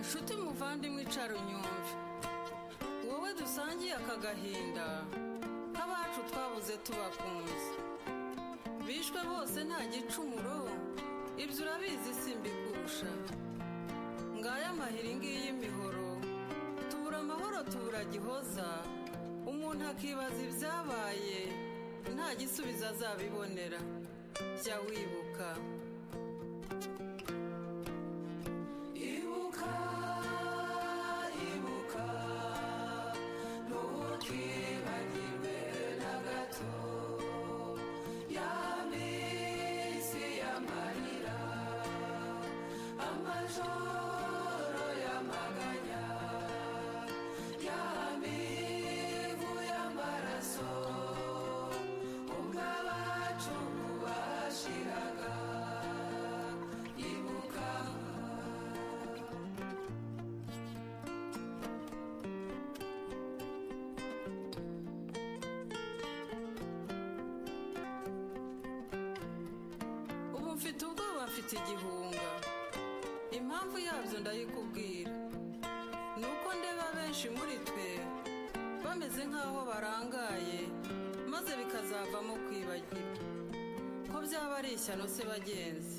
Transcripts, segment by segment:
nshuti muvandimwe icara unyumve, wowe dusangiye aka gahinda k'abacu twabuze tubakunze, bishwe bose nta gicumuro, ibyo urabizi simbikurusha. Ngaya amahiri ngiyi imihoro, tubura amahoro tubura gihoza, umuntu akibaza ibyabaye nta gisubizo azabibonera. Jya wibuka. Ibuka, ibuka, ntukibagirwe na gato ya minsi y'amarira, amajoro y'amaganya, ya mivu y'amaraso, ubwo abacu bashiraga. Ibuka. Ubu mfite ubwoba, mfite igihunga, impamvu yabyo ndayikubwira. Nuko ndeba benshi muri twe bameze nk'aho barangaye, maze bikazavamo kwibagirwa. Ko byaba ari ishyano se bagenzi,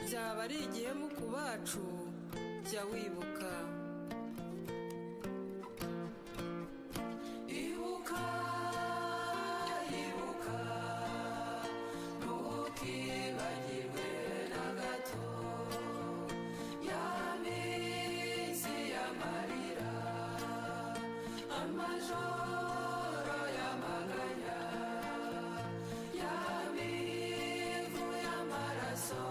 byaba ari igihemu ku bacu. Jya wibuka. Ibuka, ibuka, ntukibagirwe na gato ya minsi y'amarira, amajoro y'amaganya, ya mivu y'amaraso,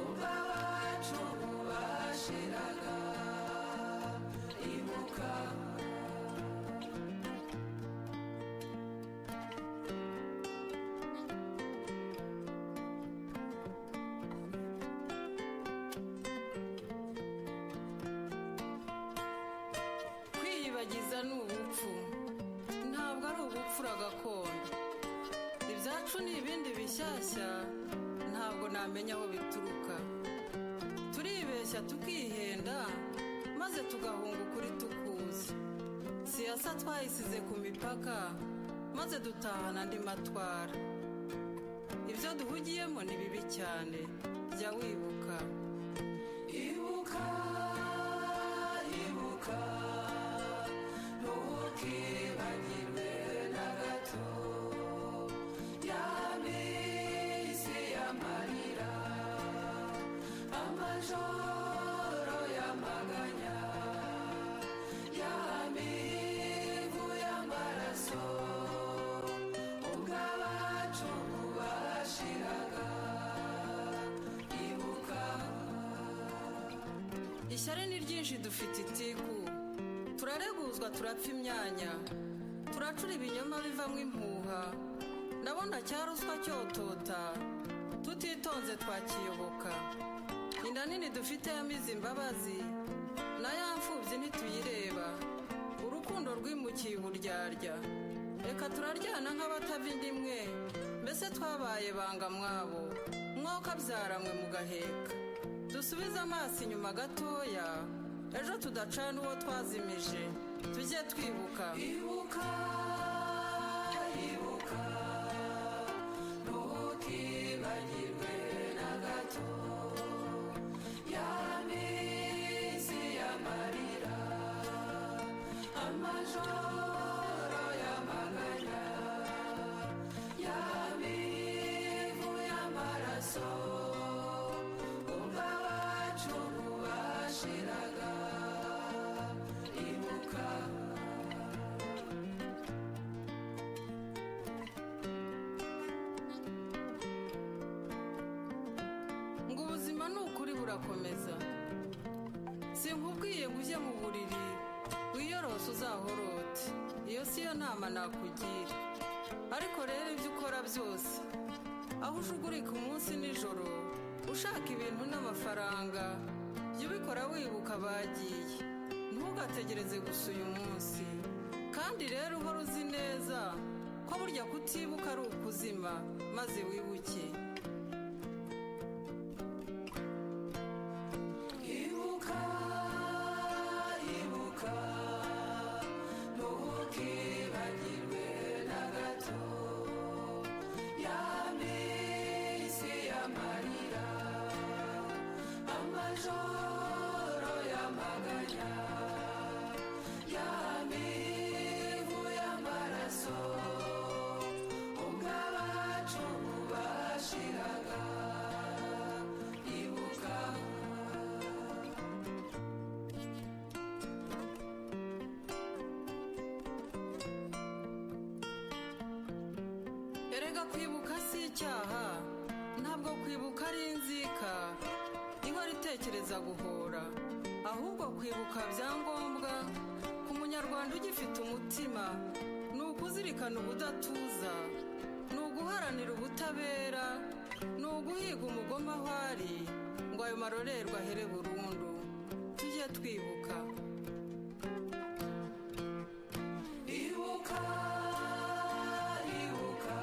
ubwo abacu bashiraga. Ibuka. Kwiyibagiza ni ubupfu, ntabwo ari ubupfura gakondo. Ibyacu ni ibindi bishyashya, ntabwo namenya aho bituruka. Turibeshya tukihenda, maze tugahunga ukuri tukuzi. Siyasa twayisize ku mipaka, maze dutahana andi matwara. Ibyo duhugiyemo ni bibi cyane. Jya wibuka. Ibuka, ibuka, ntukibagirwe na gato ya minsi y'amarira, amajoro y'amaganya, ya mivu y'amaraso, ubwo abacu bashiraga. Ibuka. Ishyari ni ryinshi, dufite itiku, turareguzwa, turapfa imyanya, turacura ibinyoma bivamo impuha. Ndabona cya ruswa cyotota, tutitonze twakiyoboka. Inda nini dufite yamize imbabazi, na ya mfubyi ntituyireba. Urukundo rwimukiye uburyarya, reka turaryana nk'abatava inda imwe. Mbese twabaye banga mwabo, mwoka byaramwe mugaheka. Dusubize amaso inyuma gatoya, ejo tudacana uwo twazimije. Tujye twibuka. Ibuka, ibuka, ntukibagirwe na gato ya minsi y'amarira, amajoro y'amaganya, ya mivu y'amaraso, ubwo abacu bashiraga. Ibuka. Ngo ubuzima ni ukuri burakomeza. Sinkubwiye ngo ujye mu buriri wiyorose uzahorote, iyo si yo nama nakugira. Ariko rero ibyo ukora byose, aho ujugurika umunsi nijoro ushaka ibintu n'amafaranga, jya ubikora wibuka abagiye. Ntugategereze gusa uyu munsi. Kandi rero uhora uzi neza ko burya kutibuka ari ukuzima, maze wibuke. Ibuka. kwibuka si icyaha, ntabwo kwibuka ari inzika ihora itekereza guhora, ahubwo kwibuka byangombwa ku munyarwanda ugifite umutima ni ukuzirikana ubudatuza, ni uguharanira ubutabera, ni uguhiga umugoma aho ari ngo ayo marorerwa ahere burundu. Tujye twibuka. Ibuka, ibuka,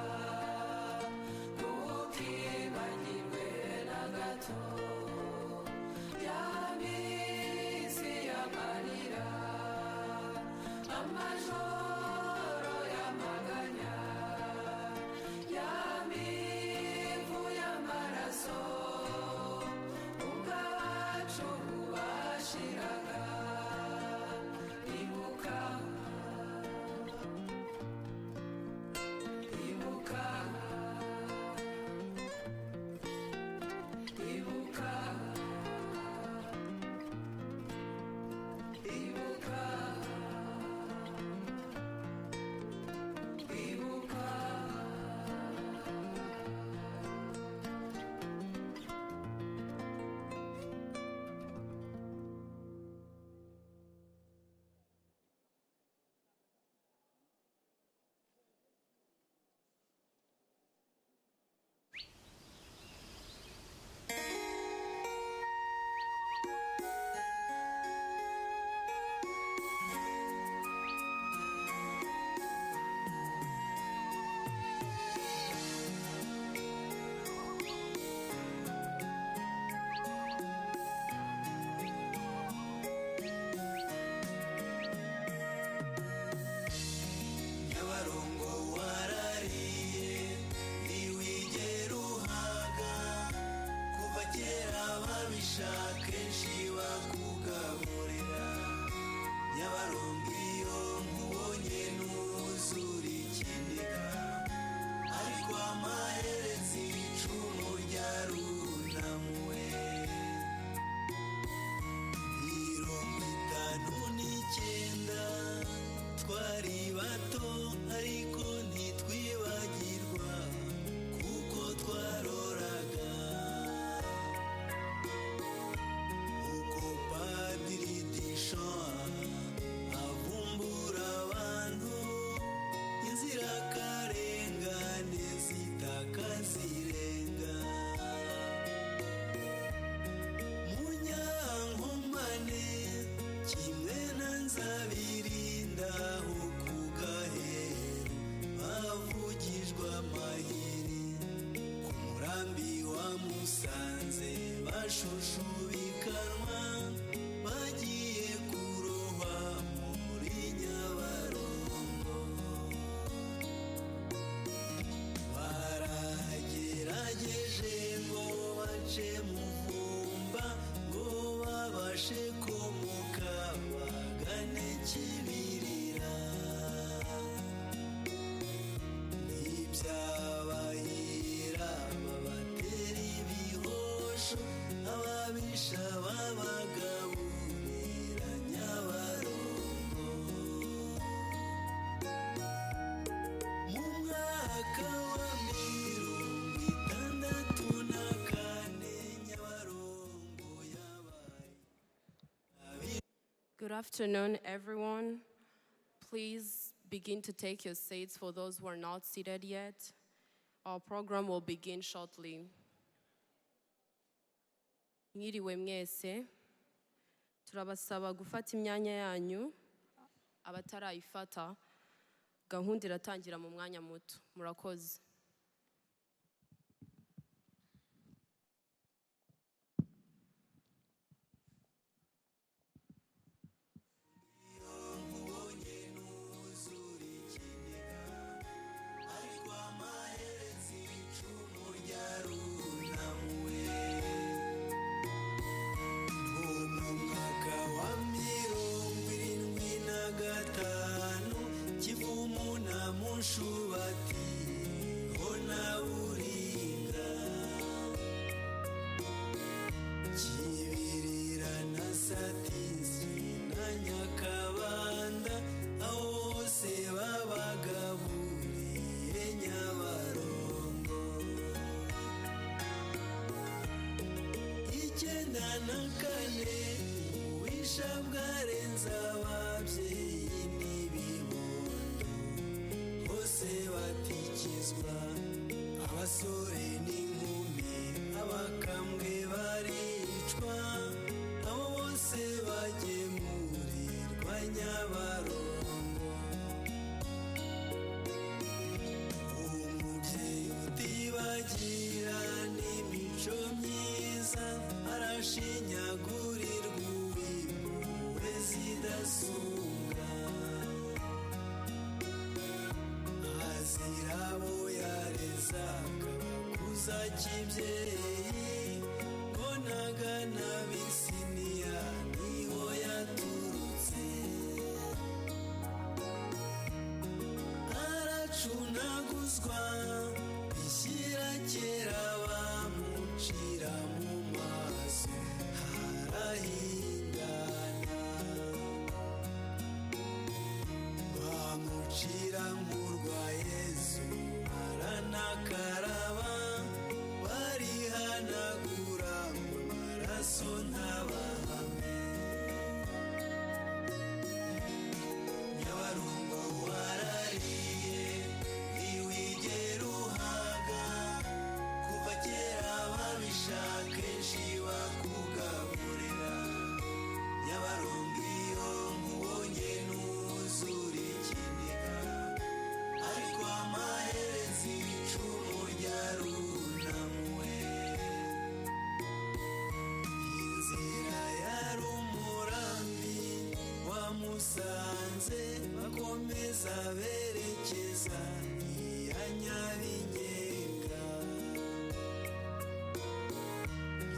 ntukibagirwe na gato ya minsi y'amarira, amajoro y'amaganya, ya mivu y'amaraso, ubwo abacu bashiraga. Ibuka, ibuka, ibuka, ibuka, ibuka. Nyabarongo warariye ntiwigera uhaga, kuva kera babisha kenshi bakugaburira. Nyabarongo iyo nkubonye ntuzura ikiniga, ariko amaherezi icumu ryarunamuwe. 59 twari bato ariko ntitwibagirwa kuko twaroraga uko Padiri Deschamps avumbura abantu, inzirakarengane zitakazirenga. Munyankomane kimwe na Nzabirinda aho ku Gaheru bavugijwe amahiri, ku murambi wa Musanze bashushubikanwa bagiye kurohwa muri Nyabarongo. Baragerageje ngo bace Muvumba ngo babashe komoka bagane Kibirira. Ntibyabahira babatera ibihosho, ababisha babagaburira Nyabarongo. Mu mwaka wa 64 Nyabarongo yabaye. Good afternoon, everyone. Please begin to take your seats for those who are not seated yet. Our program will begin shortly. Mwiriwe mwese, turabasaba gufata imyanya yanyu. Abatarayifata, gahunda iratangira mu mwanya muto. Murakoze. Kivumu na Mushubati abasore n'inkumi abakambwe baricwa abo bose bagemurirwa Nyabarongo umubyeyi utibagira n'imico myiza arashinyagurirwa uwimpuhwe zidasumbwa azira abo yareze akabakuza kibyeyi ngo nagana Abisiniya niho yaturutse aracunaguzwa bishyira kera bamucira mu maso harahindana bamucira nk'urwa Yesu baranakaraba barihanagura ngo amaraso ntabahame Nyabarongo warariye ntiwigera uhaga kuva kera babishaka kenshi bakugaburira Nyabarongo iyo nkubonye ntuzura ikiniga ariko amaherezo icumu ryarunamuwe inzira yari umurambi wamusanze bakomeza berekeza iya Nyabinyenga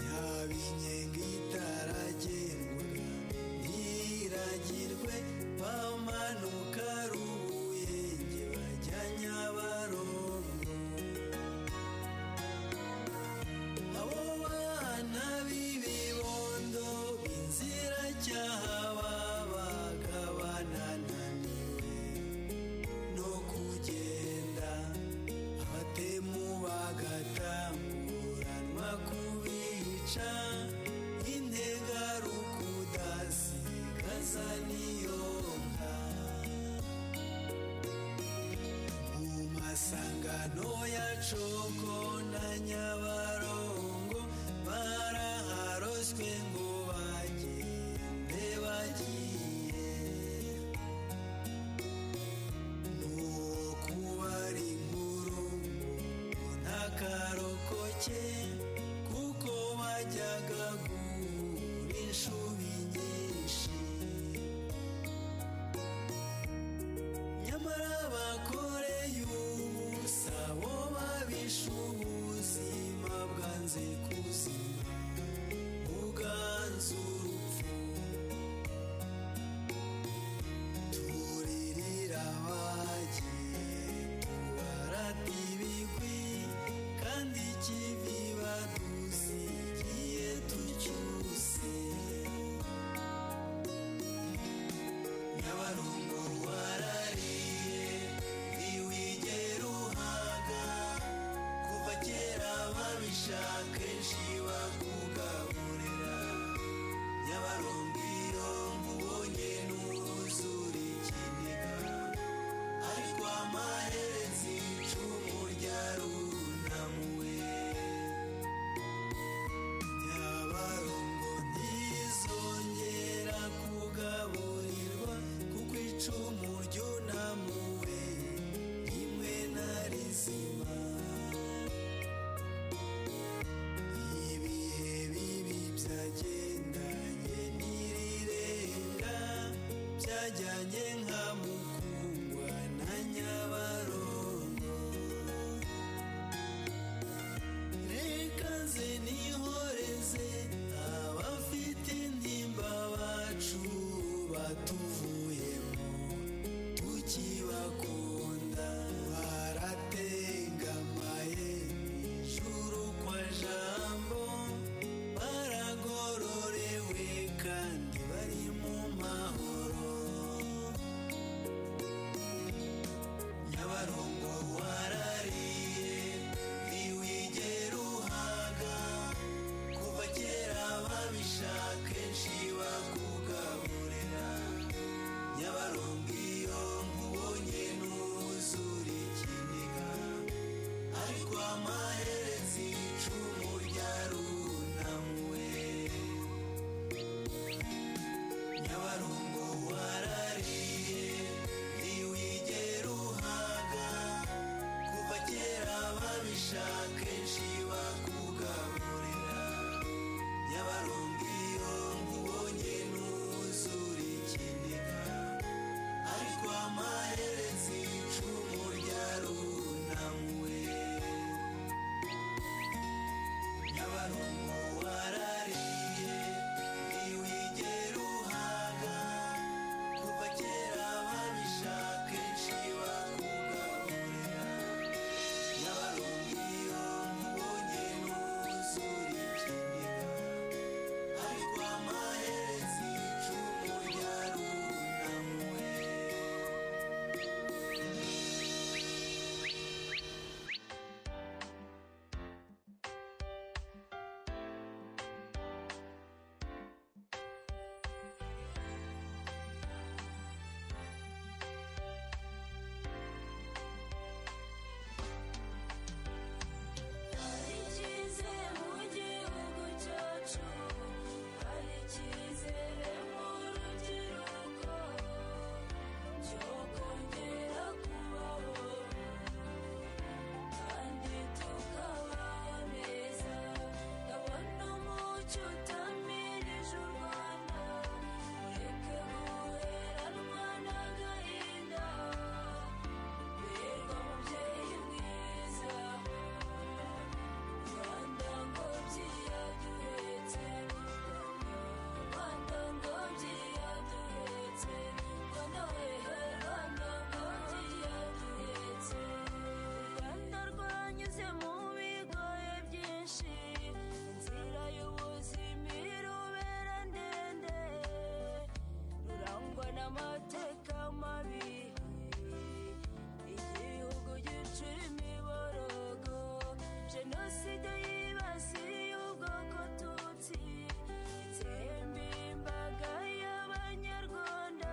Nyabinyenga itaragendwaga ntiragirwe bamanuka Rubuyenge bajya Nyabarongo abo bana b'ibibondo b'inziracyaha babaga banananiwe no kugenda abatemu bagatanguranwa kubica integarukudasigaza niyonka mu masangano ya Coko na Nyabarongo baraharoswe ngo bagende bagiye nuwo kubara inkuru ngo ntakarokoke kuko bajyaga guhura inshubi nyinshi nyamara bakoreye ubusa bo babishe ubuzima bwanze kuzima buganza urupfu turirira abagiye tubarata ibigwi kandi ikibi badusigiye tucyuse Nyabarongo warariye ntiwigera uhaga kuva kera babishaka kenshi bakugaburira Nyabarongo iyo nkubonye ntuzura ikiniga ariko amaherezo icumu ryarunamuwe Nyabarongo ntizongera kugaburirwa kuko icumu ryunamuwe rimwe na rizima ibihe bibi byagendanye n'irirenga byajyanye nka Mukungwa na Nyabarongo reka nze nihoreze abafite intimba bacu batuvuyemo tukibakunda baratengamaye ijuru kwa Jambo baragororewe kandi bari mu mahoro Nyabarongo warariye ntiwigera uhaga kuva kera babishaka kenshi bakugaburira mabi igihugu gica imiborogo jenoside yibasiye ubwoko tutsi itsemba imbaga y'abanyarwanda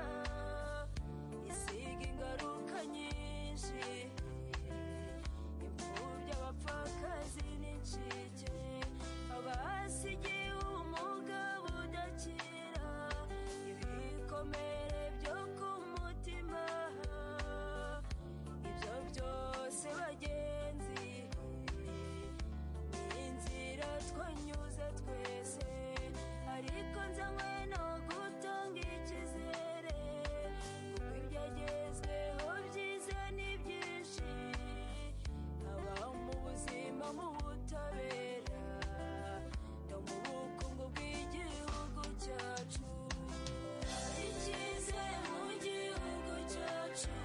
isiga ingaruka nyinshi imfubyi abapfakazi n'incike abasigiye ubumuga budakira ibikomere byo ku mutima ibyo byose bagenzi ni inzira twanyuze twese ariko nzanywe no gutanga icyizere kuko ibyagezweho byiza ni byinshi haba mu buzima mu butabera no mu bukungu bw'igihugu cyacu hari icyizere mu gihugu cyacu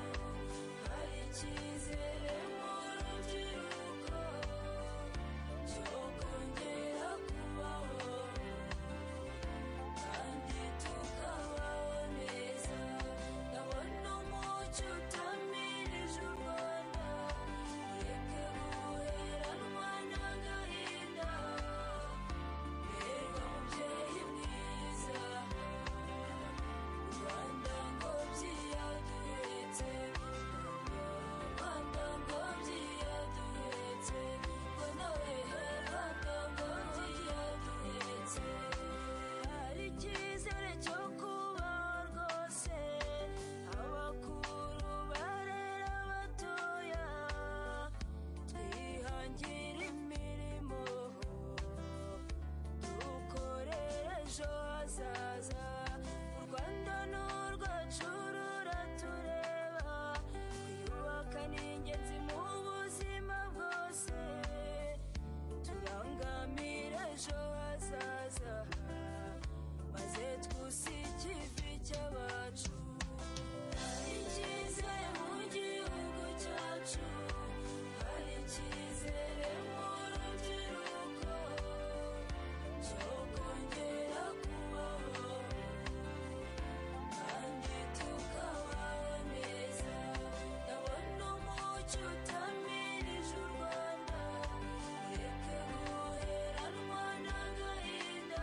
hari icyizere mu rubyiruko cyo kongera kubaho kandi tukabaho neza ndabona umucyo utamirije u Rwanda ureke guheranwa n'agahinda berwa mubyeyi mwiza u Rwanda ngobyi yaduhetse Rwanda ngobyi yaduhetse Rwanda wehe Rwanda ngobyi yaduhetse hari icyizere cyo kubaho rwose abakuru barera abatoya twihangira imirimo dukorere ejo hazaza u Rwanda ni urwacu ruratureba kwiyubaka ni ingenzi mu buzima bwose turangamira ejo hazaza maze twusike ivi cy'abacu hari icyizere mu gihugu cyacu hari icyizere mu rubyiruko cyo kongera kubaho kandi tukabaho neza ndabona umucyo utamirije u Rwanda ureke guheranwa n'agahinda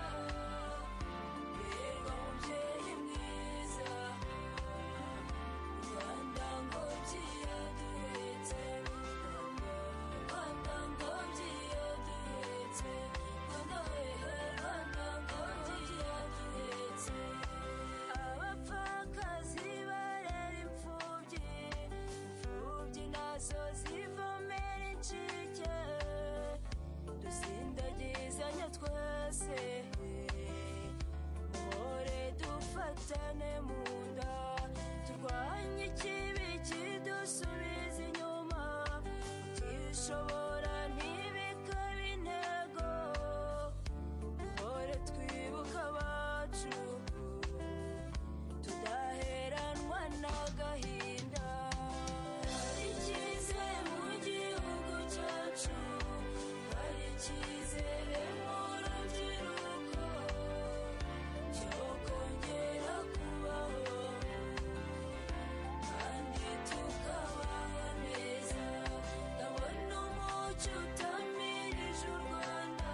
berwa mubyeyi mwiza Rwanda ngobyi yaduhetse Rwanda ngobyi yaduhetse Rwanda wehe Rwanda ngobyi yaduhetse abapfakazi barera imfubyi imfubyi nazo zivomera incike dusindagizanye twese muhore dufatane mu nda turwanye ikibi kidusubiza inyuma utishobora ntibikabe intego duhore twibuka abacu tudaheranwa n'agahinda hari icyizere mu gihugu cyacu hari icyizere mu rubyiruko cyo kongera kubaho kandi tukabaho neza ndabona umucyo utamirije u Rwanda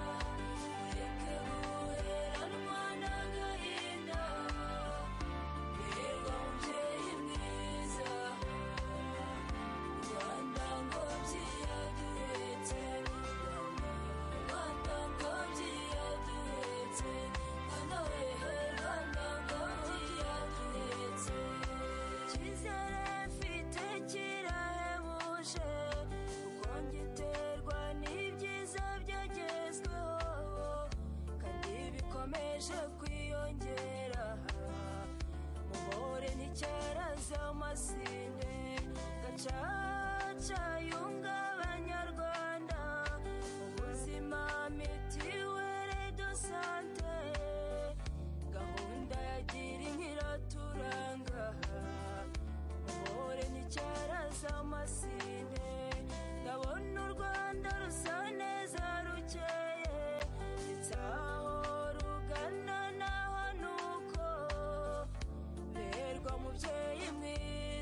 ureke guheranwa n'agahinda berwa mubyeyi mwiza Rwanda ngobyi yaduhetse Rwanda ngobyi yaduhetse Rwanda wehe Rwanda ngobyi yaduhetse icyizere mfite kirahebuje kuko ngiterwa n'ibyiza byagezweho kandi bikomeje kwiyongera muhore nticyaraza amasinde gacaca yunga abanyarwanda ubuzima mitiwere do sante gahunda ya gira inka iraturanga muhore nticyaraza amasinde ndabona u Rwanda rusa neza rukeye ndetse aho rugana naho nuko berwa mubyeyi mwiza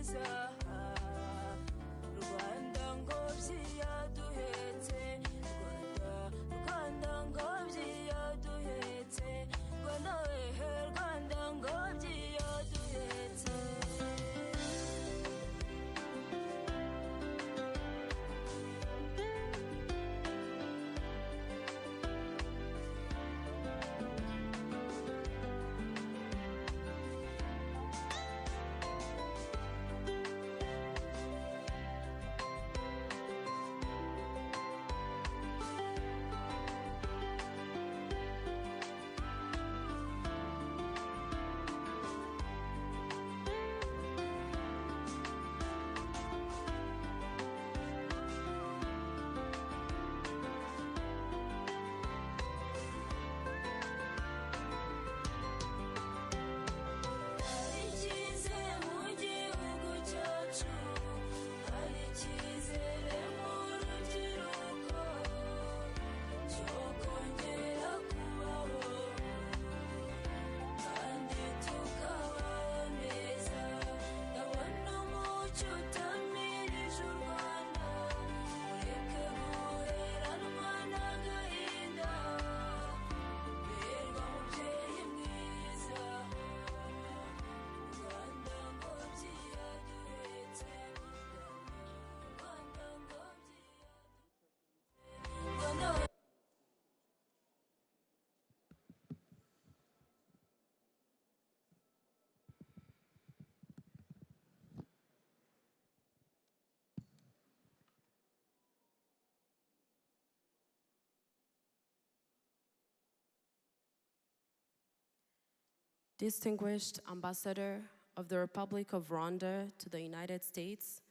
Distinguished Ambassador of the Republic of Rwanda to the United States,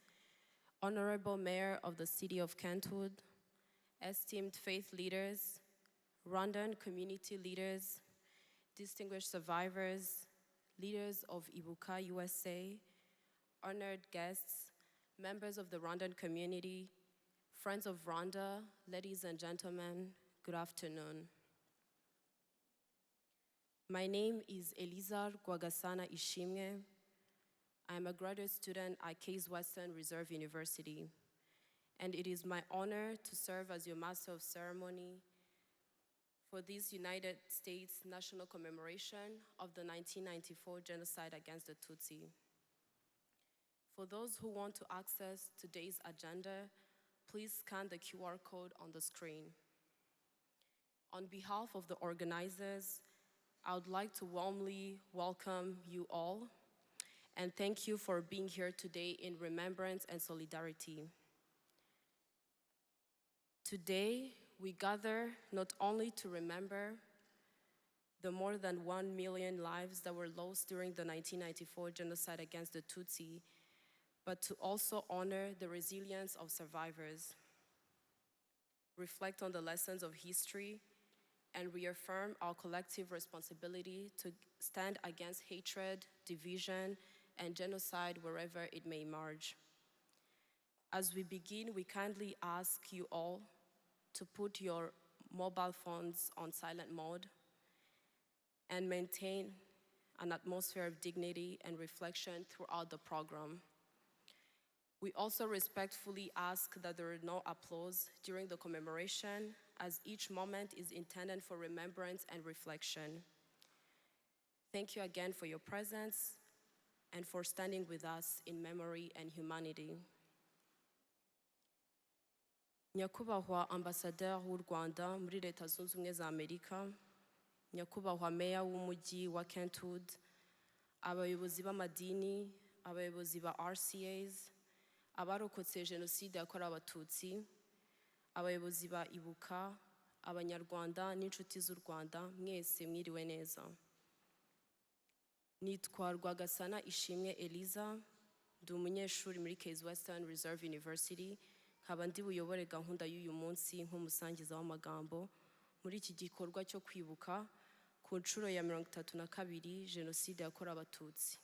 Honorable Mayor of the City of Kentwood, esteemed faith leaders, Rwandan community leaders, distinguished survivors, leaders of Ibuka USA, honored guests, members of the Rwandan community, friends of Rwanda, ladies and gentlemen, good afternoon. My name is Eliza Rwagasana Ishimwe. I am a graduate student at Case Western Reserve University, and it is my honor to serve as your Master of Ceremony for this United States National Commemoration of the 1994 Genocide against the Tutsi. For those who want to access today's agenda, please scan the QR code on the screen. On behalf of the organizers, I would like to warmly welcome you all and thank you for being here today in remembrance and solidarity. Today, we gather not only to remember the more than 1 million lives that were lost during the 1994 genocide against the Tutsi, but to also honor the resilience of survivors, reflect on the lessons of history, and reaffirm our collective responsibility to stand against hatred, division, and genocide wherever it may emerge. As we begin, we kindly ask you all to put your mobile phones on silent mode and maintain an atmosphere of dignity and reflection throughout the program. We also respectfully ask that there are no applause during the commemoration, as each moment is intended for remembrance and reflection. Thank you again for your presence and for standing with us in memory and humanity. Nyakubahwa Ambassadeur w'u Rwanda muri Leta Zunze Ubumwe za Amerika, Nyakubahwa Meya w'umujyi wa Kentwood, abayobozi b'amadini, abayobozi ba RCAs, abarokotse Genocide yakorewe Abatutsi, abayobozi ba Ibuka, Abanyarwanda n'inshuti z'u Rwanda, mwese mwiriwe neza. Nitwa Rwagasana Ishimwe Eliza, ndi umunyeshuri muri Case Western Reserve University, nkaba ndi buyobore gahunda y'uyu munsi nk'umusangiza w'amagambo muri iki gikorwa cyo kwibuka ku nshuro ya 32 Genocide yakorewe Abatutsi.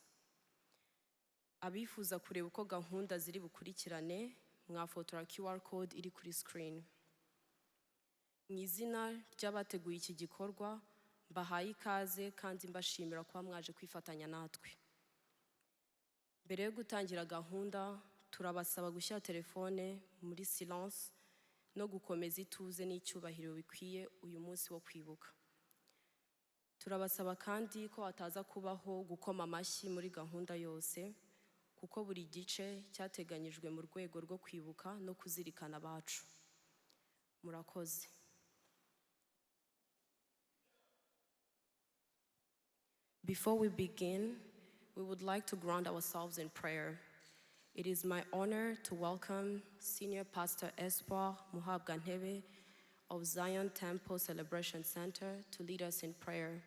Abifuza kureba uko gahunda ziri bukurikirane, mwafotora QR code iri kuri screen. Mu izina ry'abateguye iki gikorwa, mbahaye ikaze kandi mbashimira kuba mwaje kwifatanya natwe. Mbere yo gutangira gahunda, turabasaba gushyira telefone muri silence no gukomeza ituze n'icyubahiro bikwiye uyu munsi wo kwibuka. Turabasaba kandi ko hataza kubaho gukoma amashyi muri gahunda yose, kuko buri gice cyateganyijwe mu rwego rwo kwibuka no kuzirikana abacu. Murakoze. Before we begin, we would like to ground ourselves in prayer. It is my honor to welcome Senior Pastor Espoir Muhabwantebe of Zion Temple Celebration Center to lead us in prayer.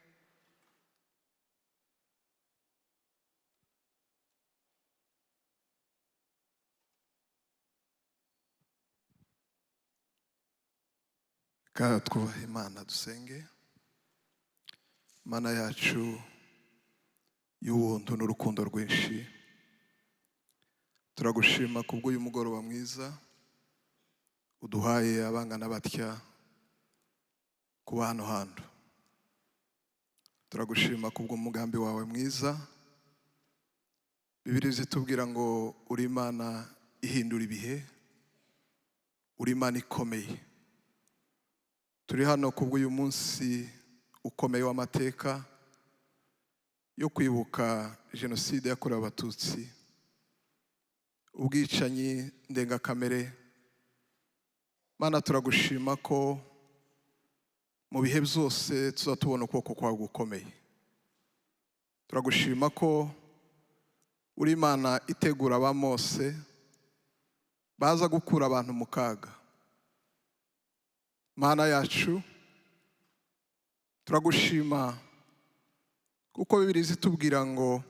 Kandi twubahe Imana dusenge. Mana yacu y'ubuntu n'urukundo rwinshi, turagushima kubw'uyu mugoroba mwiza uduhaye abangana batya kuba hano hantu. Turagushima kubw'umugambi wawe mwiza. Bibiliya zitubwira ngo uri Imana ihindura ibihe, uri Imana ikomeye. Turi hano kubw'uyu munsi ukomeye w'amateka yo kwibuka Genocide yakorewe Abatutsi, ubwicanyi ndengakamere. Mana, turagushima ko mu bihe byose tuzatubona ukuboko kwawe gukomeye. Turagushima ko uri Imana itegura abamose baza gukura abantu mu kaga. Mana yacu, turagushima kuko bibiri zitubwira ngo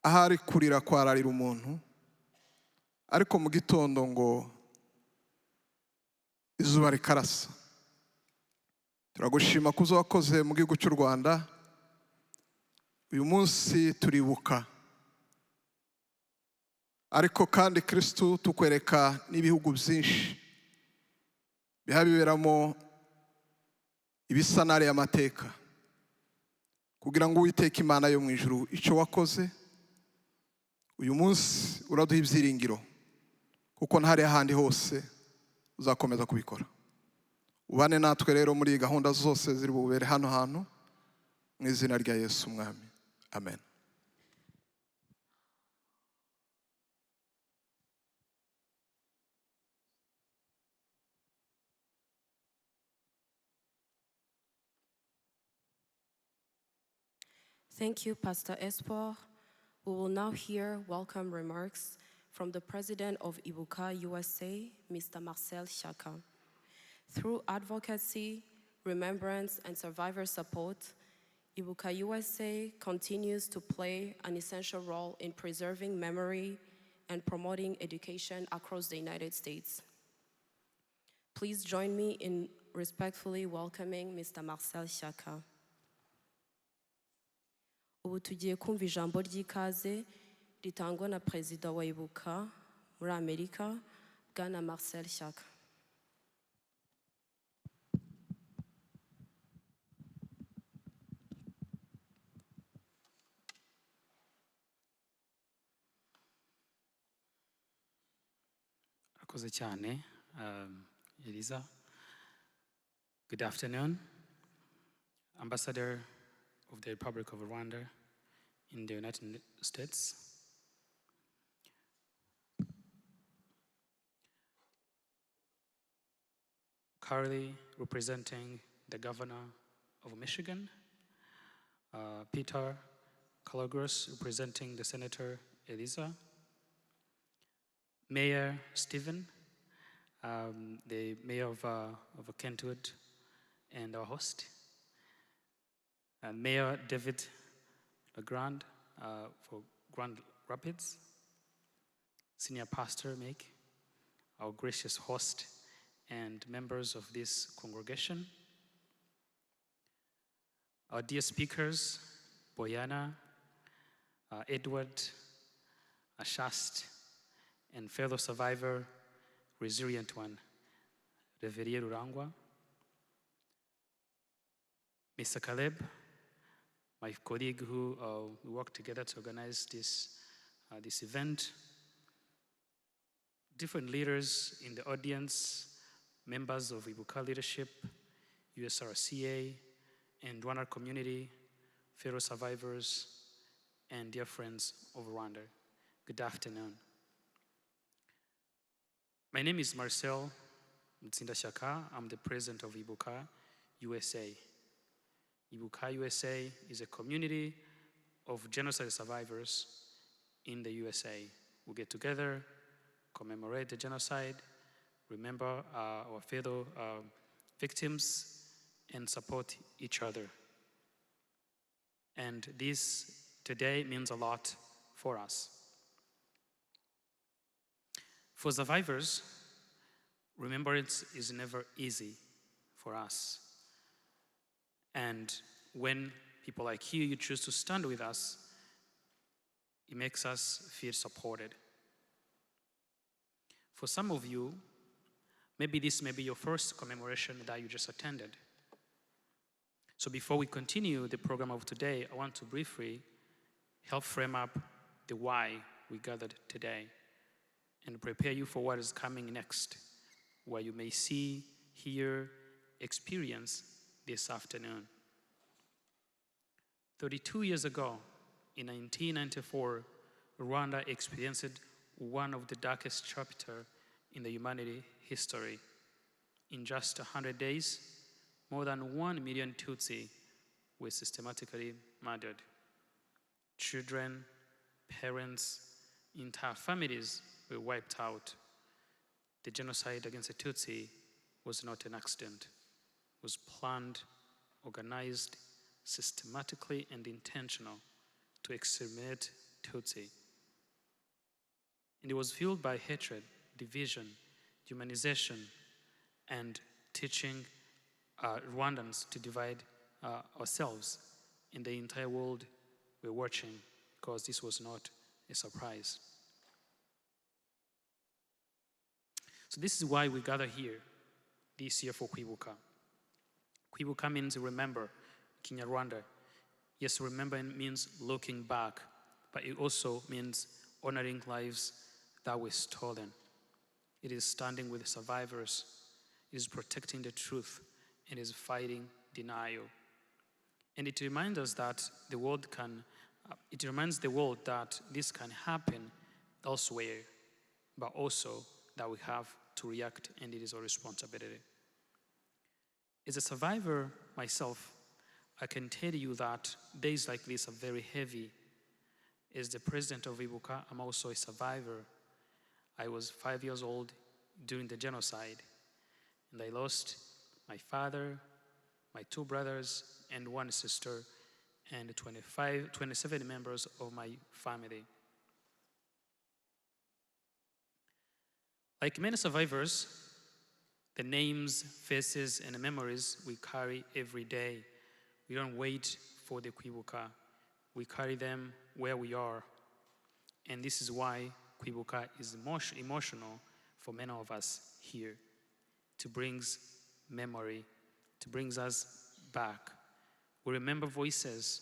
ahari kurira kwararira umuntu, ariko mu gitondo ngo izuba rikarasa. Turagushima kuzo wakoze mu gihugu cy'u Rwanda. Uyu munsi turibuka, ariko kandi Kristo tukwereka n'ibihugu byinshi bihabiberamo ibisanare y'amateka, kugira ngo Uwiteka Imana yo mu ijuru icyo wakoze uyu munsi uraduha ibyiringiro, kuko ntari ahandi hose uzakomeza kubikora. Ubane natwe rero muri gahunda zose ziri bubere hano hantu, mu izina rya Yesu Umwami, amen. Thank you, Pastor Espoir. We will now hear welcome remarks from the President of Ibuka USA, Mr. Marcel Chaka. Through advocacy, remembrance, and survivor support, Ibuka USA continues to play an essential role in preserving memory and promoting education across the United States. Please join me in respectfully welcoming Mr. Marcel Chaka. Ubu tugiye kumva ijambo ry'ikaze ritangwa na Perezida wa Ibuka muri Amerika, Bwana Marcel Chaka. Akoze cyane, Eliza. Good afternoon, Ambassador of the Republic of Rwanda in the United States. Currently representing the Governor of Michigan, Peter Kalogros, representing the Senator Eliza, Mayor Stephen, the Mayor of Kentwood, and our host, Mayor David LeGrand for Grand Rapids, Senior Pastor Meg, our gracious host, and members of this congregation, our dear speakers, Boyana, Edward, Ashast, and fellow survivor, resilient one, Reverie Rurangwa, Mr. Caleb, my colleague who we worked together to organize this event, different leaders in the audience, members of Ibuka leadership, USRCA, and Rwanda community, fellow survivors, and dear friends of Rwanda. Good afternoon. My name is Marcel Chaka. I'm the president of Ibuka USA. Ibuka USA is a community of genocide survivors in the USA. We get together, commemorate the genocide, remember our fellow victims, and support each other. And this today means a lot for us. For survivors, remembrance is never easy for us. And when people like you choose to stand with us, it makes us feel supported. For some of you, maybe this may be your first commemoration that you just attended. So before we continue the program of today, I want to briefly help frame up the why we gathered today and prepare you for what is coming next, where you may see, hear, experience this afternoon. 32 years ago, in 1994, Rwanda experienced one of the darkest chapters in the humanity history. In just 100 days, more than 1 million Tutsi were systematically murdered. Children, parents, entire families were wiped out. The genocide against the Tutsi was not an accident. It was planned, organized, systematically and intentional to exterminate Tutsi. And it was fueled by hatred, division, humanization, and teaching Rwandans to divide ourselves. And the entire world were watching, because this was not a surprise. So this is why we gather here this year for Kwibuka. Kwibuka means remember, Kinyarwanda. Yes, remember means looking back, but it also means honoring lives that were stolen. It is standing with the survivors. It is protecting the truth. It is fighting denial. And it reminds us that it reminds the world that this can happen elsewhere, but also that we have to react, and it is our responsibility. As a survivor myself, I can tell you that days like this are very heavy. As the president of Ibuka, I'm also a survivor. I was 5 years old during the genocide, and I lost my father, my 2 brothers, and 1 sister, and 27 members of my family. Like many survivors, the names, faces, and memories we carry every day. We don't wait for the Kwibuka. We carry them where we are. And this is why Kwibuka is emotional for many of us here. To bring memory, to bring us back. We remember voices.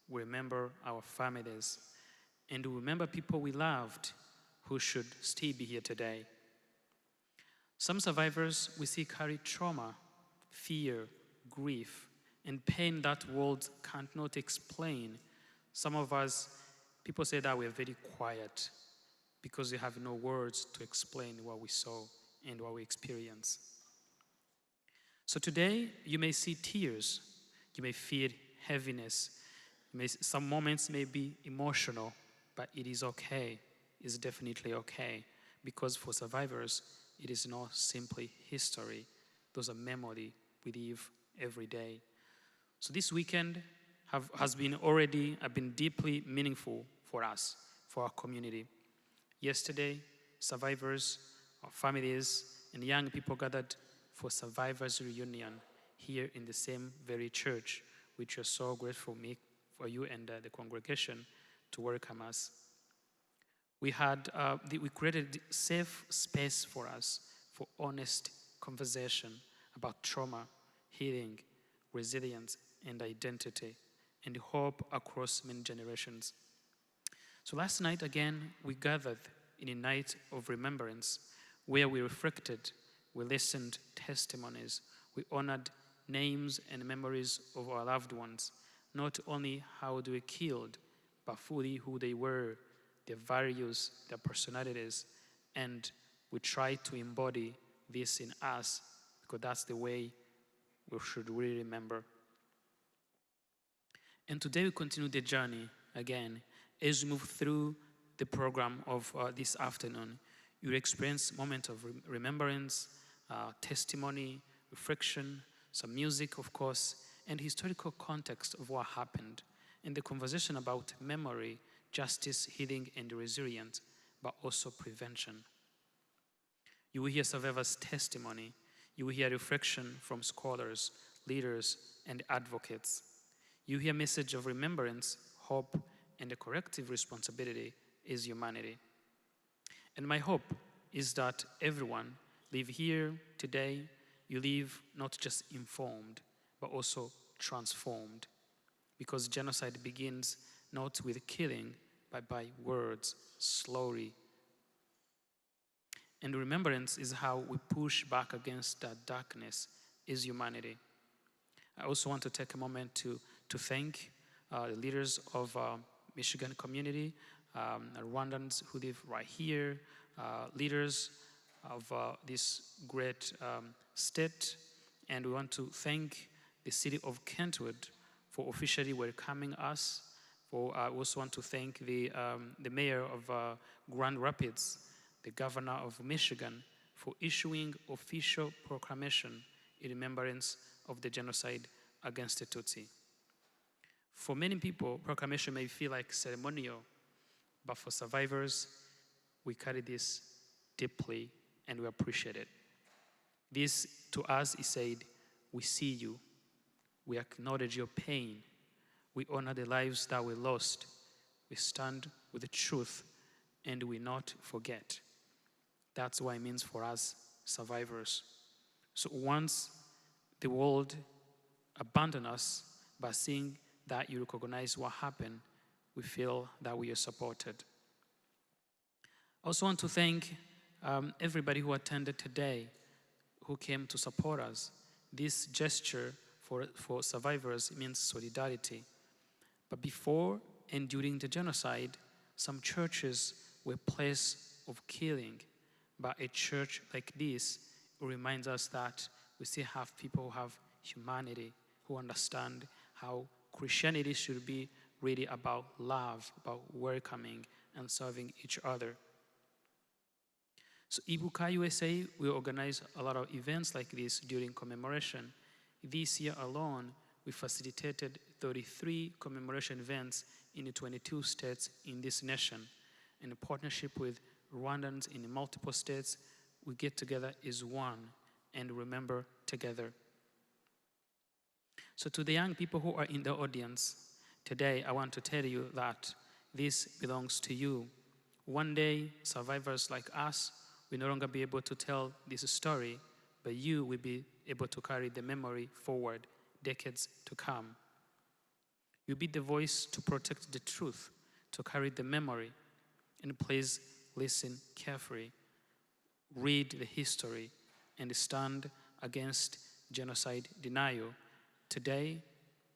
We remember our families. And we remember people we loved who should still be here today. Some survivors we see carry trauma, fear, grief, and pain that words cannot explain. Some of us, people say that we're very quiet because we have no words to explain what we saw and what we experienced. So today, you may see tears, you may feel heaviness, some moments may be emotional, but it is okay. It's definitely okay, because for survivors, it is not simply history. Those are memory we live every day. So this weekend has been deeply meaningful for us, for our community. Yesterday, survivors, our families, and young people gathered for Survivors Reunion here in the same very church, which we're so grateful for you and the congregation to welcome us. We created a safe space for us for honest conversation about trauma, healing, resilience, and identity, and hope across many generations. So last night, again, we gathered in a night of remembrance where we reflected, we listened testimonies, we honored names and memories of our loved ones, not only how they were killed, but fully who they were, their values, their personalities, and we try to embody this in us because that's the way we should really remember. And today we continue the journey again. As we move through the program of this afternoon, you'll experience moments of remembrance, testimony, reflection, some music, of course, and historical context of what happened, and the conversation about memory, justice, healing, and resilience, but also prevention. You will hear survivors' testimony. You will hear reflection from scholars, leaders, and advocates. You hear message of remembrance, hope, and a collective responsibility is humanity. And my hope is that everyone live here today, you live not just informed, but also transformed. Because genocide begins not with killing, but by words, slowly. And remembrance is how we push back against that darkness, is humanity. I also want to take a moment to thank the leaders of Michigan community, Rwandans who live right here, leaders of this great state, and we want to thank the city of Kentwood for officially welcoming us. I also want to thank the mayor of Grand Rapids, the governor of Michigan, for issuing official proclamation in remembrance of the genocide against the Tutsi. For many people, proclamation may feel like ceremonial, but for survivors, we carry this deeply and we appreciate it. This, to us, is said, we see you, we acknowledge your pain, we honor the lives that we lost, we stand with the truth, and we not forget. That's what it means for us, survivors. So once the world abandoned us, by seeing that you recognize what happened, we feel that we are supported. I also want to thank everybody who attended today, who came to support us. This gesture for survivors means solidarity. But before and during the genocide, some churches were places of killing. But a church like this reminds us that we still have people who have humanity, who understand how Christianity should be really about love, about welcoming and serving each other. So Ibuka USA will organize a lot of events like this during Commemoration. This year alone, we facilitated 33 commemoration events in the 22 states in this nation. In a partnership with Rwandans in multiple states, we get together as one and remember together. So to the young people who are in the audience, today I want to tell you that this belongs to you. One day, survivors like us will no longer be able to tell this story, but you will be able to carry the memory forward decades to come. You'll be the voice to protect the truth, to carry the memory. And please listen carefully, read the history, and stand against genocide denial. Today,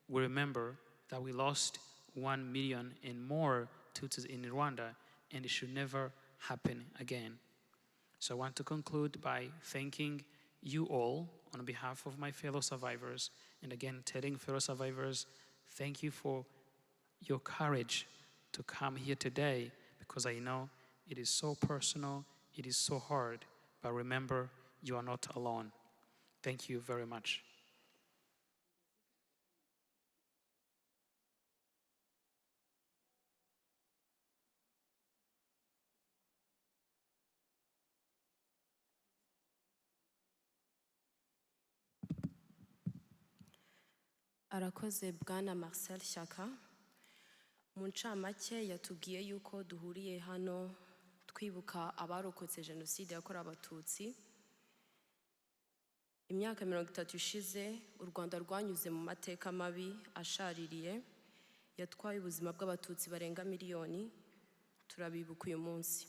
we remember that we lost 1 million and more Tutsis in Rwanda, and it should never happen again. So I want to conclude by thanking you all on behalf of my fellow survivors, and again, telling fellow survivors, thank you for your courage to come here today, because I know it is so personal, it is so hard, but remember, you are not alone. Thank you very much. Arakoze Bwana Marcel Shyaka. Mu ncamake yatubwiye yuko duhuriye hano twibuka abarokotse Jenoside yakorewe Abatutsi. Imyaka 30 ishize, u Rwanda rwanyuze mu mateka mabi ashaririye yatwaye ubuzima bw'Abatutsi barenga miliyoni. Turabibuka uyu munsi.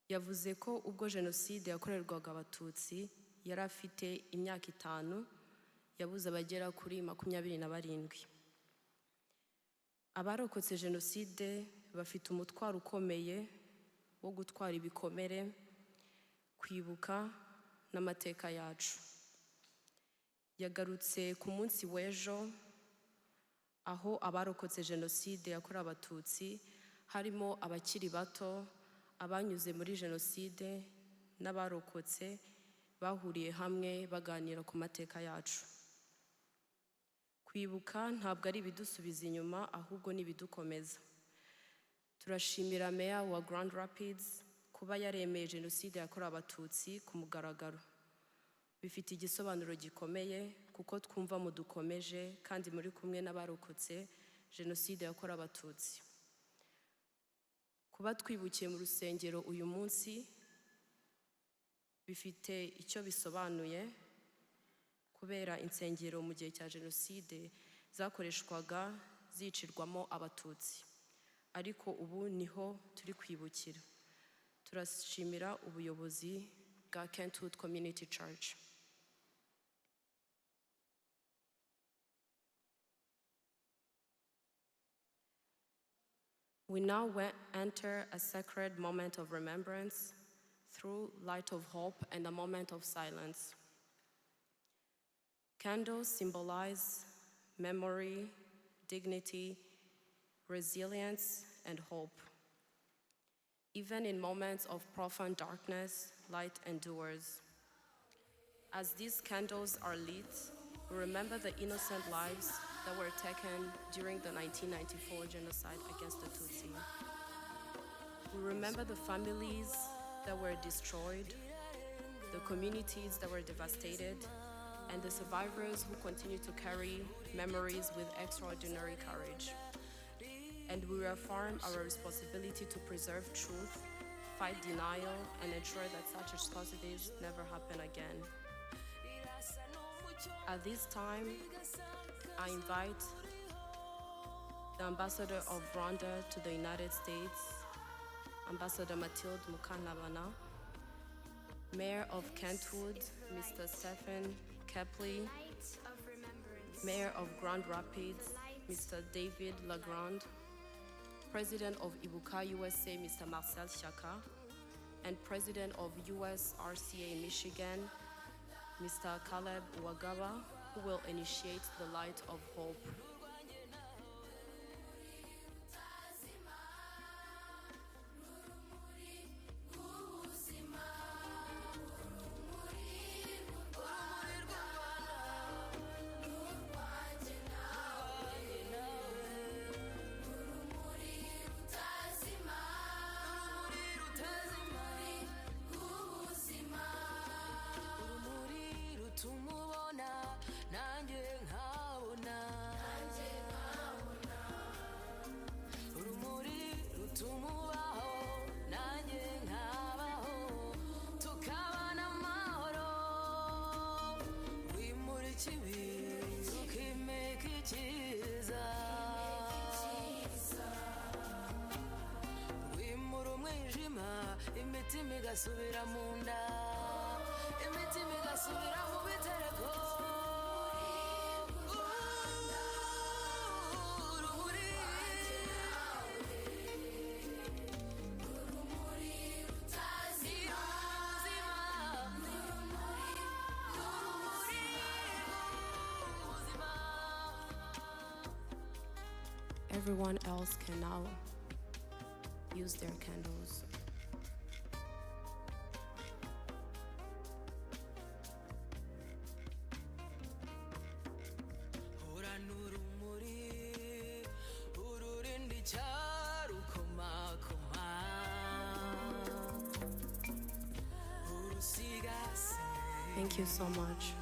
Yavuze ko ubwo Jenoside yakorerwaga Abatutsi yari afite imyaka 5, yabuze abagera kuri 27. Abarokotse Jenoside bafite umutwaro ukomeye wo gutwara ibikomere, kwibuka n'amateka yacu. Yagarutse ku munsi w'ejo aho abarokotse Jenoside yakorewe Abatutsi harimo abakiri bato, abanyuze muri Jenoside n'abarokotse bahuriye hamwe baganira ku mateka yacu. Kwibuka ntabwo ari ibidusubiza inyuma, ahubwo ni ibidukomeza. Turashimira Meya wa Grand Rapids kuba yaremeye Jenoside yakorewe Abatutsi ku mugaragaro. Bifite igisobanuro gikomeye kuko twumva mudukomeje kandi muri kumwe n'abarokotse Jenoside yakorewe Abatutsi. Kuba twibukiye mu rusengero uyu munsi bifite icyo bisobanuye, kubera insengero mu gihe cya Jenoside zakoreshwaga zicirwamo Abatutsi, ariko ubu niho turi kwibukira. Turashimira ubuyobozi bwa Kentwood Community Church. We now enter a sacred moment of remembrance through light of hope and a moment of silence. Candles symbolize memory, dignity, resilience, and hope. Even in moments of profound darkness, light endures. As these candles are lit, we remember the innocent lives that were taken during the 1994 genocide against the Tutsi. We remember the families that were destroyed, the communities that were devastated, and the survivors who continue to carry memories with extraordinary courage. And we reaffirm our responsibility to preserve truth, fight denial, and ensure that such atrocities never happen again. At this time, I invite the Ambassador of Rwanda to the United States, Ambassador Mathilde Mukantabana, Mayor of Kentwood, Mr. Stephen Kepley, Mayor of Grand Rapids, Mr. David Legrand, President of Ibuka USA, Mr. Marcel Shaka, and President of USRCA Michigan, Mr. Caleb Wagawa, who will initiate the Light of Hope. imitima igasubira mu nda, imitima igasubira mu bitereko. Urumuri, urumuri rutazima, urumuri rw'ubuzima. Everyone else can now use their candles. Thank you so much.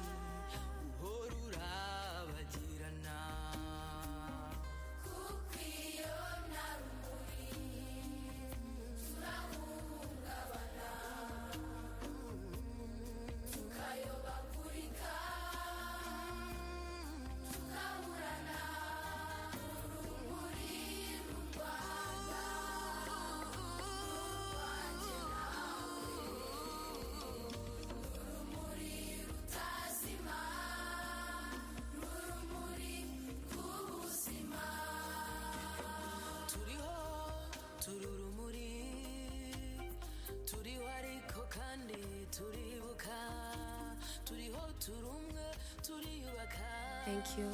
Thank you.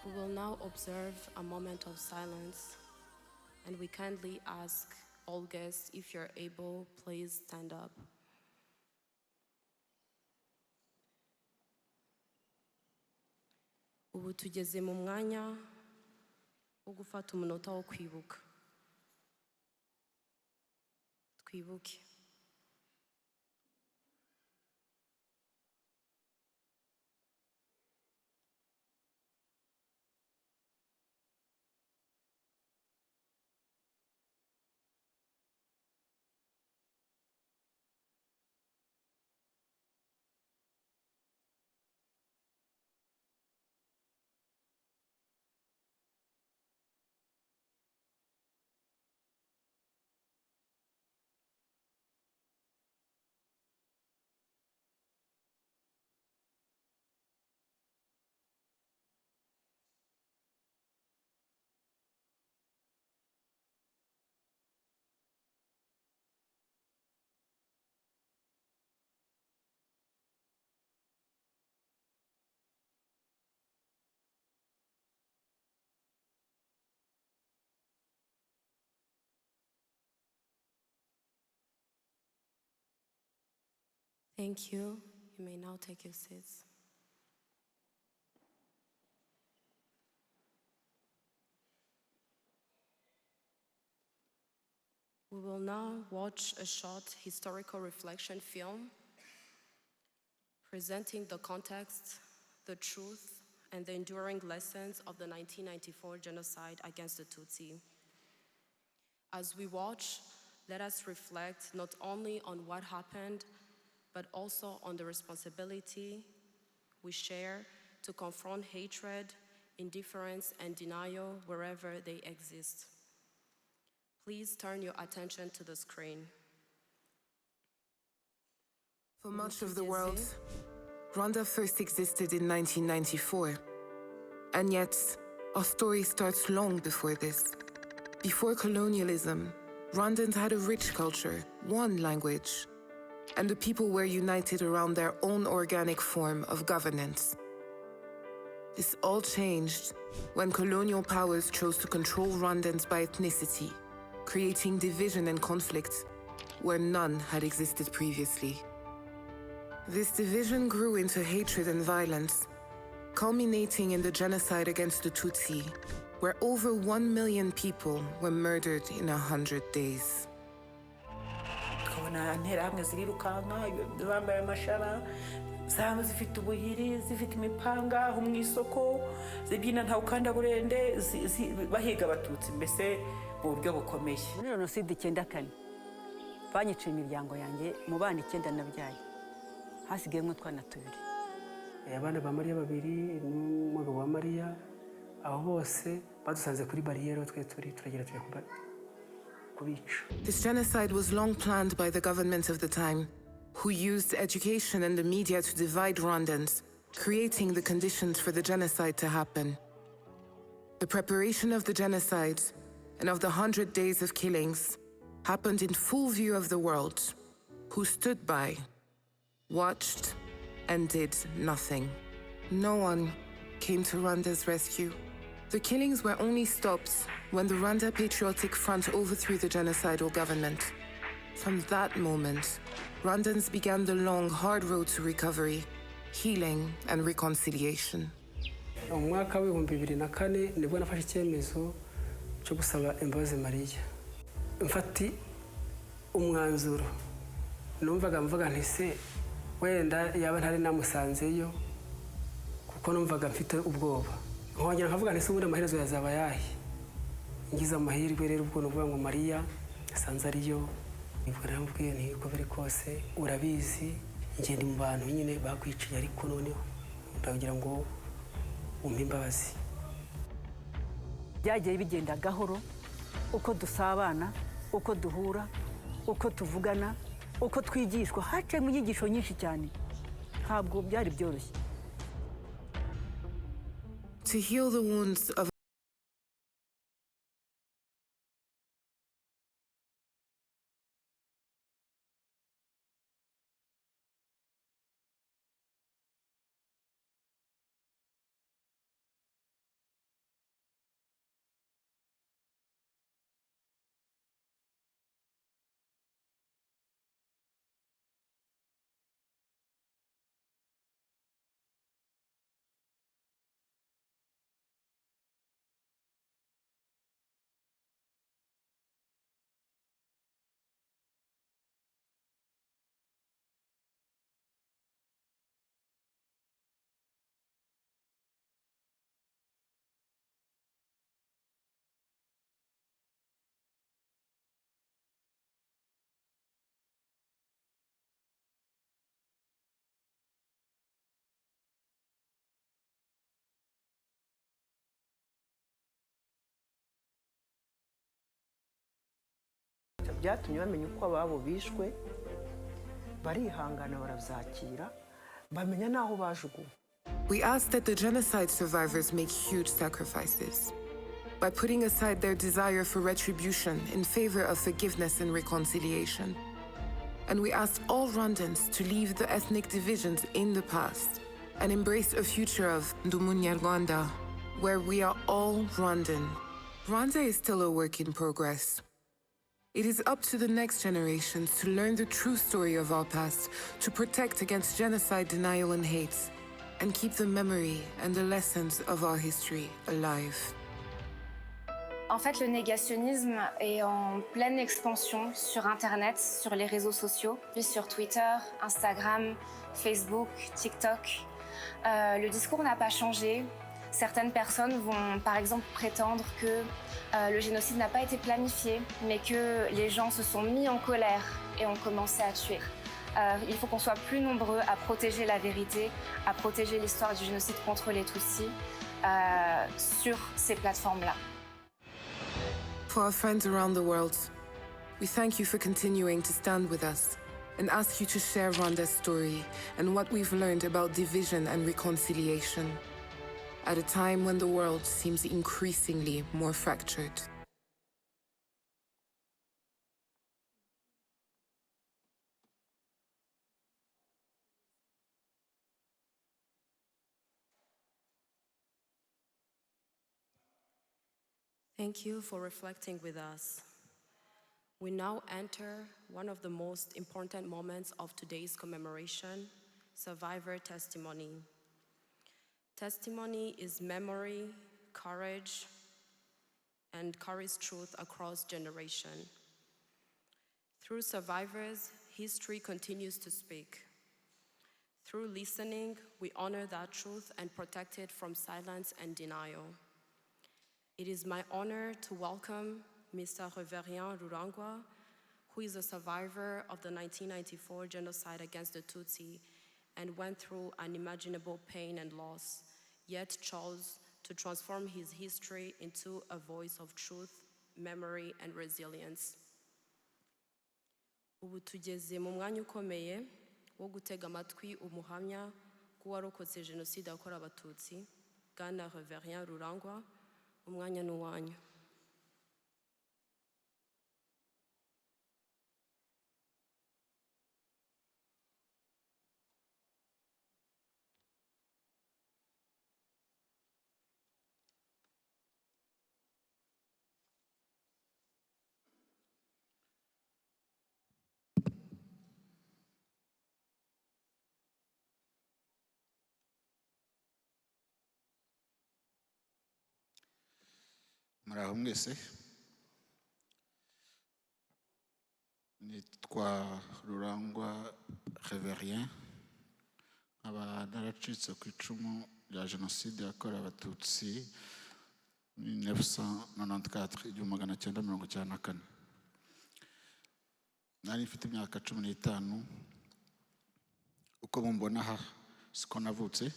We will now observe a moment of silence, and we kindly ask all guests, if you're able, please stand up. Ubu tugeze mu mwanya wo gufata umunota wo kwibuka. Twibuke. Thank you. You may now take your seats. We will now watch a short historical reflection film presenting the context, the truth, and the enduring lessons of the 1994 genocide against the Tutsi. As we watch, let us reflect not only on what happened, but also on the responsibility we share to confront hatred, indifference, and denial wherever they exist. Please turn your attention to the screen. For much of the world, Rwanda first existed in 1994. And yet, our story starts long before this. Before colonialism, Rwandans had a rich culture, one language, and the people were united around their own organic form of governance. This all changed when colonial powers chose to control Rwandans by ethnicity, creating division and conflict where none had existed previously. This division grew into hatred and violence, culminating in the genocide against the Tutsi, where over 1 million people were murdered in 100 days. tukabona interahamwe zirirukanka bambaye amashara zamu zifite ubuhiri zifite imipanga aho mu isoko zibyina nta ukanda burende bahiga abatutsi mbese mu buryo bukomeye. Muri Jenoside 94 banyiciye imiryango yanjye mu bana 9 nabyaye hasigayemo utwana 2. Abana ba Mariya 2 n'umugabo wa Mariya abo bose badusanze kuri barriere twe turagera kubica. This genocide was long planned by the government of the time, who used education and the media to divide Rwandans, creating the conditions for the genocide to happen. The preparation of the genocide and of the 100 days of killings happened in full view of the world, who stood by, watched, and did nothing. No one came to Rwanda's rescue. The killings were only stopped when the Rwanda Patriotic Front overthrew the genocidal government. From that moment, Rwandans began the long, hard road to recovery, healing, and reconciliation. Mu mwaka wa 2004 nibwo nafashe icyemezo cyo gusaba imbabazi Mariya. Mfati umwanzuro numvaga mvuga nti se wenda yaba ntari namusanzeyo kuko numvaga mfite ubwoba. Nkongera nkavuga nti se ubundi amaherezo yazaba yahe. Ngize amahirwe rero ubwo nuvuga ngo Mariya asanze ariyo. Nibwo nti uko biri kose urabizi ngiye ndi mu bantu nyine bakwiciye ariko noneho ndagira ngo umpe imbabazi. Byagiye bigenda gahoro uko dusabana, uko duhura, uko tuvugana, uko twigishwa hace mu nyigisho nyinshi cyane. Ntabwo byari byoroshye. To heal the wounds of byatumye bamenya uko ababo bishwe barihangana barabyakira bamenya naho bajuguwe. We ask that the genocide survivors make huge sacrifices by putting aside their desire for retribution in favor of forgiveness and reconciliation. And we ask all Rwandans to leave the ethnic divisions in the past and embrace a future of Rwanda, where we are all Rwandan. Rwanda is still a work in progress. It is up to the next generations to learn the true story of our past, to protect against genocide, denial, and hate, and keep the memory and the lessons of our history alive. En fait, le négationnisme est en pleine expansion sur Internet, sur les réseaux sociaux, puis sur Twitter, Instagram, Facebook, TikTok. Le discours n'a pas changé. Certaines personnes vont, par exemple, prétendre que le génocide n'a pas été planifié, mais que les gens se sont mis en colère et ont commencé à tuer. Il faut qu'on soit plus nombreux à protéger la vérité, à protéger l'histoire du génocide contre les Tutsis sur ces plateformes-là. For our friends around the world, we thank you for continuing to stand with us and ask you to share Rwanda's story and what we've learned about division and reconciliation at a time when the world seems increasingly more fractured. Thank you for reflecting with us. We now enter one of the most important moments of today's commemoration, survivor testimony. Testimony is memory, courage, and carries truth across generations. Through survivors, history continues to speak. Through listening, we honor that truth and protect it from silence and denial. It is my honor to welcome Mr. Rwanda-American, who is a survivor of the 1994 genocide against the Tutsi and went through unimaginable pain and loss, yet chose to transform his history into a voice of truth, memory, and resilience. Ubu tugeze mu mwanya ukomeye wo gutega amatwi umuhamya w'uwarokotse Jenoside yakorewe Abatutsi, Bwana Rwanda-American. Umwanya ni uwanyu. Muraho mwese, nitwa Rurangwa Reverien, nkaba naracitse ku icumu rya Jenoside yakorewe Abatutsi 1994 1994. Nari mfite imyaka 15. Uko mumbona aha siko navutse.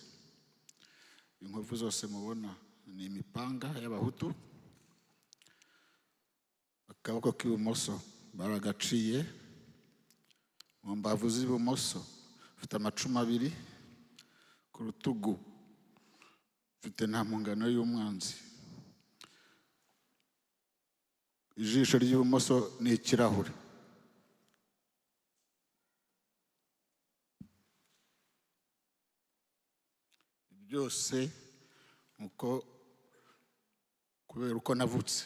Inkovu zose mubona ni imipanga y'Abahutu. Akaboko k'ibumoso baragaciye, mu mbavu z'ibumoso mfite amacumu 2, ku rutugu mfite nta mpungano y'umwanzi. Ijisho ry'ibumoso ni ikirahure. Byose uko kubera uko navutse.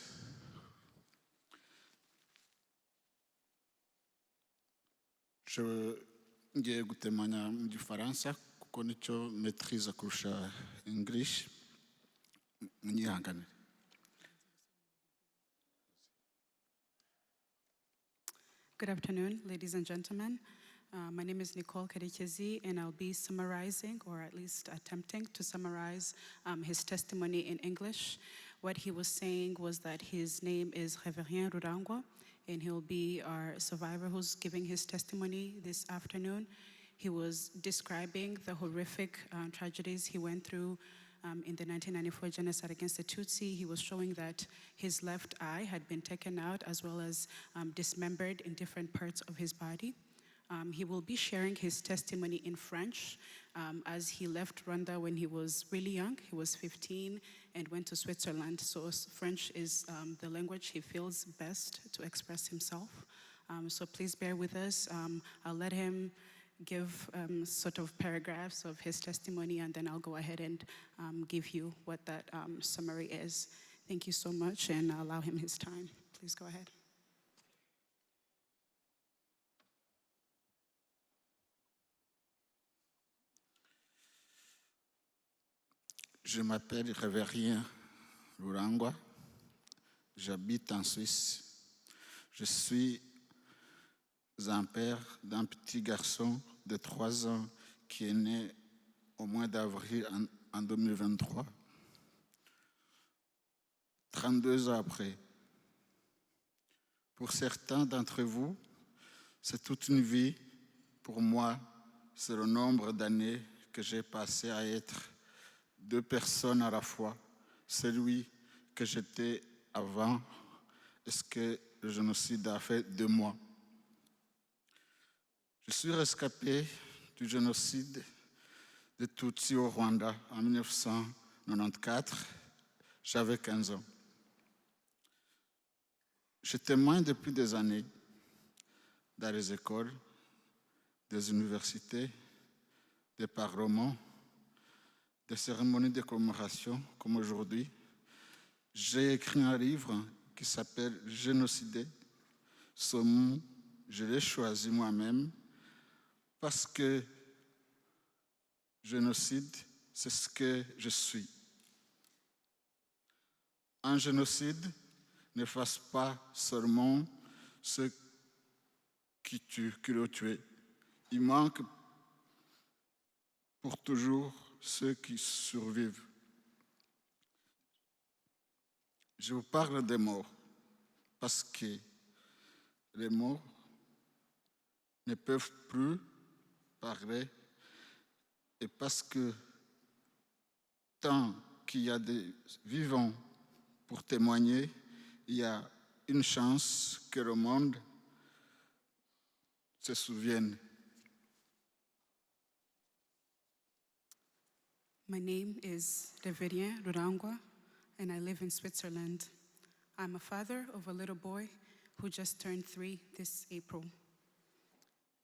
Ngiye gutemanya mu Gifaransa kuko nicyo maîtrise kurusha English. Munyihangane. Good afternoon, ladies and gentlemen. My name is Nicole Karekezi, and I'll be summarizing, or at least attempting to summarize his testimony in English. What he was saying was that his name is Rwanda-American, and he'll be our survivor who's giving his testimony this afternoon. He was describing the horrific tragedies he went through in the 1994 genocide against the Tutsi. He was showing that his left eye had been taken out as well as dismembered in different parts of his body. He will be sharing his testimony in French as he left Rwanda when he was really young. He was 15 and went to Switzerland. So French is the language he feels best to express himself. So please bear with us. I'll let him give sort of paragraphs of his testimony, and then I'll go ahead and give you what that summary is. Thank you so much, and I'll allow him his time. Please go ahead. Je m'appelle Reverien Rurangwa. j'habite en Suisse. Je suis un père d'un petit garçon de 3 ans qui est né au mois d'avril en 2023. 32 ans après. Pour certains d'entre vous, c'est toute une vie. Pour moi, c'est le nombre d'années que j'ai passé à être 2 personnes à la fois. Celui que j'étais avant et ce que le génocide a fait de moi. Je suis rescapé du génocide des Tutsi au Rwanda en 1994. J'avais 15 ans. Je témoigne depuis des années dans les écoles, des universités, des parlements, des cérémonies de commémoration comme aujourd'hui. J'ai écrit un livre qui s'appelle « Génocide ». Ce mot, je l'ai choisi moi-même parce que génocide, c'est ce que je suis. Un génocide n'efface pas seulement ceux qui l'ont tué. Il manque pour toujours ceux qui survivent. Je vous parle des morts parce que les morts ne peuvent plus parler et parce que tant qu'il y a des vivants pour témoigner, il y a une chance que le monde se souvienne. My name is Reverien Rurangwa, and I live in Switzerland. I'm a father of a little boy who just turned 3 this April.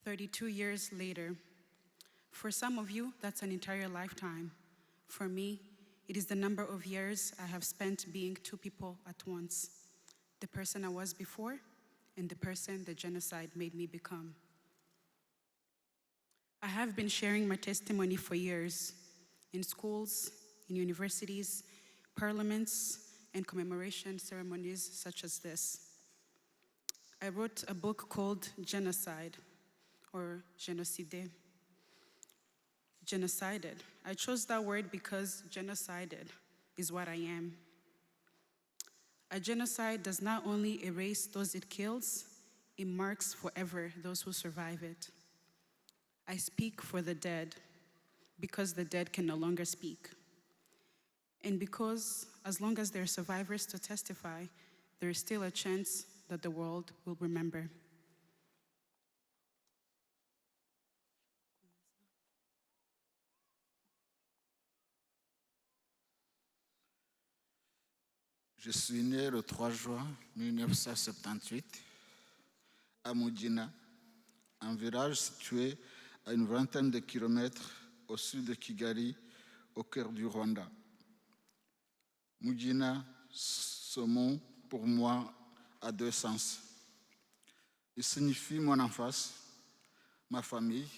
32 years later, for some of you, that's an entire lifetime. For me, it is the number of years I have spent being 2 people at once, the person I was before and the person the genocide made me become. I have been sharing my testimony for years in schools, in universities, parliaments, and commemoration ceremonies such as this. I wrote a book called Genocide, or Genocide. Genocided. I chose that word because genocided is what I am. A genocide does not only erase those it kills, it marks forever those who survive it. I speak for the dead because the dead can no longer speak. And because as long as there are survivors to testify, there is still a chance that the world will remember. Je suis né le 3 juin 1978 à Mugina, un village situé à une vingtaine de kilomètres au sud de Kigali, au cœur du Rwanda. Mugina, ce mot, pour moi, a 2 sens. Il signifie mon enfance, ma famille,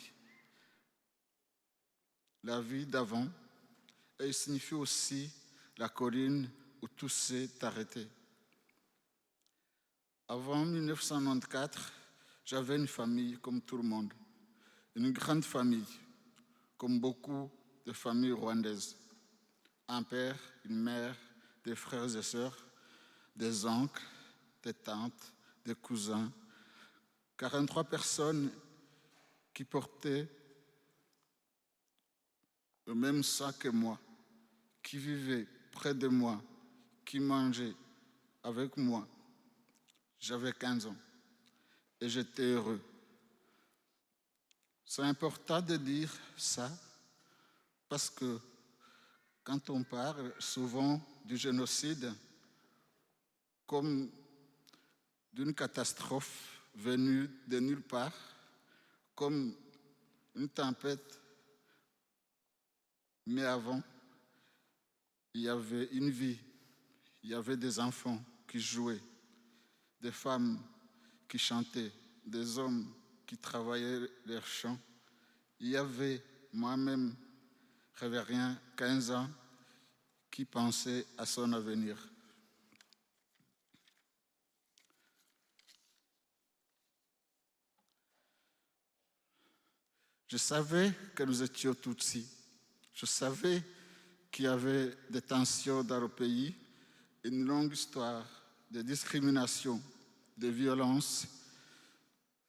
la vie d'avant, et il signifie aussi la colline où tout s'est arrêté. Avant 1994, j'avais une famille comme tout le monde, une grande famille, comme beaucoup de familles rwandaises. Un père, une mère, des frères et sœurs, des oncles, des tantes, des cousins, 43 personnes qui portaient le même sang que moi, qui vivaient près de moi, qui mangeaient avec moi. J'avais 15 ans et j'étais heureux. C'est important de dire ça parce que quand on parle souvent du génocide comme d'une catastrophe venue de nulle part, comme une tempête, mais avant, il y avait une vie, il y avait des enfants qui jouaient, des femmes qui chantaient, des hommes qui travaillaient leurs champs. Il y avait moi-même, Révérien, 15 ans, qui pensait à son avenir. Je savais que nous étions Tutsi. Je savais qu'il y avait des tensions dans le pays, une longue histoire de discrimination, de violence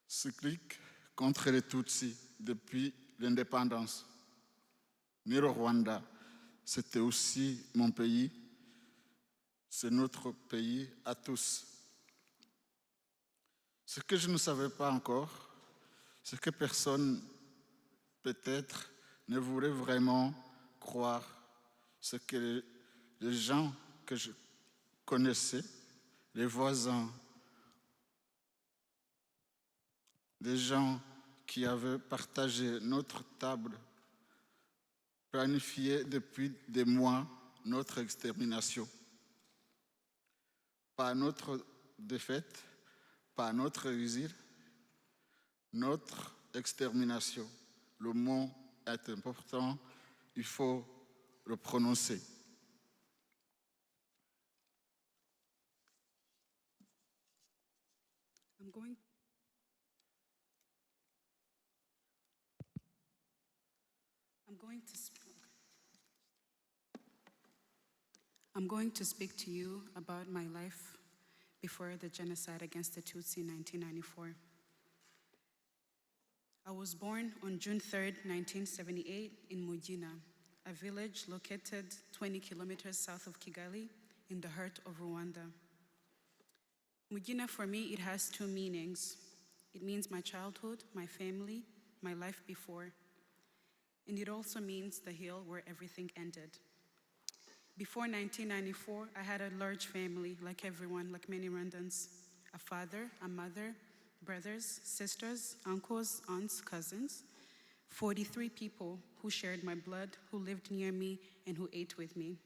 cyclique contre les Tutsis depuis l'indépendance. Mais le Rwanda, c'était aussi mon pays, c'est notre pays à tous. Ce que je ne savais pas encore, c'est que personne, peut-être, ne voulait vraiment croire ce que les gens que je connaissais, les voisins, les gens qui avaient partagé notre table, planifiaient depuis des mois notre extermination. Pas notre défaite, pas notre exil, notre extermination. Le mot est important, il faut le prononcer. I'm going to speak to you about my life before the genocide against the Tutsi in 1994. I was born on June 3rd, 1978 in Mugina, a village located 20 kilometers south of Kigali in the heart of Rwanda. Mugina, for me, it has two meanings. It means my childhood, my family, my life before. And it also means the hill where everything ended. Before 1994, I had a large family, like everyone, like many Rwandans. A father, a mother, brothers, sisters, uncles, aunts, cousins. 43 people who shared my blood, who lived near me, and who ate with me.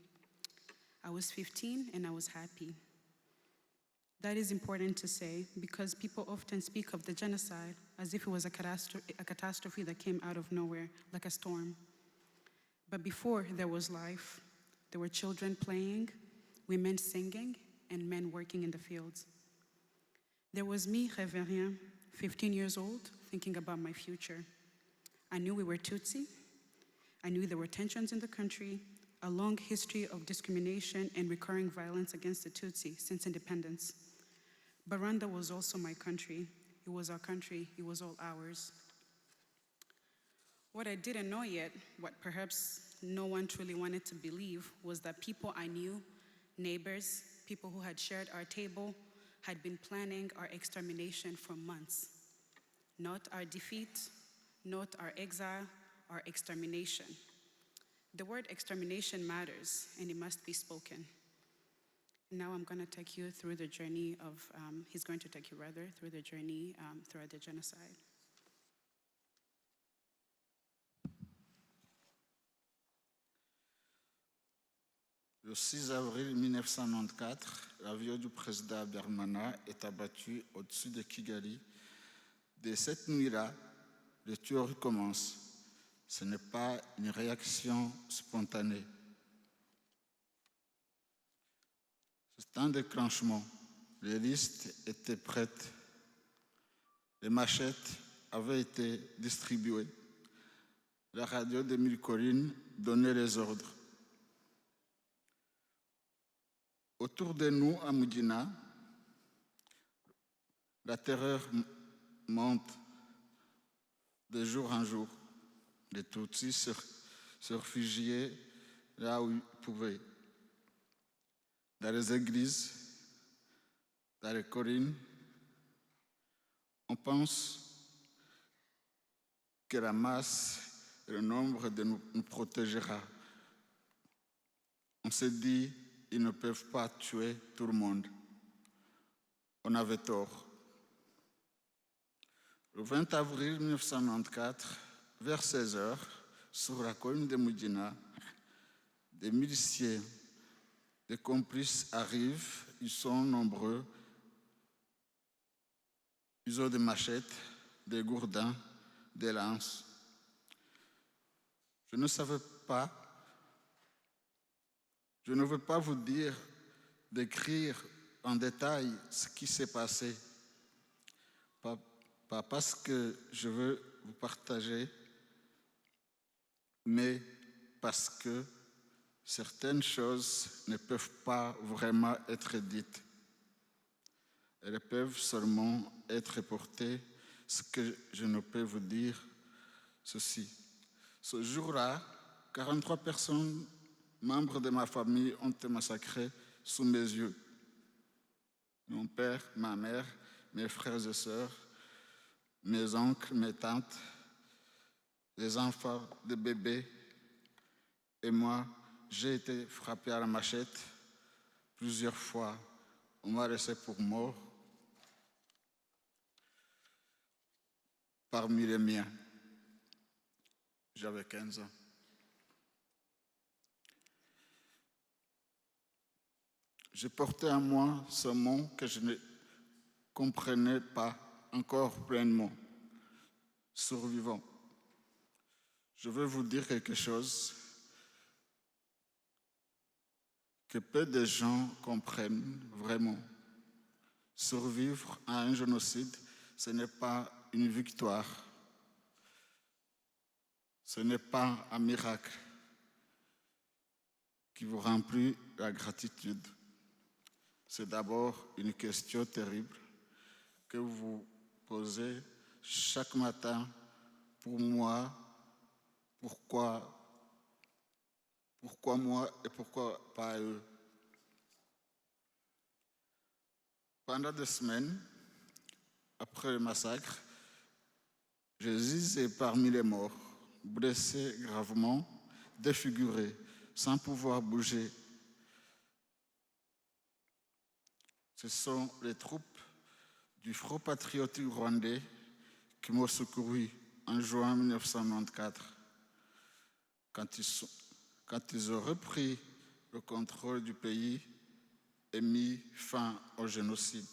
I was 15 and I was happy. That is important to say because people often speak of the genocide as if it was a catastrophe that came out of nowhere, like a storm. But before there was life, there were children playing, women singing, and men working in the fields. There was me, Révérien, 15 years old, thinking about my future. I knew we were Tutsi. I knew there were tensions in the country, a long history of discrimination and recurring violence against the Tutsi since independence. But Rwanda was also my country. It was our country. It was all ours. What I didn't know yet, what perhaps no one truly wanted to believe, was that people I knew, neighbors, people who had shared our table, had been planning our extermination for months. Not our defeat, not our exile, our extermination. The word extermination matters, and it must be spoken. Now I'm going to take you through the journey of, he's going to take you rather, through the journey throughout the genocide. Le 6 avril 1994, l'avion du président Bermana est abattu au-dessus de Kigali. Dès cette nuit-là, le tueur commence. Ce n'est pas une réaction spontanée. C'est un déclenchement. Les listes étaient prêtes. Les machettes avaient été distribuées. La radio de Mille Collines donnait les ordres. Autour de nous, à Mugina, la terreur monte de jour en jour. Les Tutsis se réfugiaient là où ils pouvaient. Dans les églises, dans les collines, on pense que la masse et le nombre de nous protégera. On se dit, ils ne peuvent pas tuer tout le monde. On avait tort. Le 20 avril 1994, vers 16 heures, sur la colline de Mugina, des miliciens, des complices arrivent, ils sont nombreux. Ils ont des machettes, des gourdins, des lances. Je ne savais pas. Je ne veux pas vous dire, décrire en détail ce qui s'est passé. Pas parce que je veux vous partager mais parce que certaines choses ne peuvent pas vraiment être dites. Elles peuvent seulement être portées. Ce que je ne peux vous dire, ceci. Ce jour-là, 43 personnes, membres de ma famille, ont été massacrées sous mes yeux. Mon père, ma mère, mes frères et sœurs, mes oncles, mes tantes, les enfants, des bébés. Et moi, j'ai été frappé à la machette plusieurs fois. On m'a laissé pour mort parmi les miens. J'avais 15 ans. Je portais en moi ce mot que je ne comprenais pas encore pleinement. Survivant. Je veux vous dire quelque chose que peu de gens comprennent vraiment. Survivre à un génocide, ce n'est pas une victoire. Ce n'est pas un miracle qui vous remplit la gratitude. C'est d'abord une question terrible que vous vous posez chaque matin. Pour moi, pourquoi moi et pourquoi pas eux? Pendant 2 semaines, après le massacre, je gisais parmi les morts, blessés gravement, défigurés, sans pouvoir bouger. Ce sont les troupes du Front patriotique rwandais qui m'ont secouru en juin 1994. Quand ils ont repris le contrôle du pays et mis fin au génocide.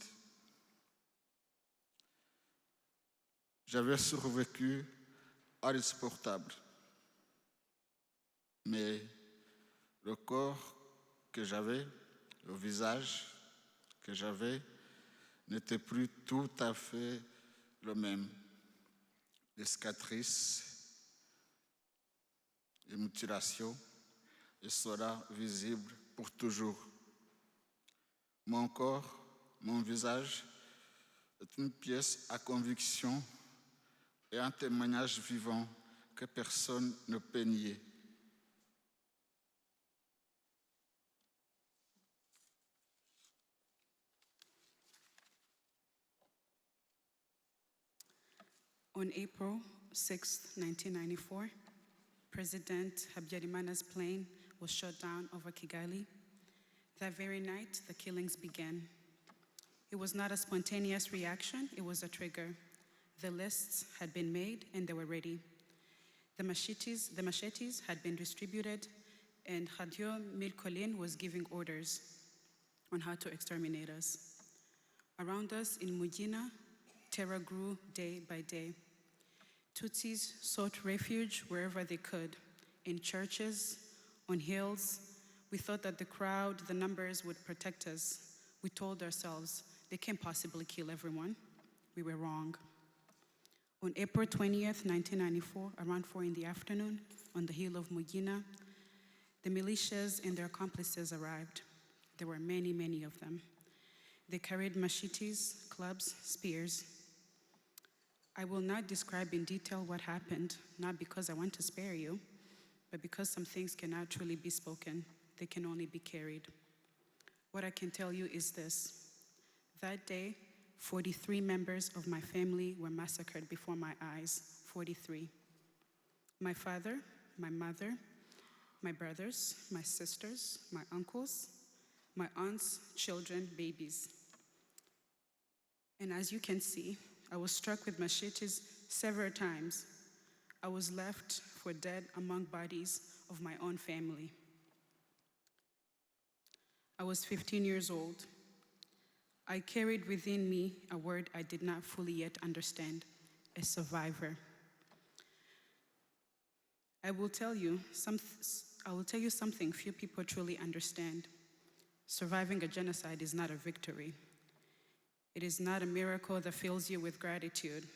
J'avais survécu à l'insupportable, mais le corps que j'avais, le visage que j'avais, n'était plus tout à fait le même. Les cicatrices, les mutilations, et sera visible pour toujours. Mon corps, mon visage, est une pièce à conviction et un témoignage vivant que personne ne peut nier. On April 6, 1994, President Habyarimana's plane was shot down over Kigali. That very night, the killings began. It was not a spontaneous reaction, it was a trigger. The lists had been made and they were ready. The machetes had been distributed, and Khadio Milkolin was giving orders on how to exterminate us. Around us in Mugina, terror grew day by day. Tutsis sought refuge wherever they could, in churches, on hills. We thought that the crowd, the numbers would protect us. We told ourselves, they can't possibly kill everyone. We were wrong. On April 20th, 1994, around 4 in the afternoon, on the hill of Mugina, the militias and their accomplices arrived. There were many, many of them. They carried machetes, clubs, spears. I will not describe in detail what happened, not because I want to spare you, but because some things cannot truly be spoken. They can only be carried. What I can tell you is this. That day, 43 members of my family were massacred before my eyes, 43. My father, my mother, my brothers, my sisters, my uncles, my aunts, children, babies. And as you can see, I was struck with machetes several times. I was left for dead among bodies of my own family. I was 15 years old. I carried within me a word I did not fully yet understand, a survivor. I will tell you something few people truly understand. Surviving a genocide is not a victory. It is not a miracle that fills you with gratitude.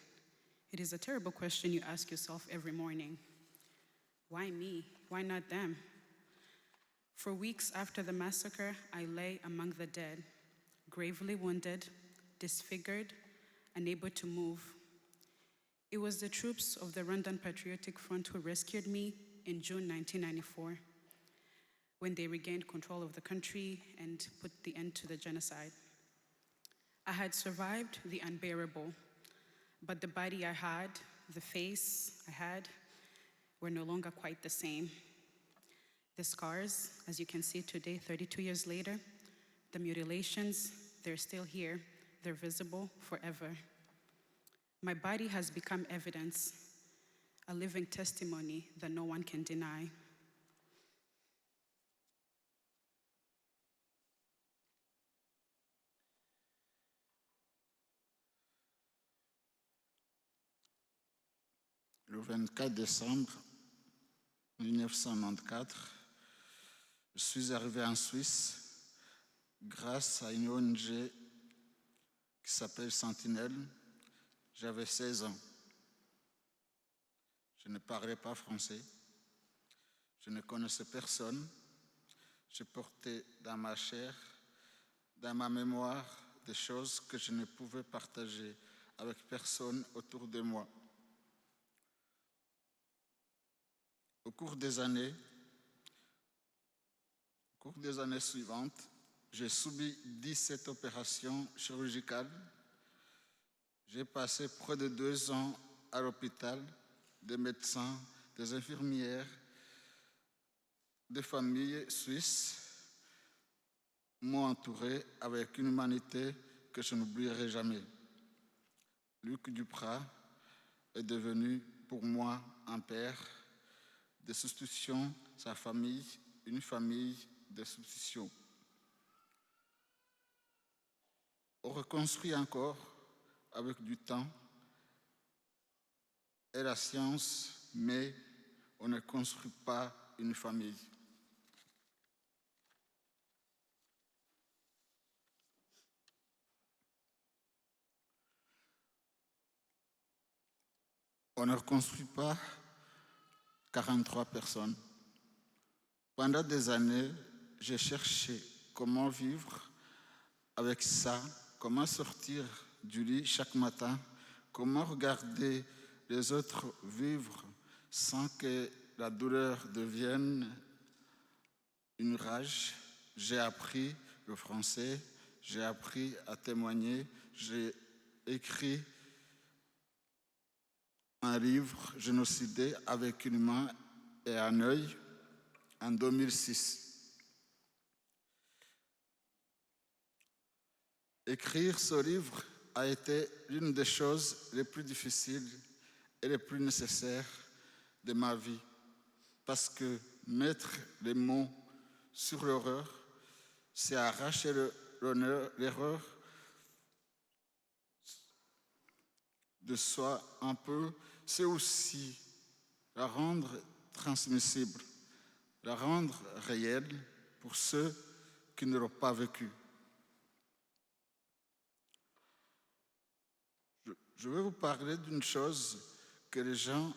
It is a terrible question you ask yourself every morning. Why me? Why not them? For weeks after the massacre, I lay among the dead, gravely wounded, disfigured, unable to move. It was the troops of the Rwandan Patriotic Front who rescued me in June 1994, when they regained control of the country and put the end to the genocide. I had survived the unbearable, but the body I had, the face I had, were no longer quite the same. The scars, as you can see today, 32 years later, the mutilations, they're still here. They're visible forever. My body has become evidence, a living testimony that no one can deny. Le 24 décembre 1994, je suis arrivé en Suisse grâce à une ONG qui s'appelle Sentinelle. J'avais 16 ans. Je ne parlais pas français. Je ne connaissais personne. Je portais dans ma chair, dans ma mémoire, des choses que je ne pouvais partager avec personne autour de moi. Au cours des années suivantes, j'ai subi 17 opérations chirurgicales. J'ai passé près de 2 ans à l'hôpital, des médecins, des infirmières, des familles suisses m'ont entouré avec une humanité que je n'oublierai jamais. Luc Duprat est devenu pour moi un père de substitution, sa famille, une famille de substitution. On reconstruit encore avec du temps et la science, mais on ne construit pas une famille. On ne reconstruit pas 43 personnes. Pendant des années, j'ai cherché comment vivre avec ça, comment sortir du lit chaque matin, comment regarder les autres vivre sans que la douleur devienne une rage. J'ai appris le français, j'ai appris à témoigner, j'ai écrit un livre, Génocide, avec une main et un œil, en 2006. Écrire ce livre a été l'une des choses les plus difficiles et les plus nécessaires de ma vie, parce que mettre les mots sur l'horreur, c'est arracher l'erreur de soi un peu, c'est aussi la rendre transmissible, la rendre réelle pour ceux qui ne l'ont pas vécu. Je vais vous parler d'une chose que les gens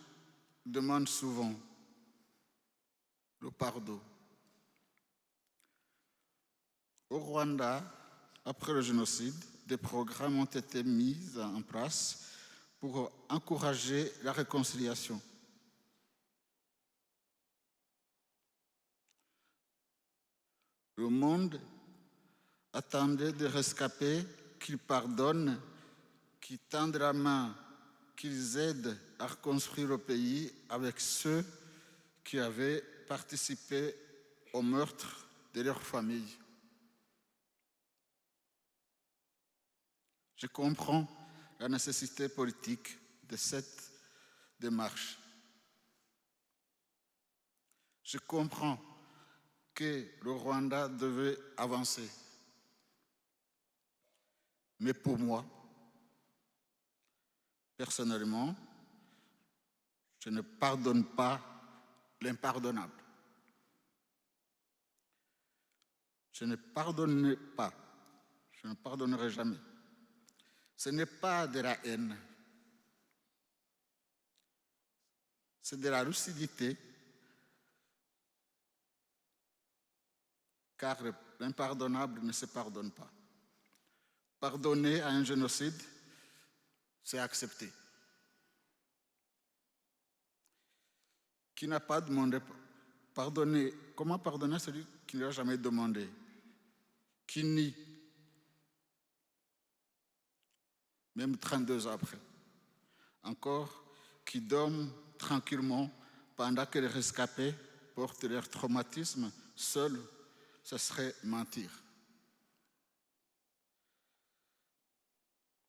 demandent souvent, le pardon. Au Rwanda, après le génocide, des programmes ont été mis en place pour encourager la réconciliation. Le monde attendait des rescapés qu'ils pardonnent, qu'ils tendent la main, qu'ils aident à reconstruire le pays avec ceux qui avaient participé au meurtre de leur famille. Je comprends la nécessité politique de cette démarche. Je comprends que le Rwanda devait avancer. Mais pour moi, personnellement, je ne pardonne pas l'impardonnable. Je ne pardonne pas, je ne pardonnerai jamais. Ce n'est pas de la haine, c'est de la lucidité car l'impardonnable ne se pardonne pas. Pardonner à un génocide, c'est accepter. Qui n'a pas demandé pardonner? Comment pardonner celui qui ne l'a jamais demandé? Qui nie, même 32 ans après. Encore, qui dorment tranquillement pendant que les rescapés portent leur traumatisme seuls, ce serait mentir.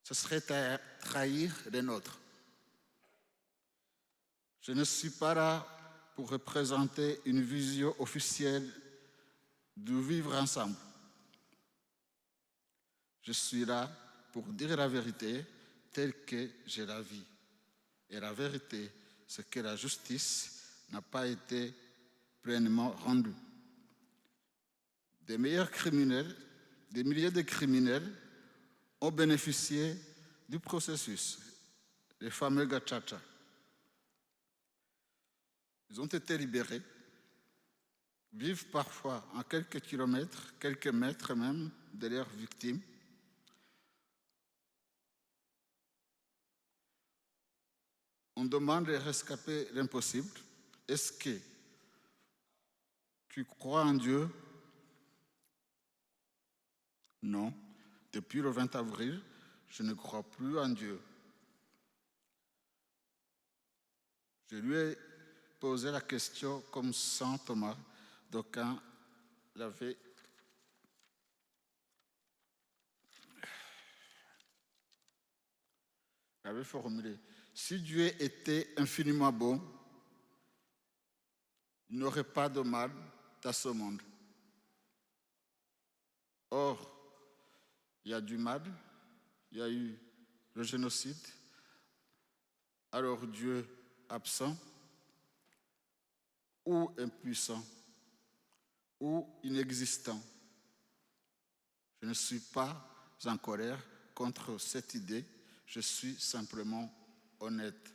Ce serait trahir les nôtres. Je ne suis pas là pour représenter une vision officielle du vivre ensemble. Je suis là pour dire la vérité telle que je la vis. Et la vérité, c'est que la justice n'a pas été pleinement rendue. Des meilleurs criminels, des milliers de criminels ont bénéficié du processus, les fameux gachacha. Ils ont été libérés, vivent parfois à quelques kilomètres, quelques mètres même de leurs victimes. On demande de rescaper l'impossible. Est-ce que tu crois en Dieu? Non. Depuis le 20 avril, je ne crois plus en Dieu. Je lui ai posé la question comme saint Thomas, d'aucuns l'avaient formulé. Si Dieu était infiniment bon, il n'aurait pas de mal dans ce monde. Or, il y a du mal, il y a eu le génocide, alors Dieu absent, ou impuissant, ou inexistant. Je ne suis pas en colère contre cette idée, je suis simplement honnête.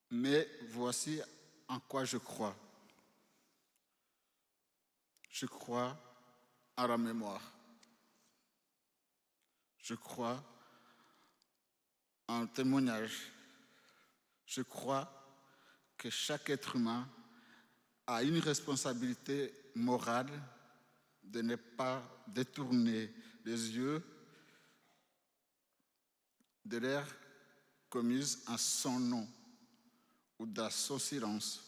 Mais voici en quoi je crois. Je crois à la mémoire. Je crois en témoignage. Je crois que chaque être humain a une responsabilité morale de ne pas détourner les yeux de l'erreur commise en son nom ou dans son silence.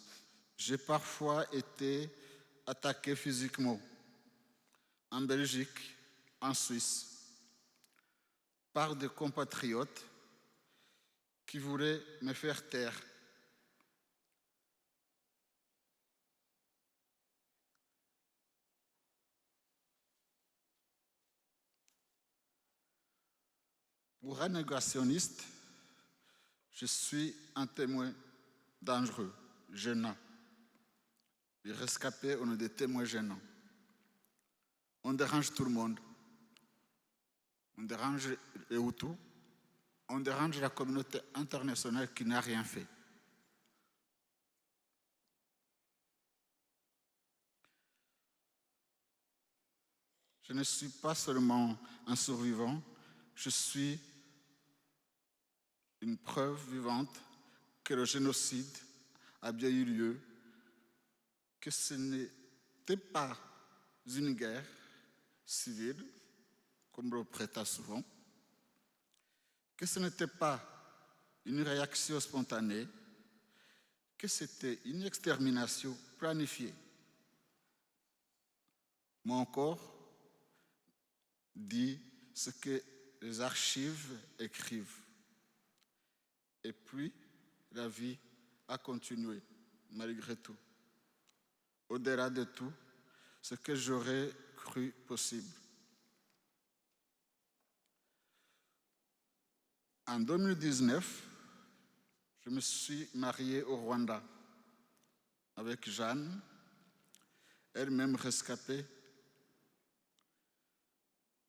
J'ai parfois été attaqué physiquement en Belgique, en Suisse, par des compatriotes qui voulaient me faire taire. Pour un négationniste, je suis un témoin dangereux, gênant. Les rescapés, on est des témoins gênants. On dérange tout le monde. On dérange les Hutus. On dérange la communauté internationale qui n'a rien fait. Je ne suis pas seulement un survivant, je suis une preuve vivante que le génocide a bien eu lieu, que ce n'était pas une guerre civile, comme on le prétend souvent, que ce n'était pas une réaction spontanée, que c'était une extermination planifiée. Mon corps dit ce que les archives écrivent. Et puis, la vie a continué, malgré tout. Au-delà de tout, ce que j'aurais cru possible. En 2019, je me suis marié au Rwanda avec Jeanne, elle-même rescapée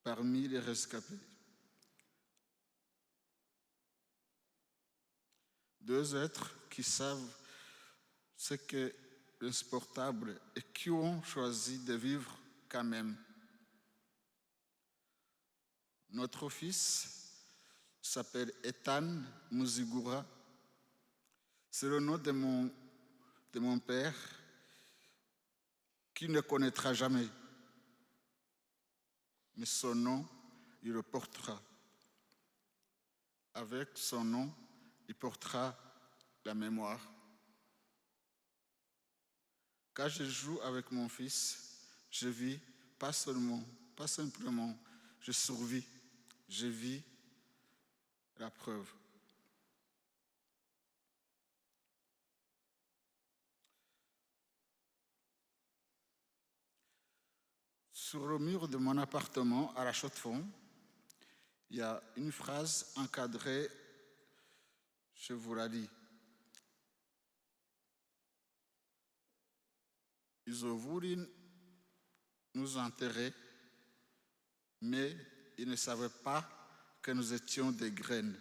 parmi les rescapés. deux êtres qui savent ce qu'est l'insupportable et qui ont choisi de vivre quand même. Notre fils s'appelle Ethan Muzigura. C'est le nom de mon père qui ne connaîtra jamais. Mais son nom, il le portera. Avec son nom, il portera la mémoire. Quand je joue avec mon fils, je vis pas simplement, je survis, je vis la preuve. Sur le mur de mon appartement à la Chaux-de-Fonds, il y a une phrase encadrée, je vous la lis. Ils ont voulu nous enterrer, mais ils ne savaient pas que nous étions des graines.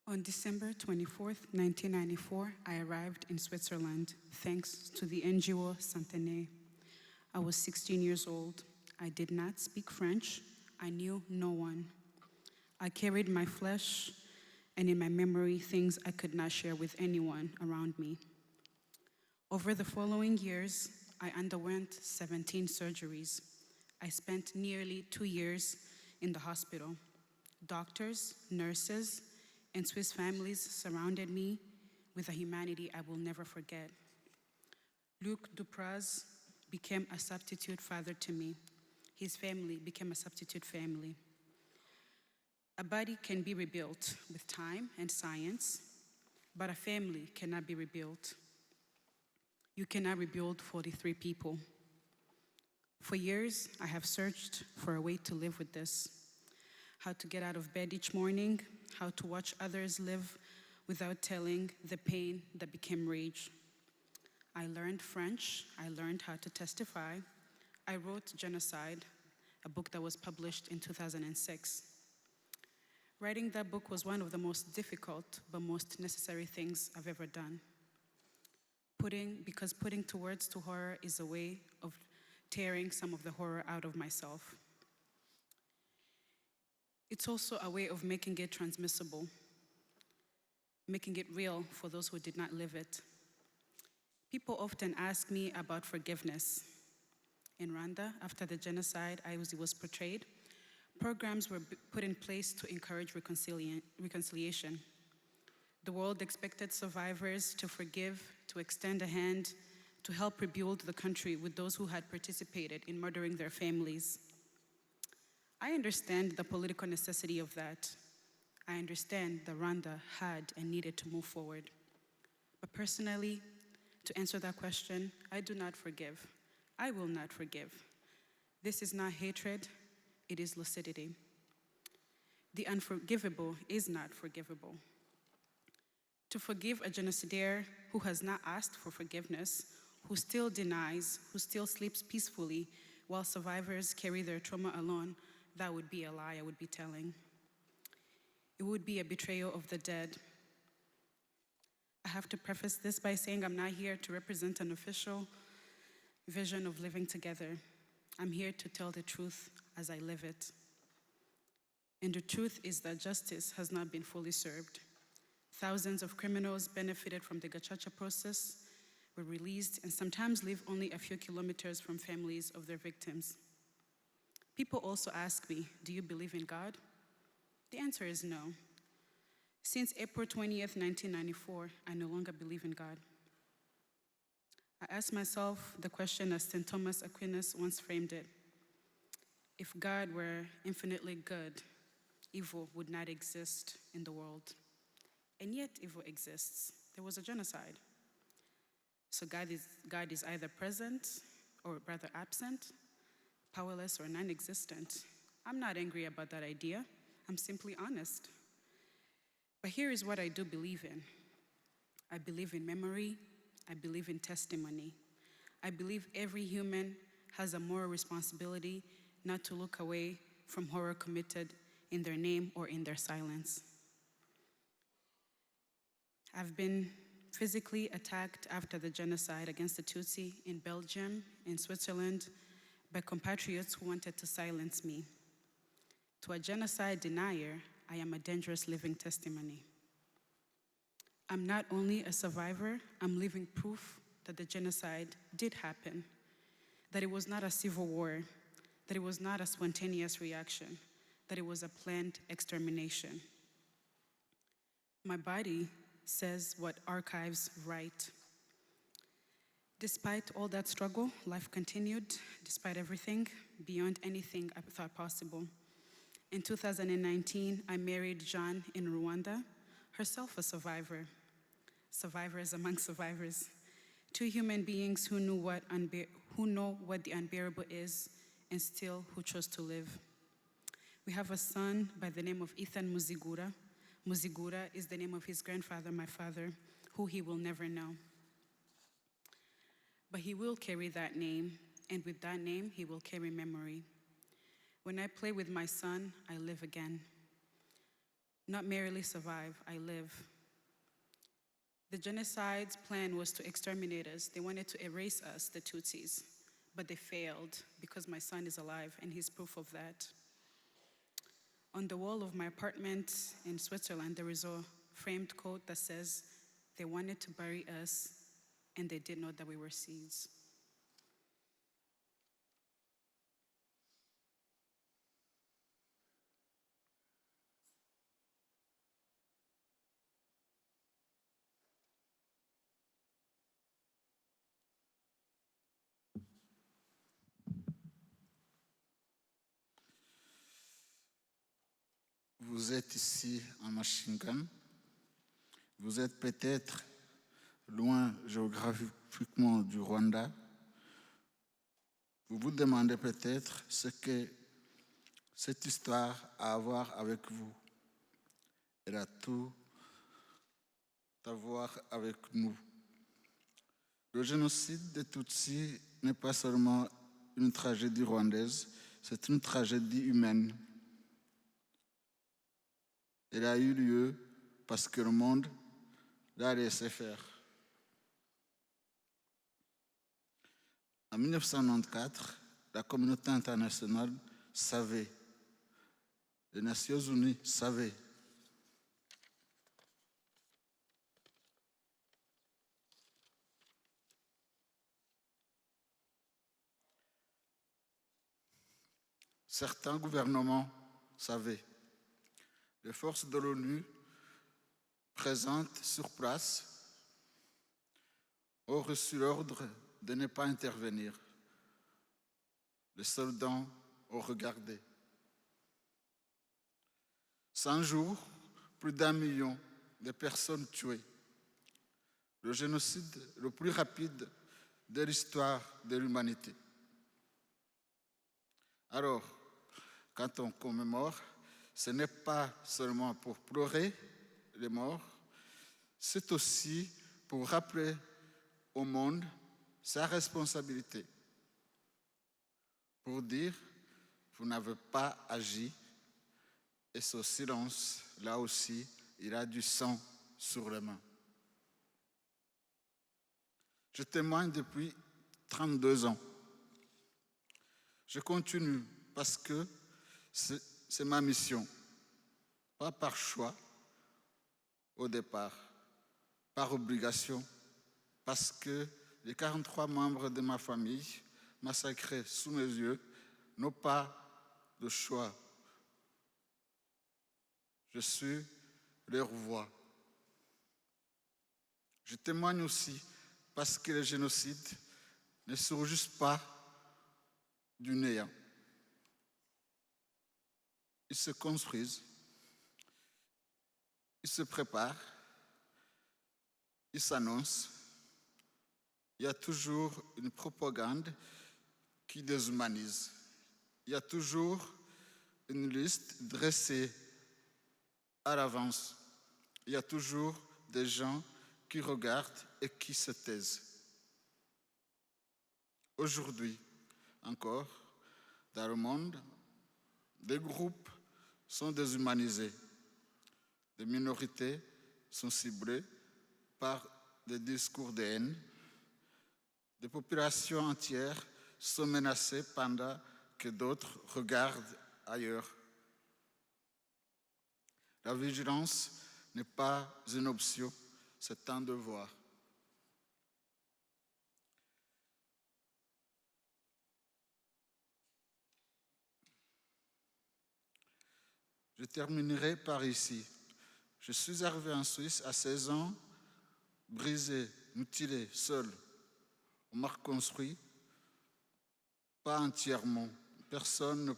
On December 24th, 1994, I arrived in Switzerland thanks to the NGO Centenaire. I was 16 years old. I did not speak French. I knew no one. I carried my flesh and in my memory things I could not share with anyone around me. Over the following years, I underwent 17 surgeries. I spent nearly 2 years in the hospital. Doctors, nurses, and Swiss families surrounded me with a humanity I will never forget. Luc Dupraz became a substitute father to me. His family became a substitute family. A body can be rebuilt with time and science, but a family cannot be rebuilt. You cannot rebuild 43 people. For years, I have searched for a way to live with this. How to get out of bed each morning, how to watch others live without telling the pain that became rage. I learned French, I learned how to testify. I wrote Genocide, a book that was published in 2006. Writing that book was one of the most difficult but most necessary things I've ever done. Because putting to words to horror is a way of tearing some of the horror out of myself. It's also a way of making it transmissible, making it real for those who did not live it. People often ask me about forgiveness. In Rwanda, after the genocide Ibuka was portrayed, programs were put in place to encourage reconciliation. The world expected survivors to forgive, to extend a hand, to help rebuild the country with those who had participated in murdering their families. I understand the political necessity of that. I understand that Rwanda had and needed to move forward. But personally, to answer that question, I do not forgive. I will not forgive. This is not hatred, it is lucidity. The unforgivable is not forgivable. To forgive a genocidaire who has not asked for forgiveness, who still denies, who still sleeps peacefully while survivors carry their trauma alone, that would be a lie I would be telling. It would be a betrayal of the dead. I have to preface this by saying I'm not here to represent an official vision of living together. I'm here to tell the truth as I live it. And the truth is that justice has not been fully served. Thousands of criminals benefited from the Gacaca process, were released, and sometimes live only a few kilometers from families of their victims. People also ask me, do you believe in God? The answer is no. Since April 20th, 1994, I no longer believe in God. I ask myself the question as St. Thomas Aquinas once framed it. If God were infinitely good, evil would not exist in the world. And yet evil exists. There was a genocide. So God is either present or rather absent, powerless or non-existent. I'm not angry about that idea. I'm simply honest. But here is what I do believe in. I believe in memory. I believe in testimony. I believe every human has a moral responsibility not to look away from horror committed in their name or in their silence. I've been physically attacked after the genocide against the Tutsi in Belgium, in Switzerland, by compatriots who wanted to silence me. To a genocide denier, I am a dangerous living testimony. I'm not only a survivor, I'm living proof that the genocide did happen, that it was not a civil war, that it was not a spontaneous reaction, that it was a planned extermination. My body says what archives write. Despite all that struggle, life continued, despite everything, beyond anything I thought possible. In 2019, I married Jeanne in Rwanda, herself a survivor. Survivors among survivors. Two human beings who know what the unbearable is and still who chose to live. We have a son by the name of Ethan Muzigura. Muzigura is the name of his grandfather, my father, who he will never know. But he will carry that name, and with that name, he will carry memory. When I play with my son, I live again. Not merely survive, I live. The genocide's plan was to exterminate us. They wanted to erase us, the Tutsis, but they failed because my son is alive, and he's proof of that. On the wall of my apartment in Switzerland, there is a framed quote that says, "They wanted to bury us, and they did not know that we were seeds." Vous êtes ici en Machine Gun. Vous êtes peut-être loin géographiquement du Rwanda. Vous vous demandez peut-être ce que cette histoire a à voir avec vous. Elle a tout à voir avec nous. Le génocide des Tutsis n'est pas seulement une tragédie rwandaise, c'est une tragédie humaine. Elle a eu lieu parce que le monde l'a laissé faire. En 1994, la communauté internationale savait, les Nations Unies savaient. Certains gouvernements savaient. Les forces de l'ONU présentes sur place ont reçu l'ordre de ne pas intervenir. Les soldats ont regardé. 100 jours, plus d'1 million de personnes tuées. Le génocide le plus rapide de l'histoire de l'humanité. Alors, quand on commémore, ce n'est pas seulement pour pleurer les morts, c'est aussi pour rappeler au monde sa responsabilité. Pour dire, vous n'avez pas agi, et ce silence, là aussi, il a du sang sur les mains. Je témoigne depuis 32 ans. Je continue parce que c'est ma mission, pas par choix au départ, par obligation, parce que les 43 membres de ma famille massacrés sous mes yeux n'ont pas de choix. Je suis leur voix. Je témoigne aussi parce que les génocides ne surgissent pas du néant. Ils se construisent, ils se préparent, ils s'annoncent. Il y a toujours une propagande qui déshumanise. Il y a toujours une liste dressée à l'avance. Il y a toujours des gens qui regardent et qui se taisent. Aujourd'hui encore, dans le monde, des groupes sont déshumanisés, des minorités sont ciblées par des discours de haine, des populations entières sont menacées pendant que d'autres regardent ailleurs. La vigilance n'est pas une option, c'est un devoir. Je terminerai par ici. Je suis arrivé en Suisse à 16 ans, brisé, mutilé, seul. On m'a reconstruit, pas entièrement. Personne ne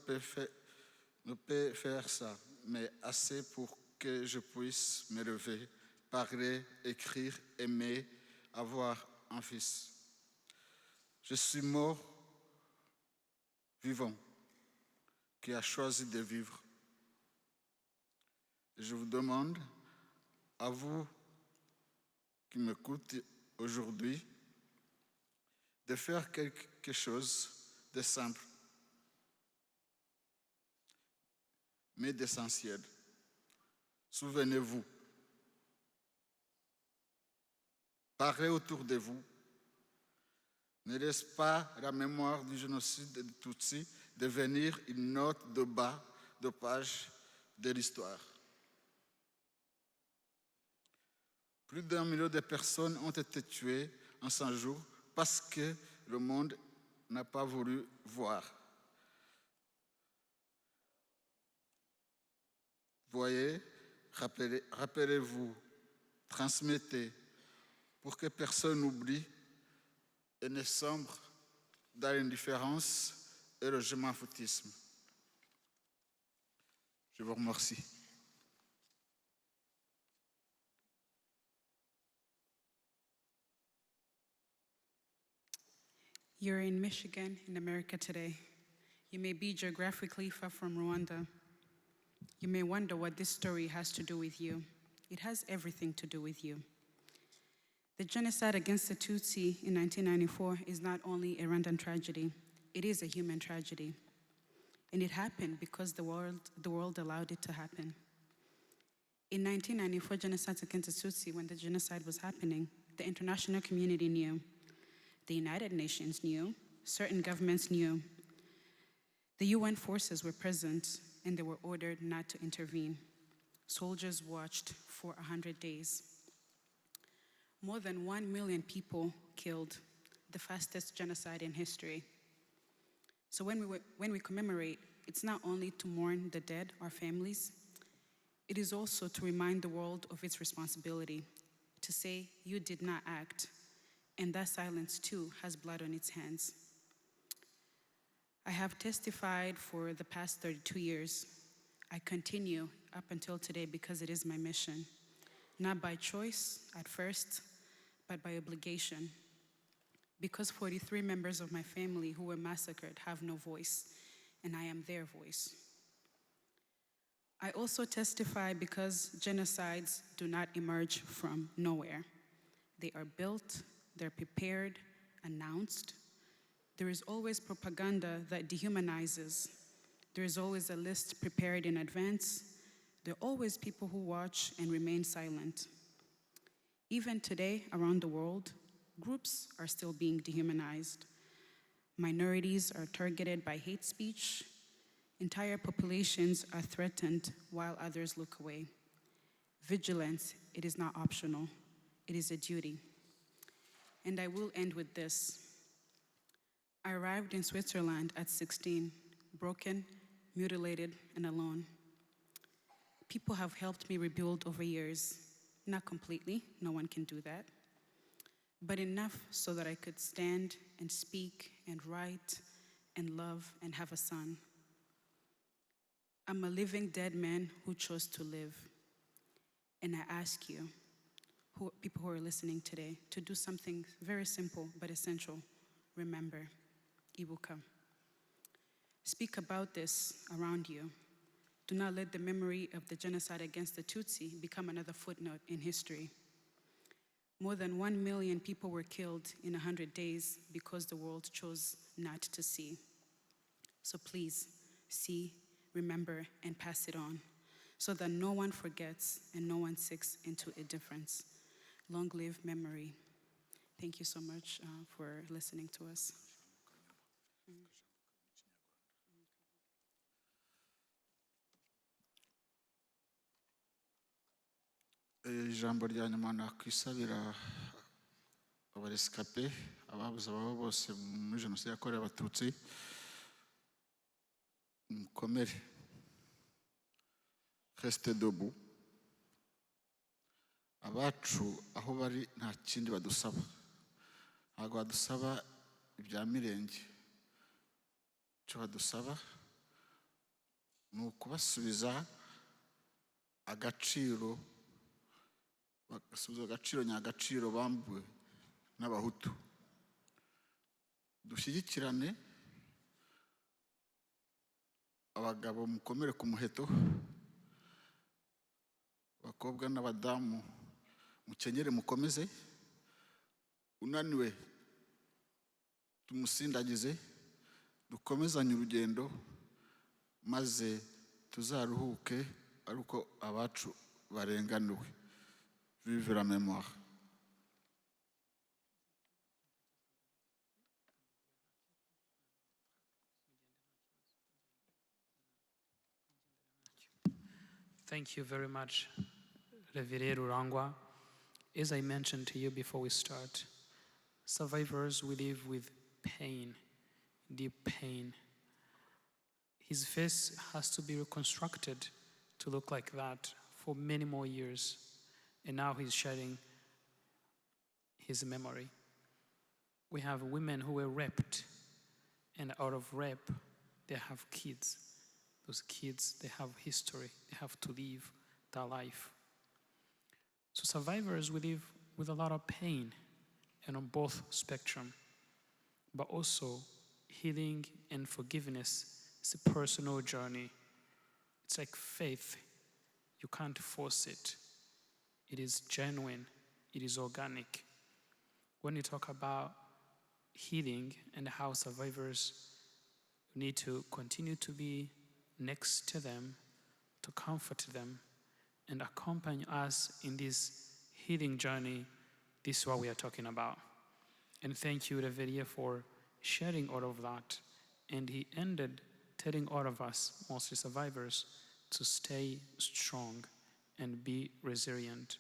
peut faire ça, mais assez pour que je puisse me lever, parler, écrire, aimer, avoir un fils. Je suis mort vivant, qui a choisi de vivre. Je vous demande, à vous qui m'écoutez aujourd'hui, de faire quelque chose de simple, mais d'essentiel. Souvenez-vous, parlez autour de vous. Ne laisse pas la mémoire du génocide de Tutsi devenir une note de bas de page de l'histoire. Plus d'1 million de personnes ont été tuées en 100 jours parce que le monde n'a pas voulu voir. Voyez, rappelez-vous, transmettez pour que personne n'oublie et ne sombre dans l'indifférence et le je m'en foutisme. Je vous remercie. You're in Michigan, in America today. You may be geographically far from Rwanda. You may wonder what this story has to do with you. It has everything to do with you. The genocide against the Tutsi in 1994 is not only a Rwandan tragedy, it is a human tragedy. And it happened because the world allowed it to happen. In 1994, genocide against the Tutsi, when the genocide was happening, the international community knew. The United Nations knew, certain governments knew. The UN forces were present and they were ordered not to intervene. Soldiers watched for 100 days. More than 1 million people killed, the fastest genocide in history. So when we commemorate, it's not only to mourn the dead, our families, it is also to remind the world of its responsibility, to say, you did not act, and that silence too has blood on its hands. I have testified for the past 32 years. I continue up until today because it is my mission, not by choice at first, but by obligation. Because 43 members of my family who were massacred have no voice, and I am their voice. I also testify because genocides do not emerge from nowhere. They are built, they're prepared, announced. There is always propaganda that dehumanizes. There is always a list prepared in advance. There are always people who watch and remain silent. Even today, around the world, groups are still being dehumanized. Minorities are targeted by hate speech. Entire populations are threatened while others look away. Vigilance, it is not optional. It is a duty. And I will end with this. I arrived in Switzerland at 16, broken, mutilated, and alone. People have helped me rebuild over years. Not completely, no one can do that, but enough so that I could stand and speak and write and love and have a son. I'm a living dead man who chose to live. And I ask you, people who are listening today, to do something very simple but essential. Remember, Ibuka. Speak about this around you. Do not let the memory of the genocide against the Tutsi become another footnote in history. More than 1 million people were killed in 100 days because the world chose not to see. So please, see, remember, and pass it on so that no one forgets and no one sinks into indifference. Long live memory. Thank you so much for listening to us. ijambo rya nyuma nakwisabira abaresikape ababuze ababo bose muri jenoside yakorewe abatutsi, mukomere, reste debout. Abacu aho bari nta kindi badusaba, ntabwo badusaba ibya mirenge. Icyo badusaba ni ukubasubiza agaciro, bagasubiza agaciro nyagaciro bambuwe n'abahutu. Dushyigikirane, abagabo mukomere ku muheto, abakobwa n'abadamu mukenyere mukomeze, unaniwe tumusindagize, dukomezanye urugendo maze tuzaruhuke ari uko abacu barenganuwe. Vive la mémoire. Thank you very much, Reverend Rurangwa. As I mentioned to you before we start, survivors will live with pain, deep pain. His face has to be reconstructed to look like that for many more years. And now he's shedding his memory. We have women who were raped, and out of rape, they have kids. Those kids, they have history. They have to live their life. So survivors will live with a lot of pain, and on both spectrum. But also, healing and forgiveness is a personal journey. It's like faith. You can't force it. It is genuine. It is organic. When you talk about healing and how survivors need to continue to be next to them, to comfort them, and accompany us in this healing journey, this is what we are talking about. And thank you, Reverie, for sharing all of that. And he ended telling all of us, mostly survivors, to stay strong and be resilient.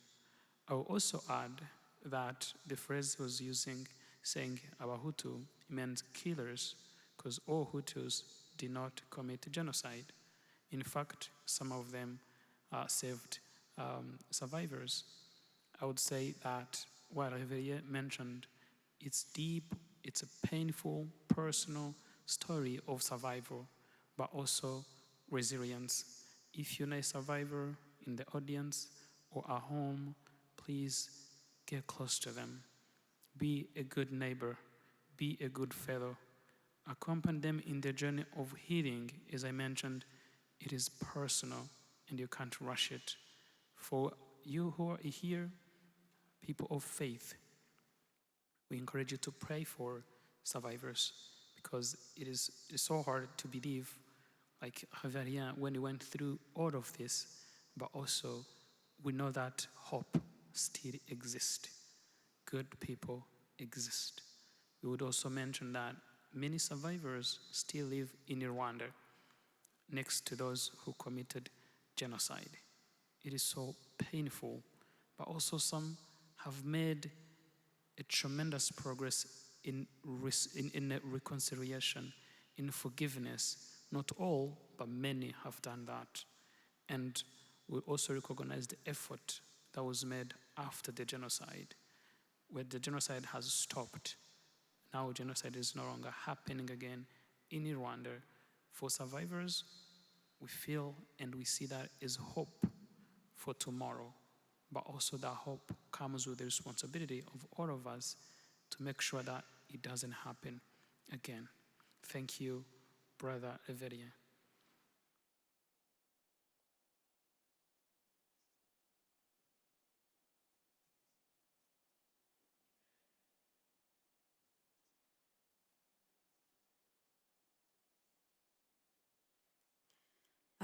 I will also add that the phrase he was using, saying Abahutu, meant killers, because all Hutus did not commit genocide. In fact, some of them saved survivors. I would say that what Reverie mentioned, it's deep, it's a painful, personal story of survival, but also resilience. If you're not a survivor in the audience or at home, please get close to them. Be a good neighbor. Be a good fellow. Accompany them in their journey of healing. As I mentioned, it is personal and you can't rush it. For you who are here, people of faith, we encourage you to pray for survivors because it's so hard to believe, like Javier, when he went through all of this, but also we know that hope still exists. Good people exist. We would also mention that many survivors still live in Rwanda, next to those who committed genocide. It is so painful, but also some have made a tremendous progress in reconciliation, in forgiveness. Not all, but many have done that. And we also recognize the effort that was made after the genocide, where the genocide has stopped. Now genocide is no longer happening again in Rwanda. For survivors, we feel and we see that as hope for tomorrow. But also that hope comes with the responsibility of all of us to make sure that it doesn't happen again. Thank you, Brother Reverie.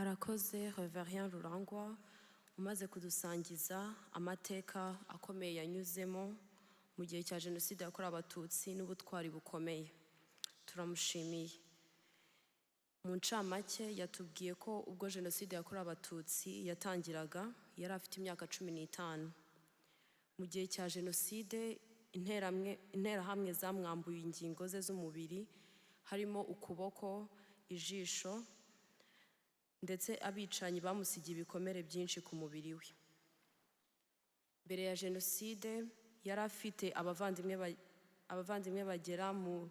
arakoze Reverien Rurangwa umaze kudusangiza amateka akomeye yanyuzemo mu gihe cya Jenoside yakorewe Abatutsi n'ubutwari bukomeye. Turamushimiye. Mu ncamake yatubwiye ko ubwo Jenoside yakorewe Abatutsi yatangiraga yari afite imyaka 15. Mu gihe cya Jenoside interahamwe zamwambuye ingingo ze z'umubiri harimo ukuboko, ijisho, ndetse abicanyi bamusigiye ibikomere byinshi ku mubiri we. Mbere ya Jenoside yari afite abavandimwe bagera mu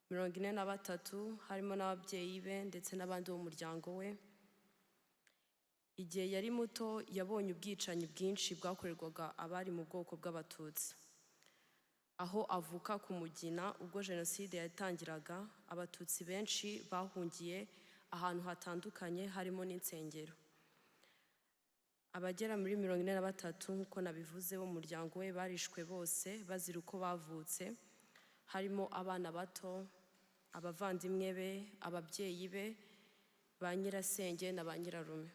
43 harimo n'ababyeyi be ndetse n'abandi bo mu muryango we. Igihe yari muto yabonye ubwicanyi bwinshi bwakorerwaga abari mu bwoko bw'Abatutsi. Aho avuka ku Mugina ubwo Jenoside yatangiraga, Abatutsi benshi bahungiye ahantu hatandukanye harimo n'insengero. Abagera muri 43 nk'uko nabivuze bo mu muryango we barishwe bose bazira uko bavutse, harimo abana bato, abavandimwe be, ababyeyi be, ba nyirasenge na ba nyirarume.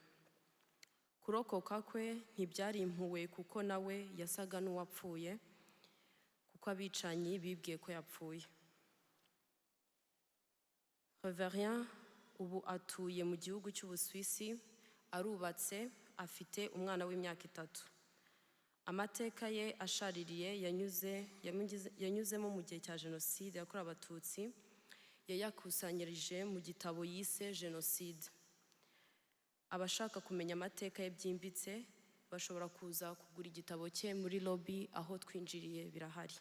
Kurokoka kwe ntibyari impuhwe kuko nawe yasaga n'uwapfuye, kuko abicanyi bibwiye ko yapfuye. Reverien ubu atuye mu gihugu cy'Ubusuwisi, arubatse, afite umwana w'imyaka 3. Amateka ye ashaririye yanyuzemo mu gihe cya Jenoside yakorewe Abatutsi yayakusanyirije mu gitabo yise Genocide. Abashaka kumenya amateka ye byimbitse bashobora kuza kugura igitabo cye muri lobby aho twinjiriye birahari.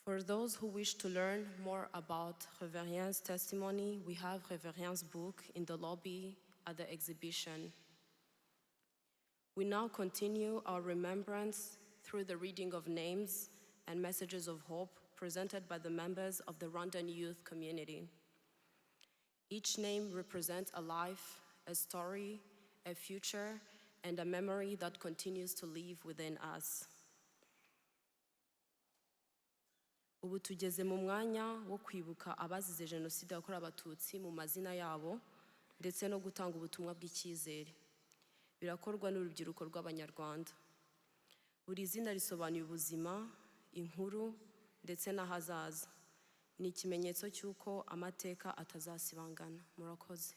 For those who wish to learn more about Reverien's testimony, we have Reverien's book in the lobby at the exhibition. We now continue our remembrance through the reading of names and messages of hope presented by the members of the Rwandan youth community. Each name represents a life, a story, a future, and a memory that continues to live within us. Ubu tugeze mu mwanya wo kwibuka abazize Jenoside yakorewe Abatutsi mu mazina yabo ndetse no gutanga ubutumwa bw'icyizere. Birakorwa n'urubyiruko rw'Abanyarwanda. Buri zina risobanuye ubuzima, inkuru ndetse n'ahazaza. Ni ikimenyetso cy'uko amateka atazasibangana. Murakoze.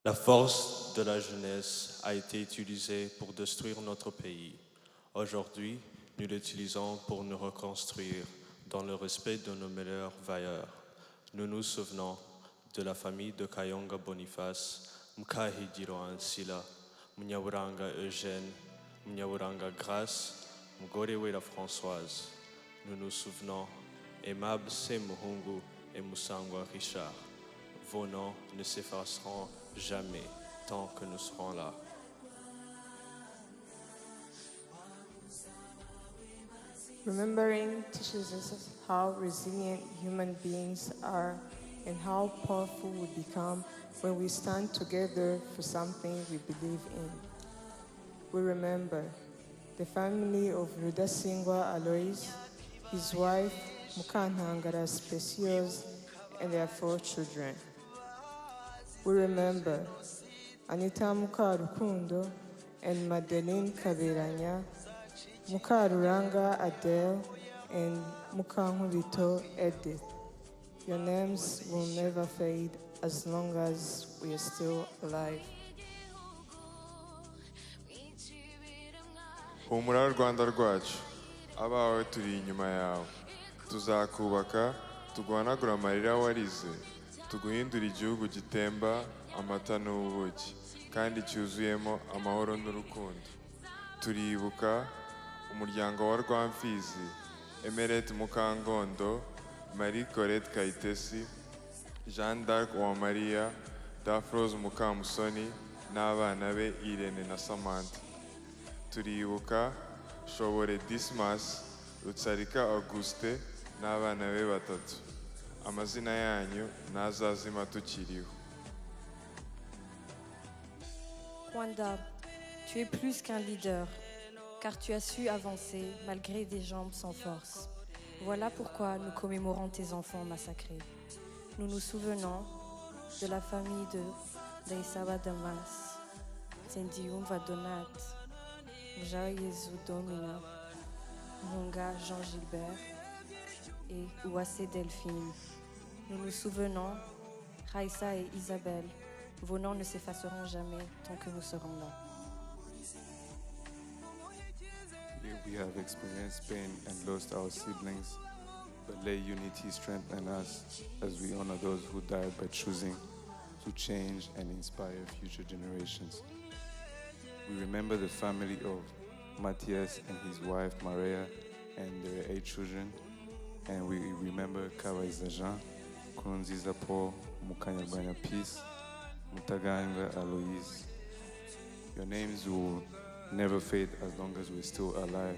La force de la jeunesse a été utilisée pour détruire notre pays. Aujourd'hui, nous l'utilisons pour nous reconstruire dans le respect de nos meilleurs valeurs. Nous nous souvenons de la famille de Kayonga Boniface, Mukahigiro Ansila, Munyaburanga Eugène, Munyaburanga Grace, Mugorewera Françoise. Nous nous souvenons, aimable Semuhungu et Musangwa Richard. Vos noms ne s'effaceront jamais tant que nous serons là. Remembering teaches us how resilient human beings are and how powerful we become when we stand together for something we believe in. We remember the family of Rudasingwa Alois, his wife Mukantangara Specios, and their 4 children. We remember Anita Mukarukundo and Madeline Kaberanya, Mukaruranga Adele, and Mukankubito Edith. Your names will never fade as long as we are still alive. Humura Rwanda rwacu, abawe turi inyuma yawe. Tuzakubaka, tuguhanagura amarira warize, tuguhindura igihugu gitemba amata n'ubuki, kandi cyuzuyemo amahoro n'urukundo. Turibuka umuryango wa Rwamfizi, Emerette Mukangondo, Marie Colette Kayitesi, Jeanne d'Arc Uwamariya, Dafrose Mukamusoni n'abana be Irene na Samantha. Turibuka Shobore Dismas, Rutsarika Auguste n'abana be 3. Amazina yanyu ntazazima tukiriho. Rwanda, tu es plus qu'un leader, car tu as su avancer malgré des jambes sans force. Voilà pourquoi nous commémorons tes enfants massacrés. Nous nous souvenons de la famille de Daisaba Damas, Sendiumva Donat, Mjayezu Domina, Munga Jean-Gilbert et Ouassé Delphine. Nous nous souvenons, Raissa et Isabelle, vos noms ne s'effaceront jamais tant que nous serons là. We have experienced pain and lost our siblings, but let unity strengthen us as we honor those who died by choosing to change and inspire future generations. We remember the family of Matthias and his wife Maria and their 8 children, and we remember Kawaiza Jean, Kurunziza Paul, Mukanyarwanya Peace, Mutaganga Aloise. Your names will never fade as long as we're still alive.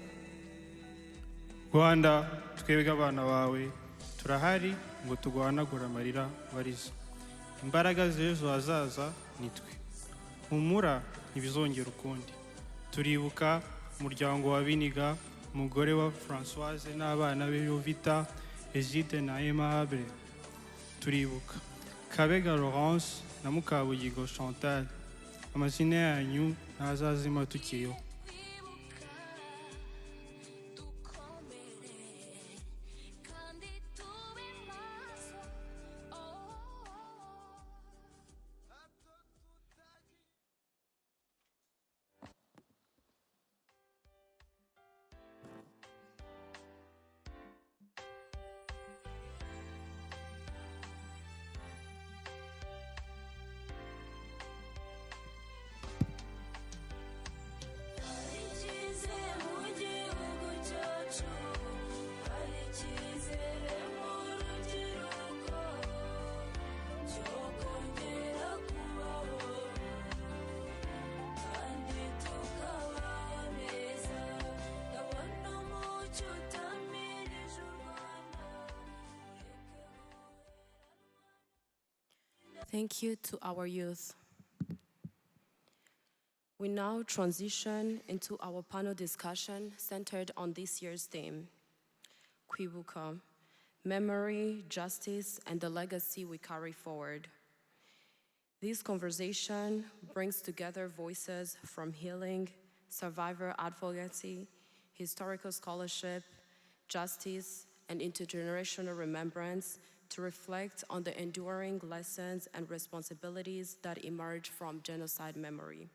Rwanda, twebwe abana bawe turahari ngo tuguhanagura amarira warize. Imbaraga z'ejo hazaza ni twe. Humura ntibizongera ukundi. Turibuka umuryango wa Biniga, umugore wa Françoise n'abana be Yovita, Egide na Aimable. Turibuka Kabega Laurence na Mukabuyigo Chantal. Amazina yanyu ntazazima tukiriho. Thank you to our youth. We now transition into our panel discussion centered on this year's theme, Kwibuka, memory, justice, and the legacy we carry forward. This conversation brings together voices from healing, survivor advocacy, historical scholarship, justice, and intergenerational remembrance to reflect on the enduring lessons and responsibilities that emerge from genocide memory.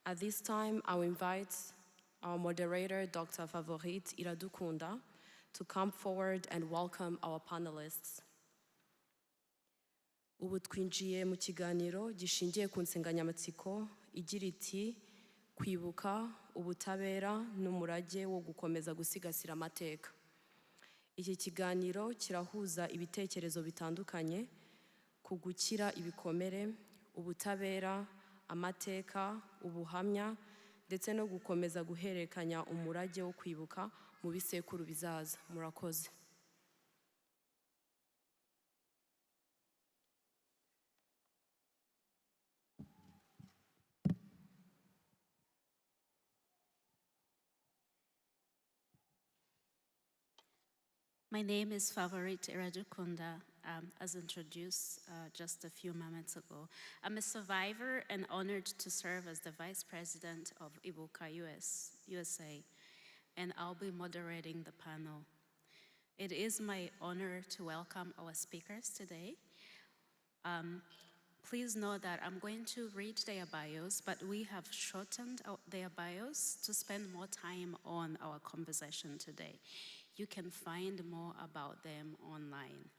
At this time, I'll invite our moderator, Dr. Favorite Iradukunda, to come forward and welcome our panelists. Ubu twinjiye mu kiganiro gishingiye ku nsanganyamatsiko igira iti kwibuka ubutabera n'umurage wo gukomeza gusigasira amateka. Iki kiganiro kirahuza ibitekerezo bitandukanye ku gukira ibikomere, ubutabera, amateka, ubuhamya, ndetse no gukomeza guhererekanya umurage wo kwibuka mu bisekuru bizaza. Murakoze. My name is Favorite Iradukunda, as introduced just a few moments ago. I'm a survivor and honored to serve as the Vice President of Ibuka USA, and I'll be moderating the panel. It is my honor to welcome our speakers today. Please note that I'm going to read their bios, but we have shortened their bios to spend more time on our conversation today. You can find more about them online.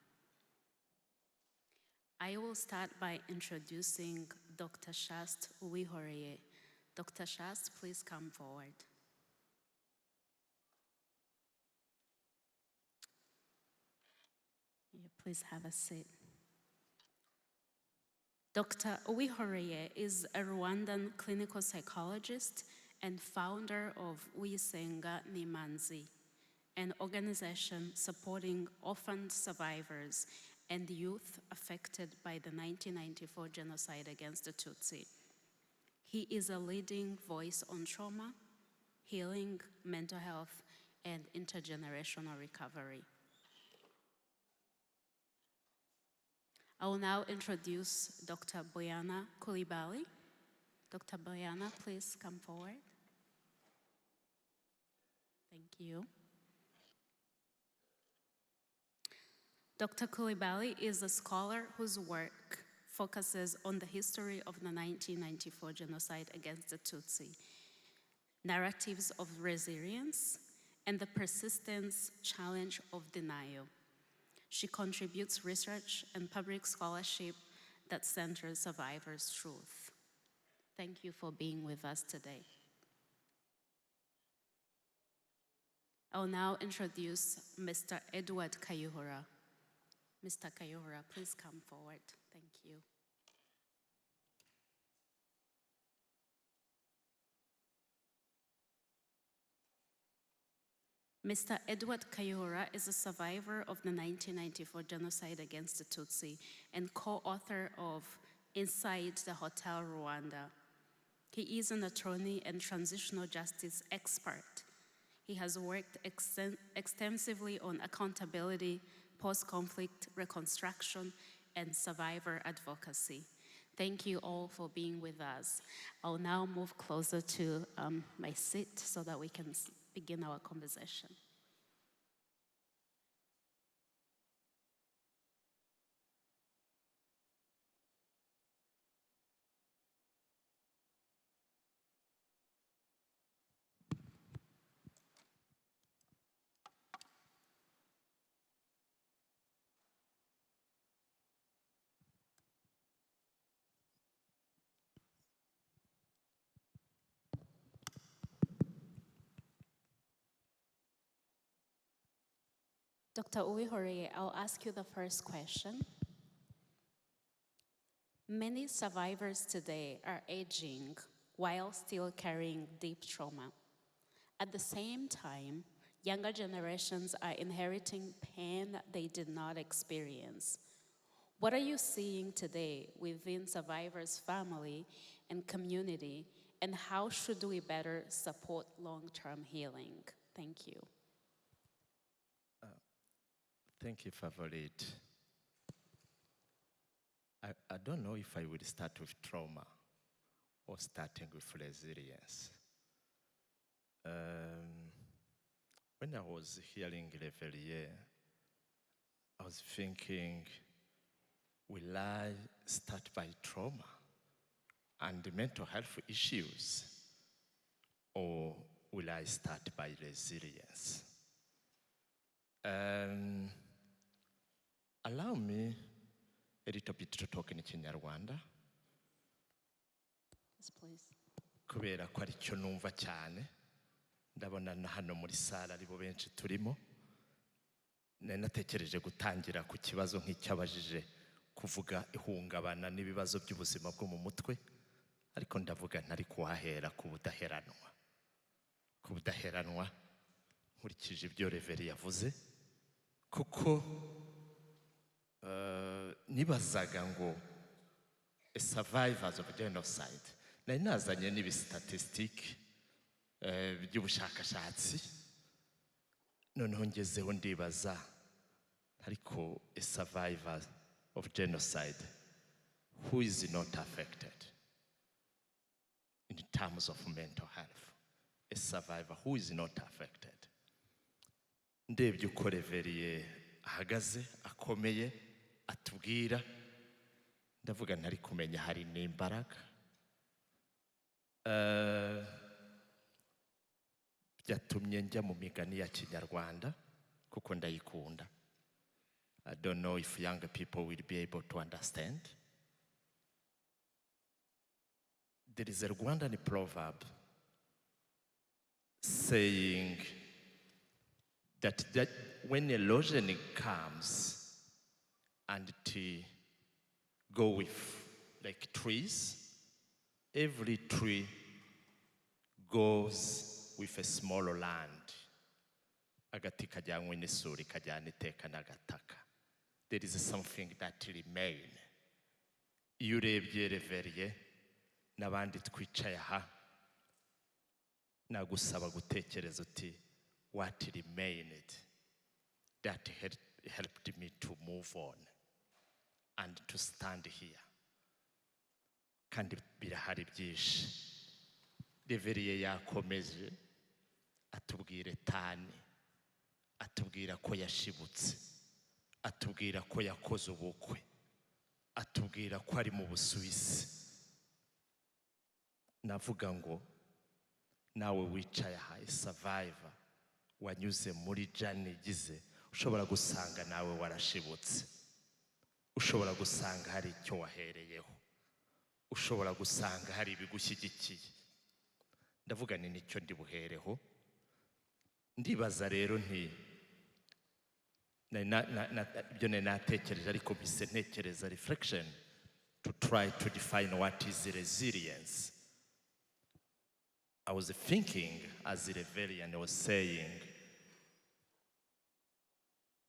I will start by introducing Dr. Shast Uwihoreye. Dr. Shast, please come forward. Please have a seat. Dr. Uwihoreye is a Rwandan clinical psychologist and founder of Uyisenga Nimanzi, an organization supporting orphaned survivors and youth affected by the 1994 genocide against the Tutsi. He is a leading voice on trauma, healing, mental health, and intergenerational recovery. I will now introduce Dr. Boyana Coulibaly. Dr. Boyana, please come forward. Thank you. Dr. Coulibaly is a scholar whose work focuses on the history of the 1994 genocide against the Tutsi, narratives of resilience, and the persistent challenge of denial. She contributes research and public scholarship that centers survivors' truth. Thank you for being with us today. I'll now introduce Mr. Edward Kayihura. Mr. Kayihura, please come forward. Thank you. Mr. Edward Kayihura is a survivor of the 1994 genocide against the Tutsi and co-author of Inside the Hotel Rwanda. He is an attorney and transitional justice expert. He has worked extensively on accountability, post-conflict reconstruction, and survivor advocacy. Thank you all for being with us. I'll now move closer to my seat so that we can begin our conversation. Dr. Uwihoreye, I'll ask you the first question. Many survivors today are aging while still carrying deep trauma. At the same time, younger generations are inheriting pain they did not experience. What are you seeing today within survivors' family and community, and how should we better support long-term healing? Thank you. Thank you, Favorite. I don't know if I would start with trauma or starting with resilience. When I was hearing Reveille, I was thinking, will I start by trauma and mental health issues, or will I start by resilience? Allow me a little bit to talk in Kinyarwanda. Yes, please. Kubera ko ari cyo numva cyane ndabona na hano muri sala aribo benshi turimo natekereje gutangira ku kibazo nk'icyabajije kuvuga ihungabana n'ibibazo by'ubuzima bwo mu mutwe ariko ndavuga ntari kuhahera ku budaheranwa nkurikije ibyo Reveri yavuze kuko nibazaga ngo survivors of genocide nari nazanye n'ibistatistiki by'ubushakashatsi noneho ngezeho ndibaza ariko a survivor of genocide who is not affected in terms of mental health, a survivor who is not affected. Ndebye uko Reveriye ahagaze akomeye atubwira ndavuga ntari kumenya hari n'imbaraga byatumye njya mu migani ya Kinyarwanda kuko ndayikunda. I don't know if younger people will be able to understand. There is a Rwandan proverb saying that when erosion comes and to go with like trees, every tree goes with a smaller land. Agati kajyanywe n'isuri kajyana iteka n'agataka. There is something that remain. Iyo urebye Reveriye n'abandi twicaye aha nagusaba gutekereza uti what remained that helped me to move on and to stand here. Kandi birahari byinshi. Reveriye yakomeje atubwire tani atubwira ko yashibutse atubwira ko yakoze ubukwe atubwira ko ari mu Busuwisi. Navuga ngo nawe wicaye aha survivor wanyuze muri jani gize ushobora gusanga nawe warashibutse ushobora gusanga hari icyo wahereyeho ushobora gusanga hari ibigushyigikiye. Ndavuga ni nicyo ndi buhereho. Ndibaza rero nti ibyo natekereje ariko bise ntekereza reflection to try to define what is resilience. I was thinking as Reverian was saying,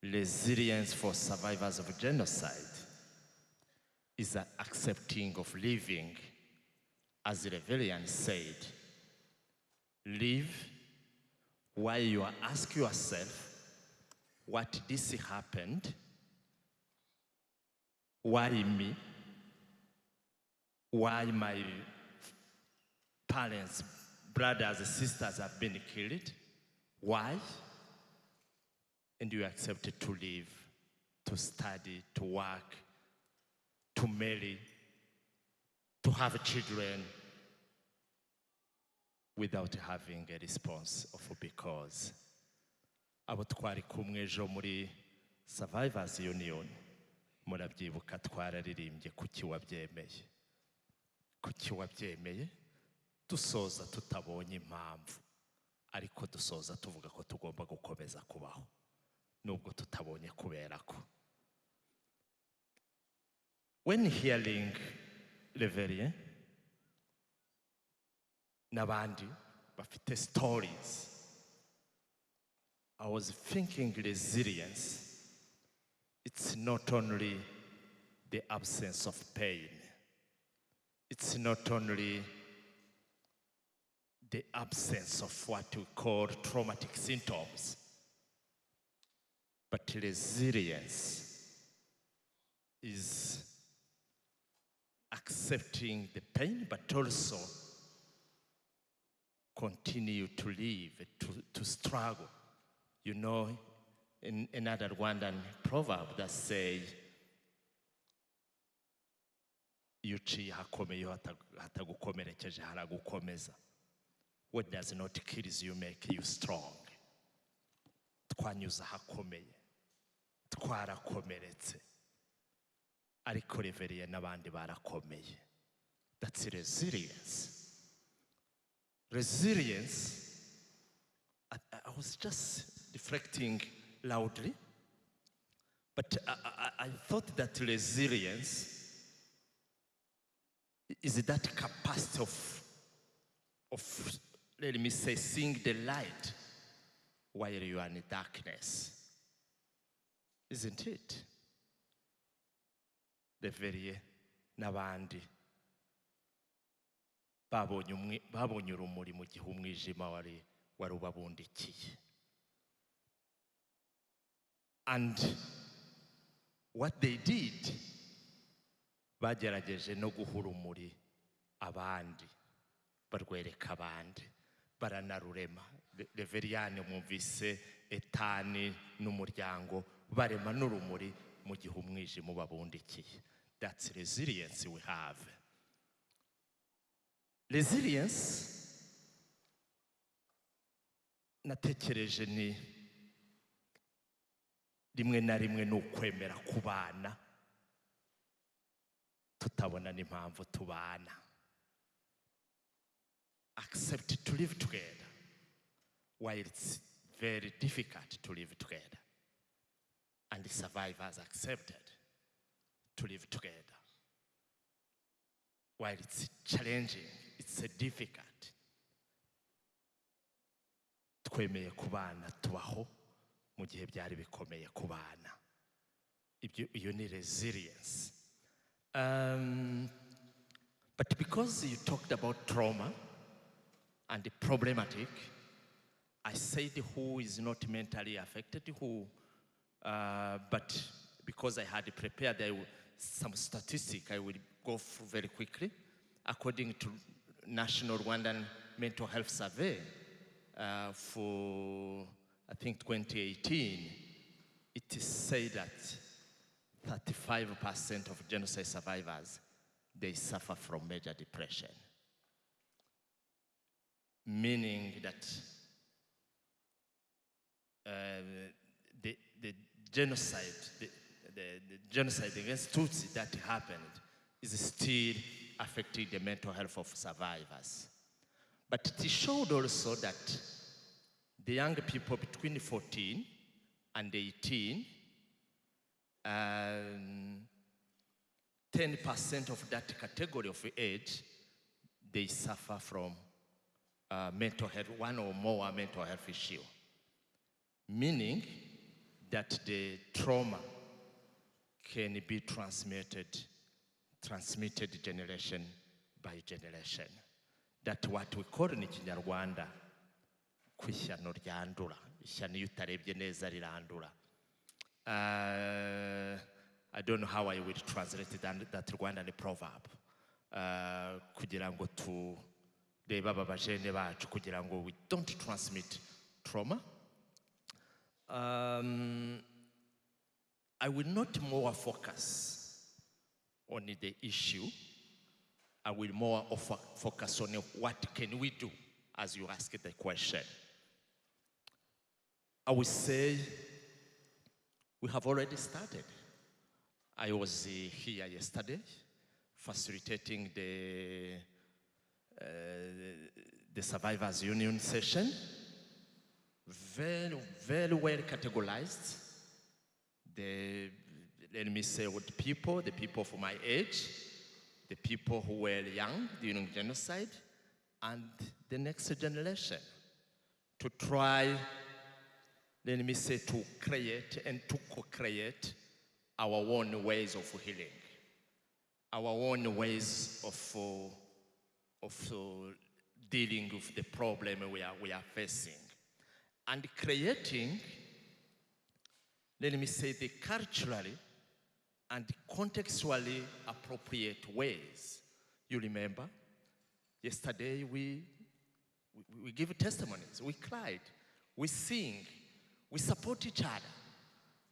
resilience for survivors of genocide is an accepting of living, as Reverian said, live while you ask yourself, what this happened? Why me? Why my parents, brothers and sisters have been killed? Why? And you accepted to live, to study, to work, to marry, to have children without having a response of because. Abo twari kumwe ejo muri Survivors Union murabyibuka twararirimbye kuki wabyemeye dusoza tutabonye impamvu ariko dusoza tuvuga ko tugomba gukomeza kubaho nubwo tutabonye kubera ko. When hearing Reveriye n'abandi bafite stories, I was thinking resilience, it's not only the absence of pain. It's not only the absence of what we call traumatic symptoms, but resilience is accepting the pain, but also continue to live, to struggle. You know, in another Rwandan proverb that says, iyo uciye hakomeye hatagukomerekeje haragukomeza. What does not kill you make you strong. Twanyuze hakomeye, twarakomeretse, ariko reveriye n'abandi barakomeye. That's resilience. Resilience, I was just reflecting loudly, but I thought that resilience is that capacity of, let me say, seeing the light while you are in darkness. Isn't it? Reveriye n'abandi babonye urumuri mu gihe umwijima wari ubabundikiye. And what they did, bagerageje no guha urumuri abandi, barwereka abandi, baranarurema. Reveriyane mwumvise Etani n'umuryango barema n'urumuri mu gihe umwijima ubabundikiye. That's resilience we have. Resilience, natekereje ni rimwe na rimwe ni ukwemera kubana tutabona n'impamvu tubana. Accept to live together while it's very difficult to live together. And the survivors accepted to live together while it's challenging, it's difficult. Twemeye kubana tubaho mu gihe byari bikomeye kubana. Iyo ni resilience. But because you talked about trauma and the problematic, I said who is not mentally affected, who, but because I had prepared some statistics, I will go through very quickly. According to National Rwandan Mental Health Survey for, I think, 2018, it is said that 35% of genocide survivors, they suffer from major depression. Meaning that the genocide against Tutsi that happened is still affecting the mental health of survivors. But it showed also that the young people between 14 and 18, 10% of that category of age, they suffer from mental health, one or more mental health issue. Meaning that the trauma can be transmitted generation by generation. That's what we call in Kinyarwanda kwishyano ryandura. Ishyano iyo utarebye neza rirandura. I don't know how I will translate that Rwandan proverb. Kugira ngo turebe aba bajene bacu kugira ngo we don't transmit trauma. I will not more focus on the issue. I will more focus on what can we do, as you ask the question. I would say we have already started. I was here yesterday facilitating the Survivors Union session. Very, very well categorized. Let me say what the people of my age, the people who were young during genocide, and the next generation, to try, let me say, to create and to co-create our own ways of healing, our own ways of dealing with the problem we are facing, and creating, let me say, the culturally and contextually appropriate ways. You remember, yesterday we give testimonies, we cried, we sing, we support each other.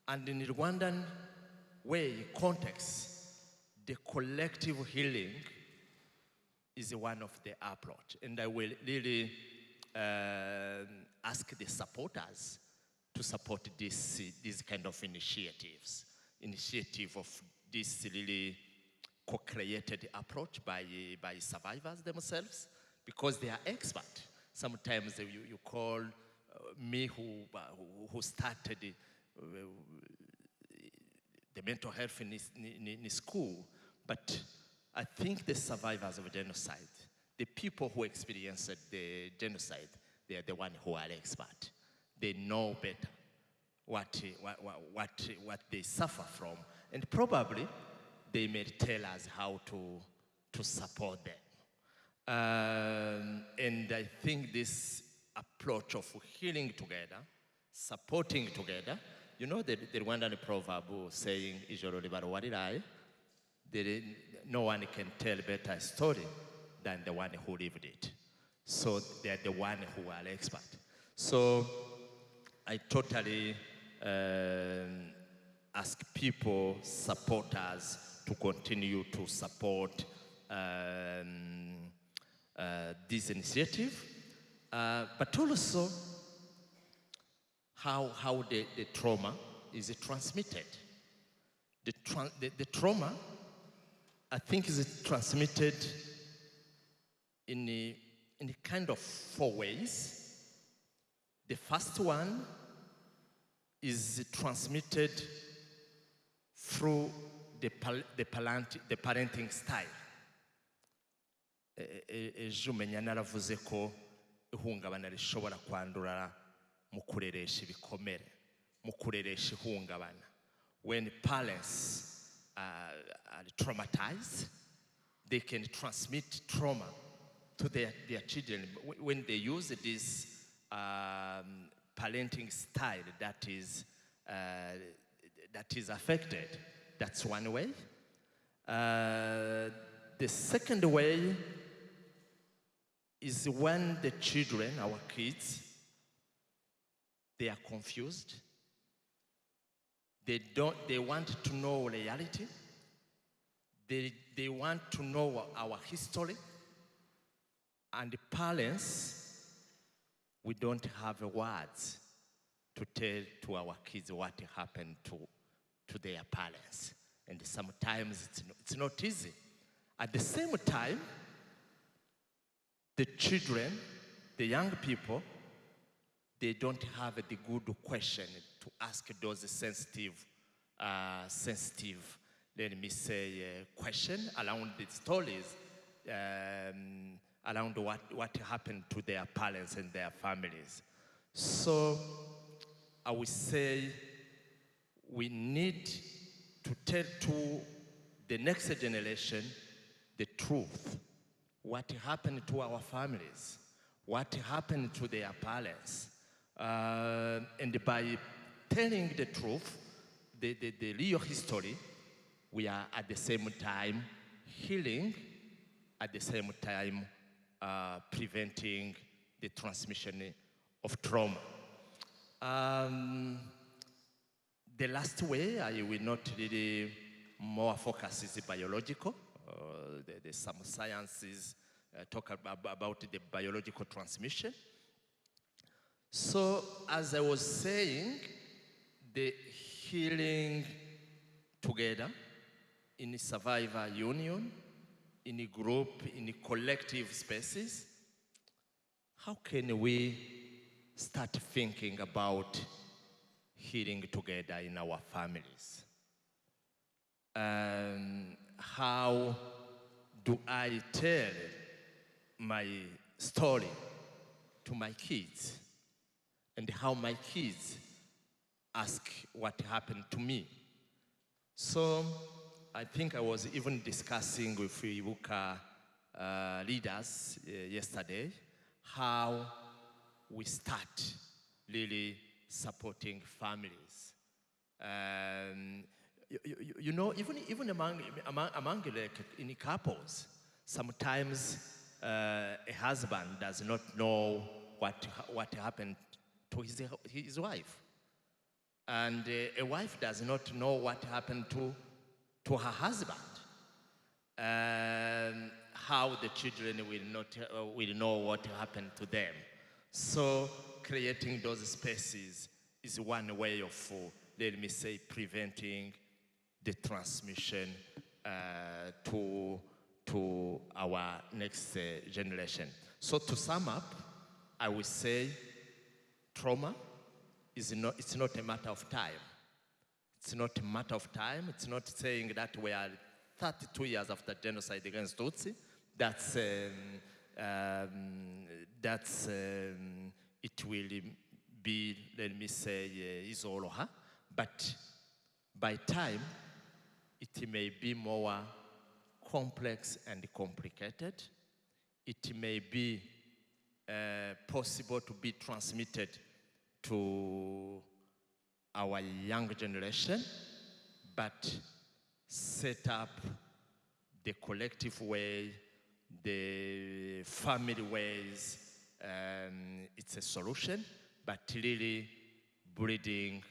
And in the Rwandan way, context, the collective healing is one of the approach. And I will really ask the supporters to support these kind of initiative of this really co-created approach by survivors themselves, because they are expert. Sometimes you call me who started the mental health in school, but I think the survivors of genocide, the people who experienced the genocide, they are the ones who are expert. They know better what they suffer from, and probably they may tell us how to support them. And I think this approach of healing together, supporting together, you know the Rwandan proverb saying, "Ijoro libarwarirai," no one can tell a better story than the one who lived it. So they're the one who are expert. So I totally ask people, supporters, to continue to support this initiative, but also how the trauma is transmitted. The trauma, I think, is transmitted in a kind of 4 ways. The first one is transmitted through the parenting style. Ejo umenya naravuze ko ihungabana rishobora kwandura mu kureresha ibikomere, mu kureresha ihungabana. When parents are traumatized, they can transmit trauma to their children. When they use this parenting style that is affected, that's one way. The second way is when the children, our kids, they are confused. They want to know reality. They want to know our history. And the parents, we don't have words to tell to our kids what happened to their parents. And sometimes it's not easy. At the same time, the children, the young people, they don't have the good question to ask those sensitive, let me say, question around the stories, around what happened to their parents and their families. So I would say we need to tell to the next generation the truth. What happened to our families? What happened to their parents? And by telling the truth, the real history, we are at the same time healing, at the same time preventing the transmission of trauma. The last way, I will not really more focus is biological. Some sciences talk about the biological transmission. So, as I was saying, the healing together in a survivor union, in a group, in a collective spaces, how can we start thinking about healing together in our families? How do I tell my story to my kids? And how my kids ask what happened to me? So I think I was even discussing with Ibuka leaders yesterday how we start really supporting families. You know, even among like in couples, sometimes a husband does not know what happened to his wife, and a wife does not know what happened to her husband, and how the children will know what happened to them. So creating those spaces is one way of, let me say, preventing the transmission to our next generation. So to sum up, I would say trauma it's not a matter of time. It's not a matter of time. It's not saying that we are 32 years after genocide against Tutsi. It will be, let me say, is all her. But by time, it may be more complex and complicated. It may be possible to be transmitted to our young generation, but set up the collective way, the family ways, it's a solution, but really breeding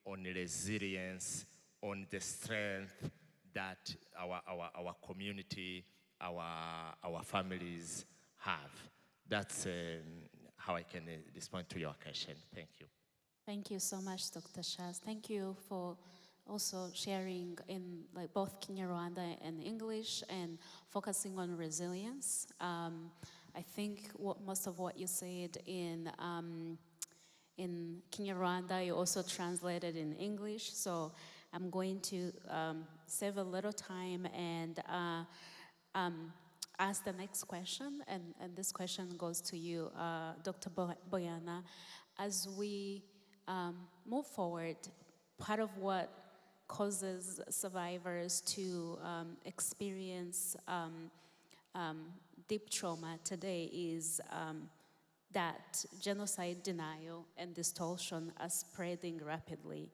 on resilience, on the strength that our community, our families have. That's how I can respond to your question. Thank you. Thank you so much, Dr. Shaz. Thank you for also sharing in like both Kinyarwanda and English and focusing on resilience. I think most of what you said in Kinyarwanda, you also translated in English. So I'm going to save a little time and ask the next question. And this question goes to you, Dr. Boyana. As we move forward, part of what causes survivors to experience deep trauma today is that genocide denial and distortion are spreading rapidly.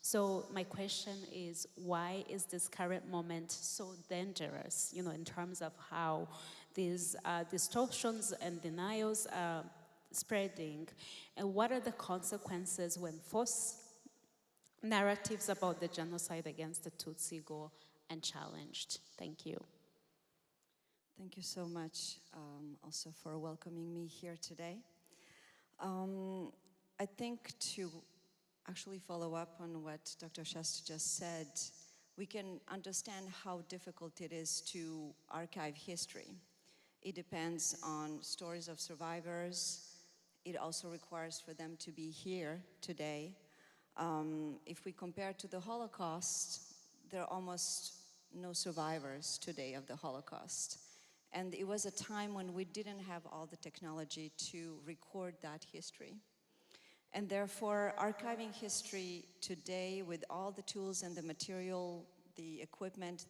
So my question is, why is this current moment so dangerous, in terms of how these distortions and denials are spreading, and what are the consequences when false narratives about the genocide against the Tutsi go unchallenged? Thank you. Thank you so much also for welcoming me here today. I think to actually follow up on what Dr. Shasta just said, we can understand how difficult it is to archive history. It depends on stories of survivors. It also requires for them to be here today. If we compare to the Holocaust, there are almost no survivors today of the Holocaust. And it was a time when we didn't have all the technology to record that history. And therefore, archiving history today with all the tools and the material, the equipment,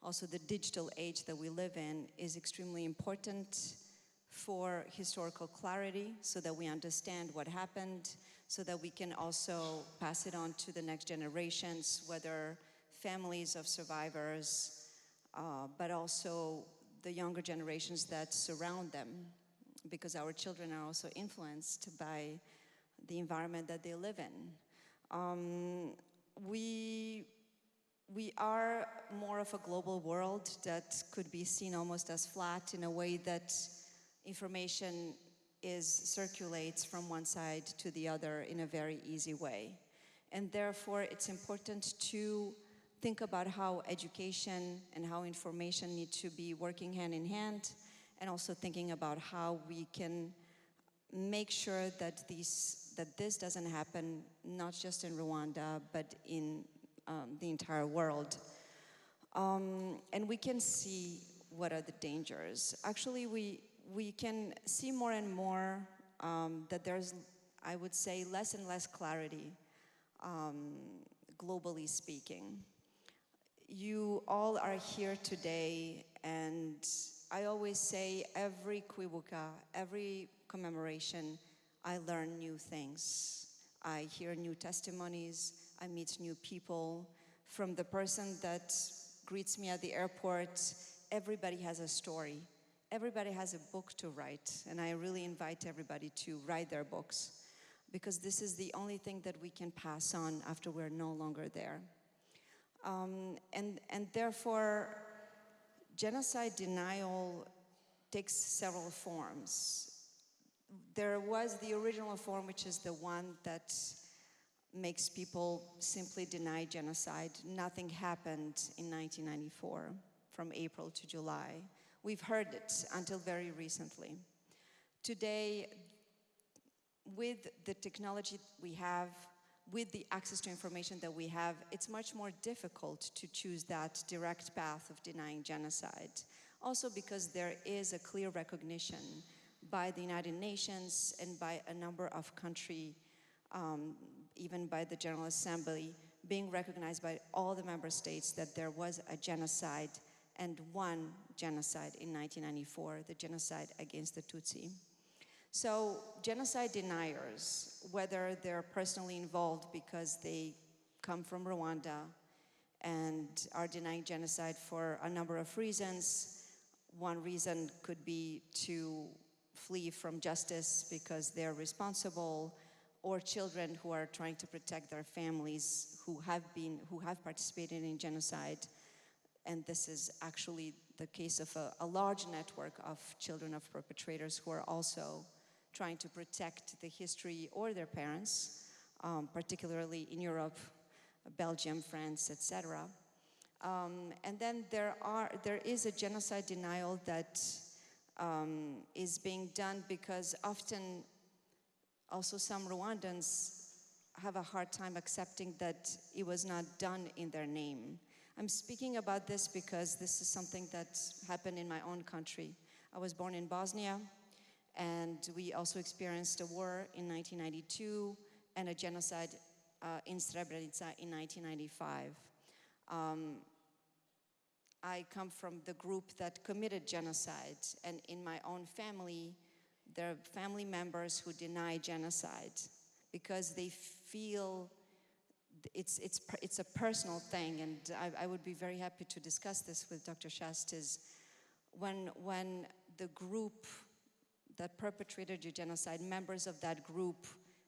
also the digital age that we live in is extremely important for historical clarity so that we understand what happened, so that we can also pass it on to the next generations, whether families of survivors, but also the younger generations that surround them, because our children are also influenced by the environment that they live in. We are more of a global world that could be seen almost as flat in a way that information circulates from one side to the other in a very easy way. And therefore, it's important to think about how education and how information need to be working hand in hand, and also thinking about how we can make sure that this doesn't happen, not just in Rwanda, but in the entire world. And we can see what are the dangers. Actually, we can see more and more that there's, I would say, less and less clarity, globally speaking. You all are here today, and I always say every Kwibuka, every commemoration, I learn new things. I hear new testimonies, I meet new people. From the person that greets me at the airport, everybody has a story. Everybody has a book to write, and I really invite everybody to write their books, because this is the only thing that we can pass on after we're no longer there. And therefore, genocide denial takes several forms. There was the original form, which is the one that makes people simply deny genocide. Nothing happened in 1994 from April to July. We've heard it until very recently. Today, with the technology we have, with the access to information that we have, it's much more difficult to choose that direct path of denying genocide. Also because there is a clear recognition by the United Nations and by a number of countries, even by the General Assembly, being recognized by all the member states that there was a genocide, and one genocide in 1994, the genocide against the Tutsi. So genocide deniers, whether they're personally involved because they come from Rwanda and are denying genocide for a number of reasons. One reason could be to flee from justice because they're responsible, or children who are trying to protect their families who have participated in genocide. And this is actually the case of a large network of children of perpetrators who are also trying to protect the history or their parents, particularly in Europe, Belgium, France, etc. And then there is a genocide denial that is being done because often also some Rwandans have a hard time accepting that it was not done in their name. I'm speaking about this because this is something that happened in my own country. I was born in Bosnia, and we also experienced a war in 1992 and a genocide in Srebrenica in 1995. I come from the group that committed genocide, and in my own family, there are family members who deny genocide because they feel it's a personal thing, and I would be very happy to discuss this with Dr. Shast. Is when the group that perpetrated the genocide, members of that group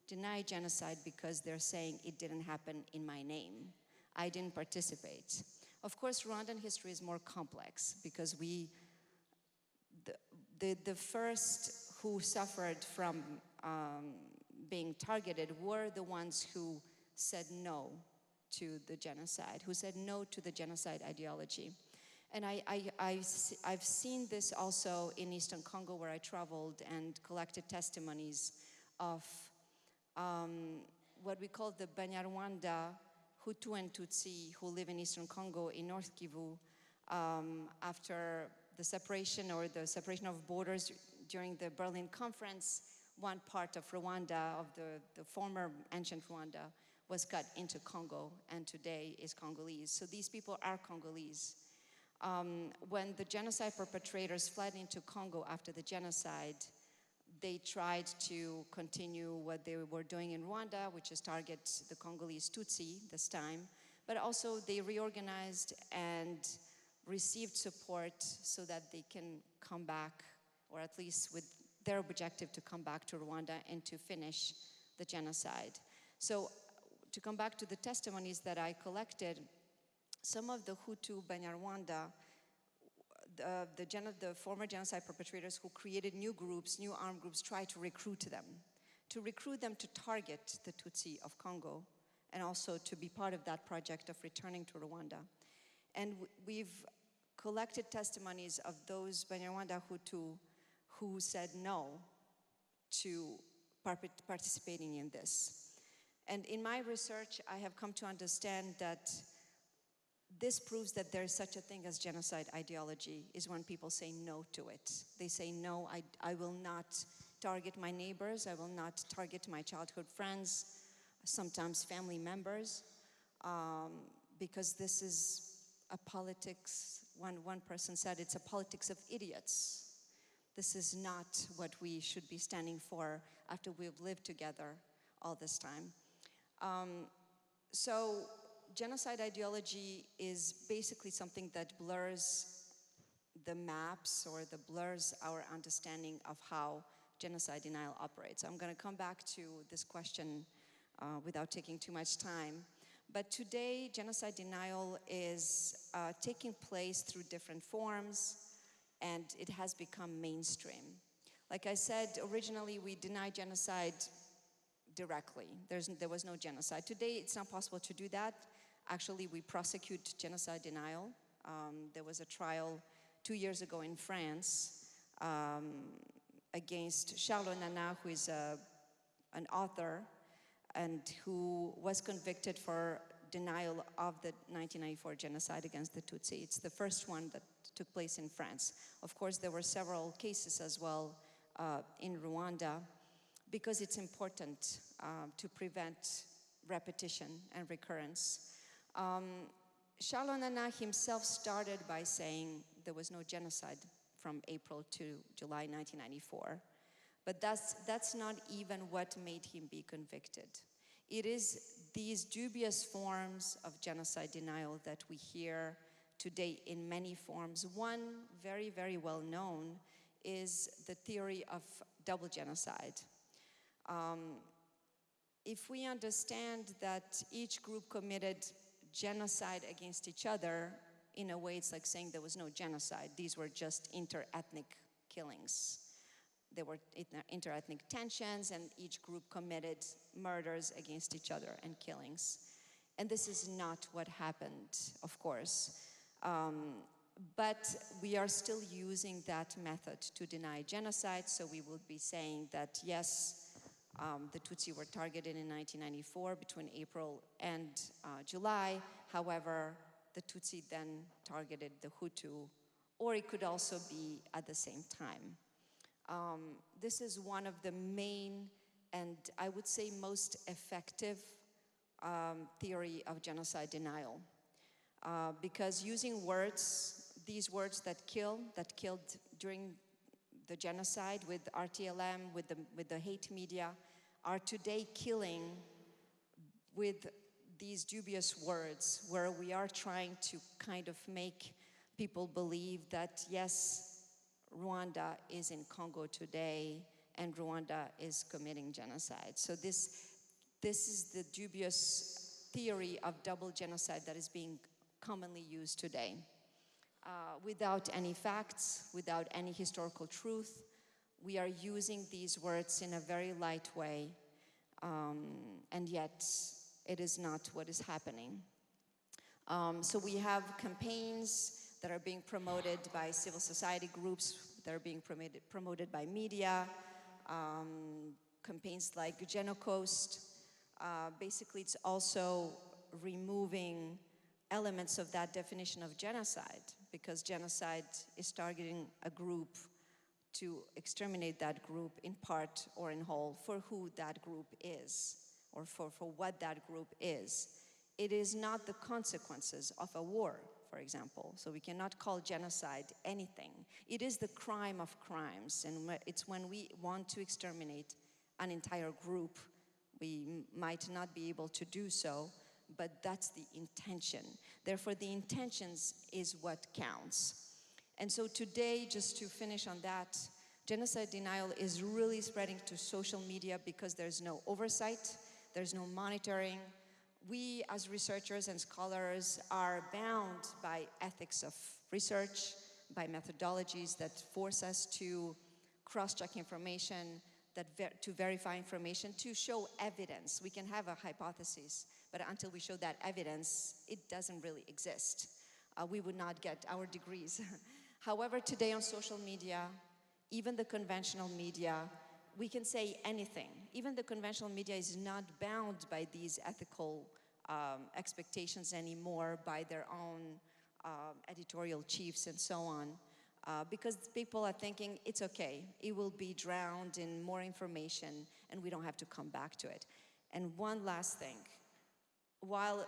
deny genocide because they're saying it didn't happen in my name. I didn't participate. Of course, Rwandan history is more complex because the first who suffered from being targeted were the ones who said no to the genocide, who said no to the genocide ideology. And I've seen this also in Eastern Congo, where I traveled and collected testimonies of what we call the Banyarwanda Hutu and Tutsi who live in Eastern Congo, in North Kivu, after the separation of borders during the Berlin Conference. One part of Rwanda, of the former ancient Rwanda, was cut into Congo, and today is Congolese. So these people are Congolese. When the genocide perpetrators fled into Congo after the genocide, they tried to continue what they were doing in Rwanda, which is target the Congolese Tutsi this time, but also they reorganized and received support so that they can come back, or at least with their objective to come back to Rwanda and to finish the genocide. So to come back to the testimonies that I collected, some of the Hutu Banyarwanda, the former genocide perpetrators who created new groups, new armed groups, tried to recruit them to target the Tutsi of Congo, and also to be part of that project of returning to Rwanda. And we've collected testimonies of those Banyarwanda Hutu who said no to participating in this. And in my research, I have come to understand that this proves that there is such a thing as genocide ideology, is when people say no to it. They say, no, I will not target my neighbors, I will not target my childhood friends, sometimes family members, because this is a politics. One person said it's a politics of idiots. This is not what we should be standing for after we've lived together all this time. So genocide ideology is basically something that blurs the maps, or that blurs our understanding of how genocide denial operates. I'm going to come back to this question without taking too much time. But today, genocide denial is taking place through different forms, and it has become mainstream. Like I said, originally we denied genocide directly. There was no genocide. Today, it's not possible to do that. Actually, we prosecute genocide denial. There was a trial 2 years ago in France against Charles Nana, who is an author and who was convicted for denial of the 1994 genocide against the Tutsi. It's the first one that took place in France. Of course, there were several cases as well in Rwanda, because it's important to prevent repetition and recurrence. Charles Nana himself started by saying there was no genocide from April to July 1994. But that's not even what made him be convicted. It is these dubious forms of genocide denial that we hear today in many forms. One very, very well known is the theory of double genocide. If we understand that each group committed genocide against each other, in a way it's like saying there was no genocide. These were just inter-ethnic killings. There were inter-ethnic tensions, and each group committed murders against each other and killings. And this is not what happened, of course. But we are still using that method to deny genocide, so we would be saying that yes, the Tutsi were targeted in 1994 between April and July. However, the Tutsi then targeted the Hutu, or it could also be at the same time. This is one of the main and I would say most effective theory of genocide denial. Because using words, these words that killed during the genocide with RTLM, with the hate media, are today killing with these dubious words, where we are trying to kind of make people believe that yes, Rwanda is in Congo today and Rwanda is committing genocide. So this is the dubious theory of double genocide that is being commonly used today. Without any facts, without any historical truth, we are using these words in a very light way, and yet it is not what is happening. So we have campaigns that are being promoted by civil society groups, that are being promoted by media, campaigns like Genocide. Basically, it's also removing elements of that definition of genocide, because genocide is targeting a group to exterminate that group in part or in whole for who that group is, or for what that group is. It is not the consequences of a war, for example. So we cannot call genocide anything. It is the crime of crimes, and it's when we want to exterminate an entire group, we might not be able to do so, but that's the intention. Therefore, the intentions is what counts. And so today, just to finish on that, genocide denial is really spreading to social media because there's no oversight, there's no monitoring. We, as researchers and scholars, are bound by ethics of research, by methodologies that force us to cross-check information, to verify information, to show evidence. We can have a hypothesis, but until we show that evidence, it doesn't really exist. We would not get our degrees. However, today on social media, even the conventional media, we can say anything. Even the conventional media is not bound by these ethical expectations anymore, by their own editorial chiefs and so on, because people are thinking it's okay, it will be drowned in more information and we don't have to come back to it. And one last thing, while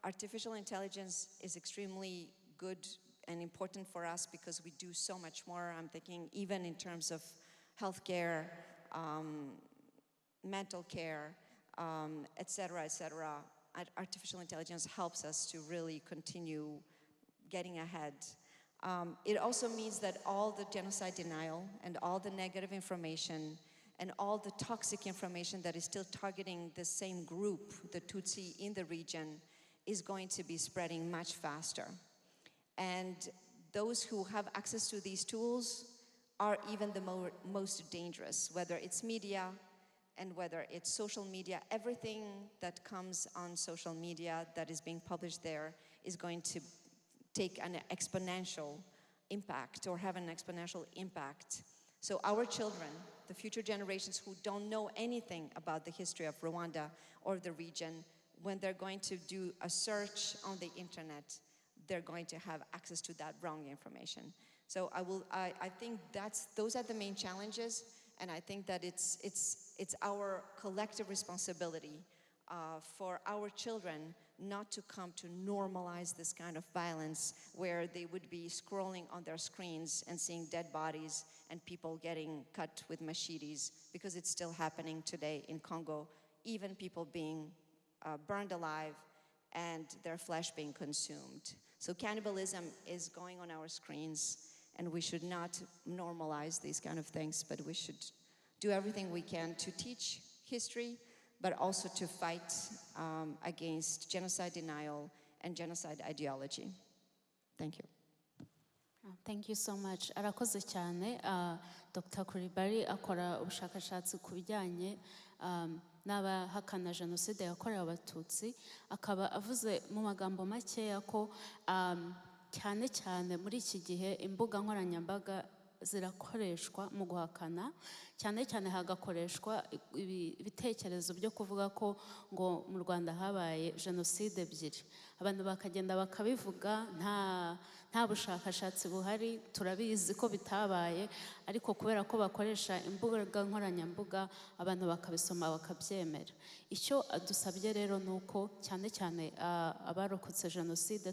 artificial intelligence is extremely good and important for us because we do so much more, I'm thinking even in terms of healthcare, mental care, et cetera, artificial intelligence helps us to really continue getting ahead. It also means that all the genocide denial and all the negative information and all the toxic information that is still targeting the same group, the Tutsi in the region, is going to be spreading much faster. And those who have access to these tools are even the most dangerous, whether it's media, and whether it's social media, everything that comes on social media that is being published there is going to take an exponential impact or have an exponential impact. So our children, the future generations who don't know anything about the history of Rwanda or the region, when they're going to do a search on the internet, they're going to have access to that wrong information. So I think those are the main challenges, and I think that it's our collective responsibility for our children not to come to normalize this kind of violence where they would be scrolling on their screens and seeing dead bodies and people getting cut with machetes, because it's still happening today in Congo, even people being burned alive and their flesh being consumed. So cannibalism is going on our screens, and we should not normalize these kind of things, but we should do everything we can to teach history, but also to fight against genocide denial and genocide ideology. Thank you. Thank you so much. Arakoze cyane. Dr. Kwibuka akora ubushakashatsi ku bijyanye n'abahakana jenoside yakorewe Abatutsi, akaba avuze mu magambo makeya ko cyane cyane muri iki gihe imbuga nkoranyambaga zirakoreshwa mu guhakana, cyane cyane hagakoreshwa ibitekerezo byo kuvuga ko ngo mu Rwanda habaye jenoside ebyiri. Abantu bakagenda bakabivuga, nta bushakashatsi buhari, turabizi ko bitabaye, ariko kubera ko bakoresha imbuga nkoranyambaga abantu bakabisoma bakabyemera. Icyo dusabye rero ni uko cyane cyane abarokotse jenoside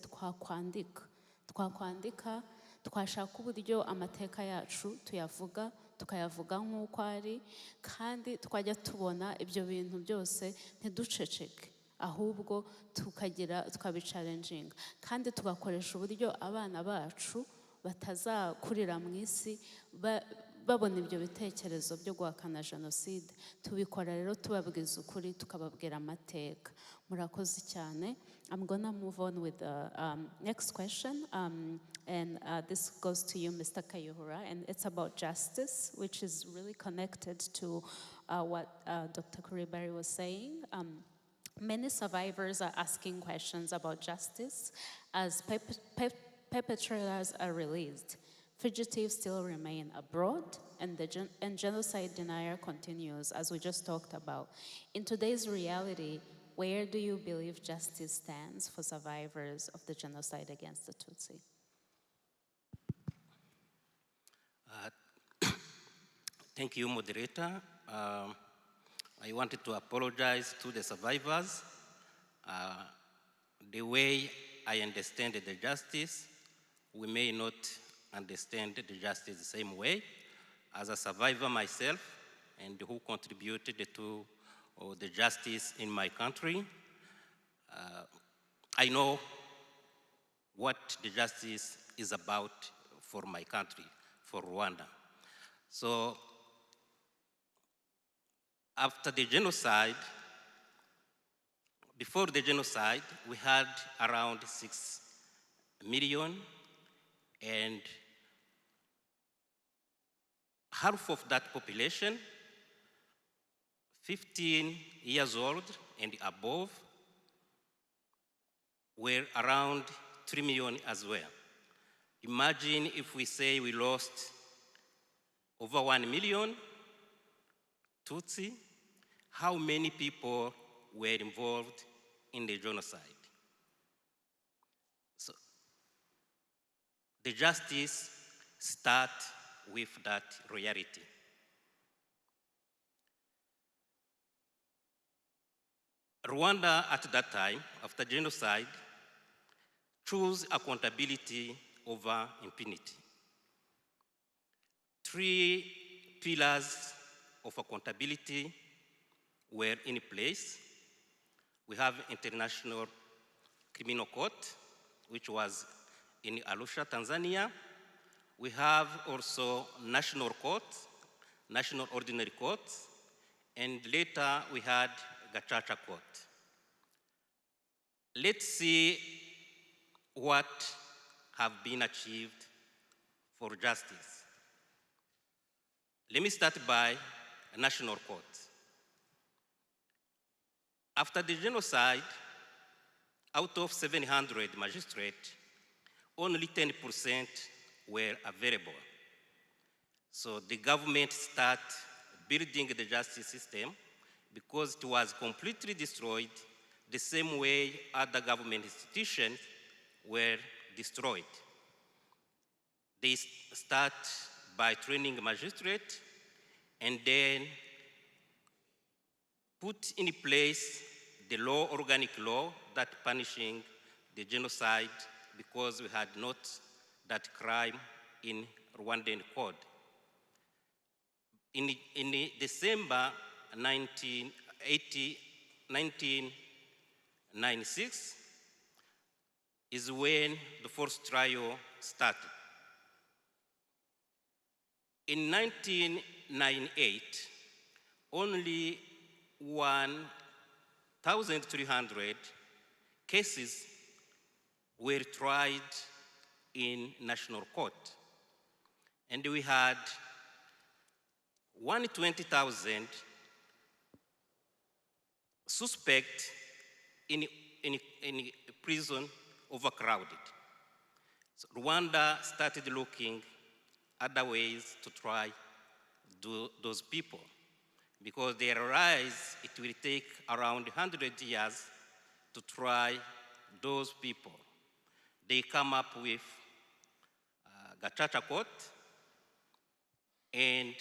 twakwandika, twashaka uburyo amateka yacu tuyavuga, tukayavuga nk'uko ari, kandi twajya tubona ibyo bintu byose ntiduceceke, ahubwo tukabicalenjinga, kandi tugakoresha uburyo abana bacu batazakurira mu isi babona ibyo bitekerezo byo guhakana jenoside. Tubikora rero tubabwiza ukuri, tukababwira amateka. Murakoze cyane. I'm gonna move on with the next question, and this goes to you, Mr. Kayihura, and it's about justice, which is really connected to what Dr. Kwibuka was saying. Many survivors are asking questions about justice as perpetrators are released. Fugitives still remain abroad, and genocide denial continues, as we just talked about. In today's reality, where do you believe justice stands for survivors of the genocide against the Tutsi? Thank you, moderator. I wanted to apologize to the survivors. The way I understand the justice, we may not understand the justice the same way. As a survivor myself, and who contributed to the justice in my country, I know what the justice is about for my country, for Rwanda. So after the genocide, before the genocide, we had around 6 million, and half of that population, 15 years old and above, were around 3 million as well. Imagine if we say we lost over 1 million Tutsi, how many people were involved in the genocide? So the justice starts with that reality. Rwanda at that time, after genocide, chose accountability over impunity. 3 pillars of accountability were in place. We have International Criminal Court, which was in Arusha, Tanzania. We have also National Court, National Ordinary Court, and later we had Gacaca Court. Let's see what have been achieved for justice. Let me start by National Court. After the genocide, out of 700 magistrates, only 10% were available. So the government started building the justice system because it was completely destroyed the same way other government institutions were destroyed. They start by training magistrates and then put in place the law, organic law, that punishing the genocide because we had not that crime in Rwandan code. In December 1996 is when the first trial started. In 1998, only 1,300 cases were tried in national court. And we had 120,000 suspects in prison overcrowded. So Rwanda started looking other ways to try those people because they realized it will take around 100 years to try those people. They come up with Gacaca Court, and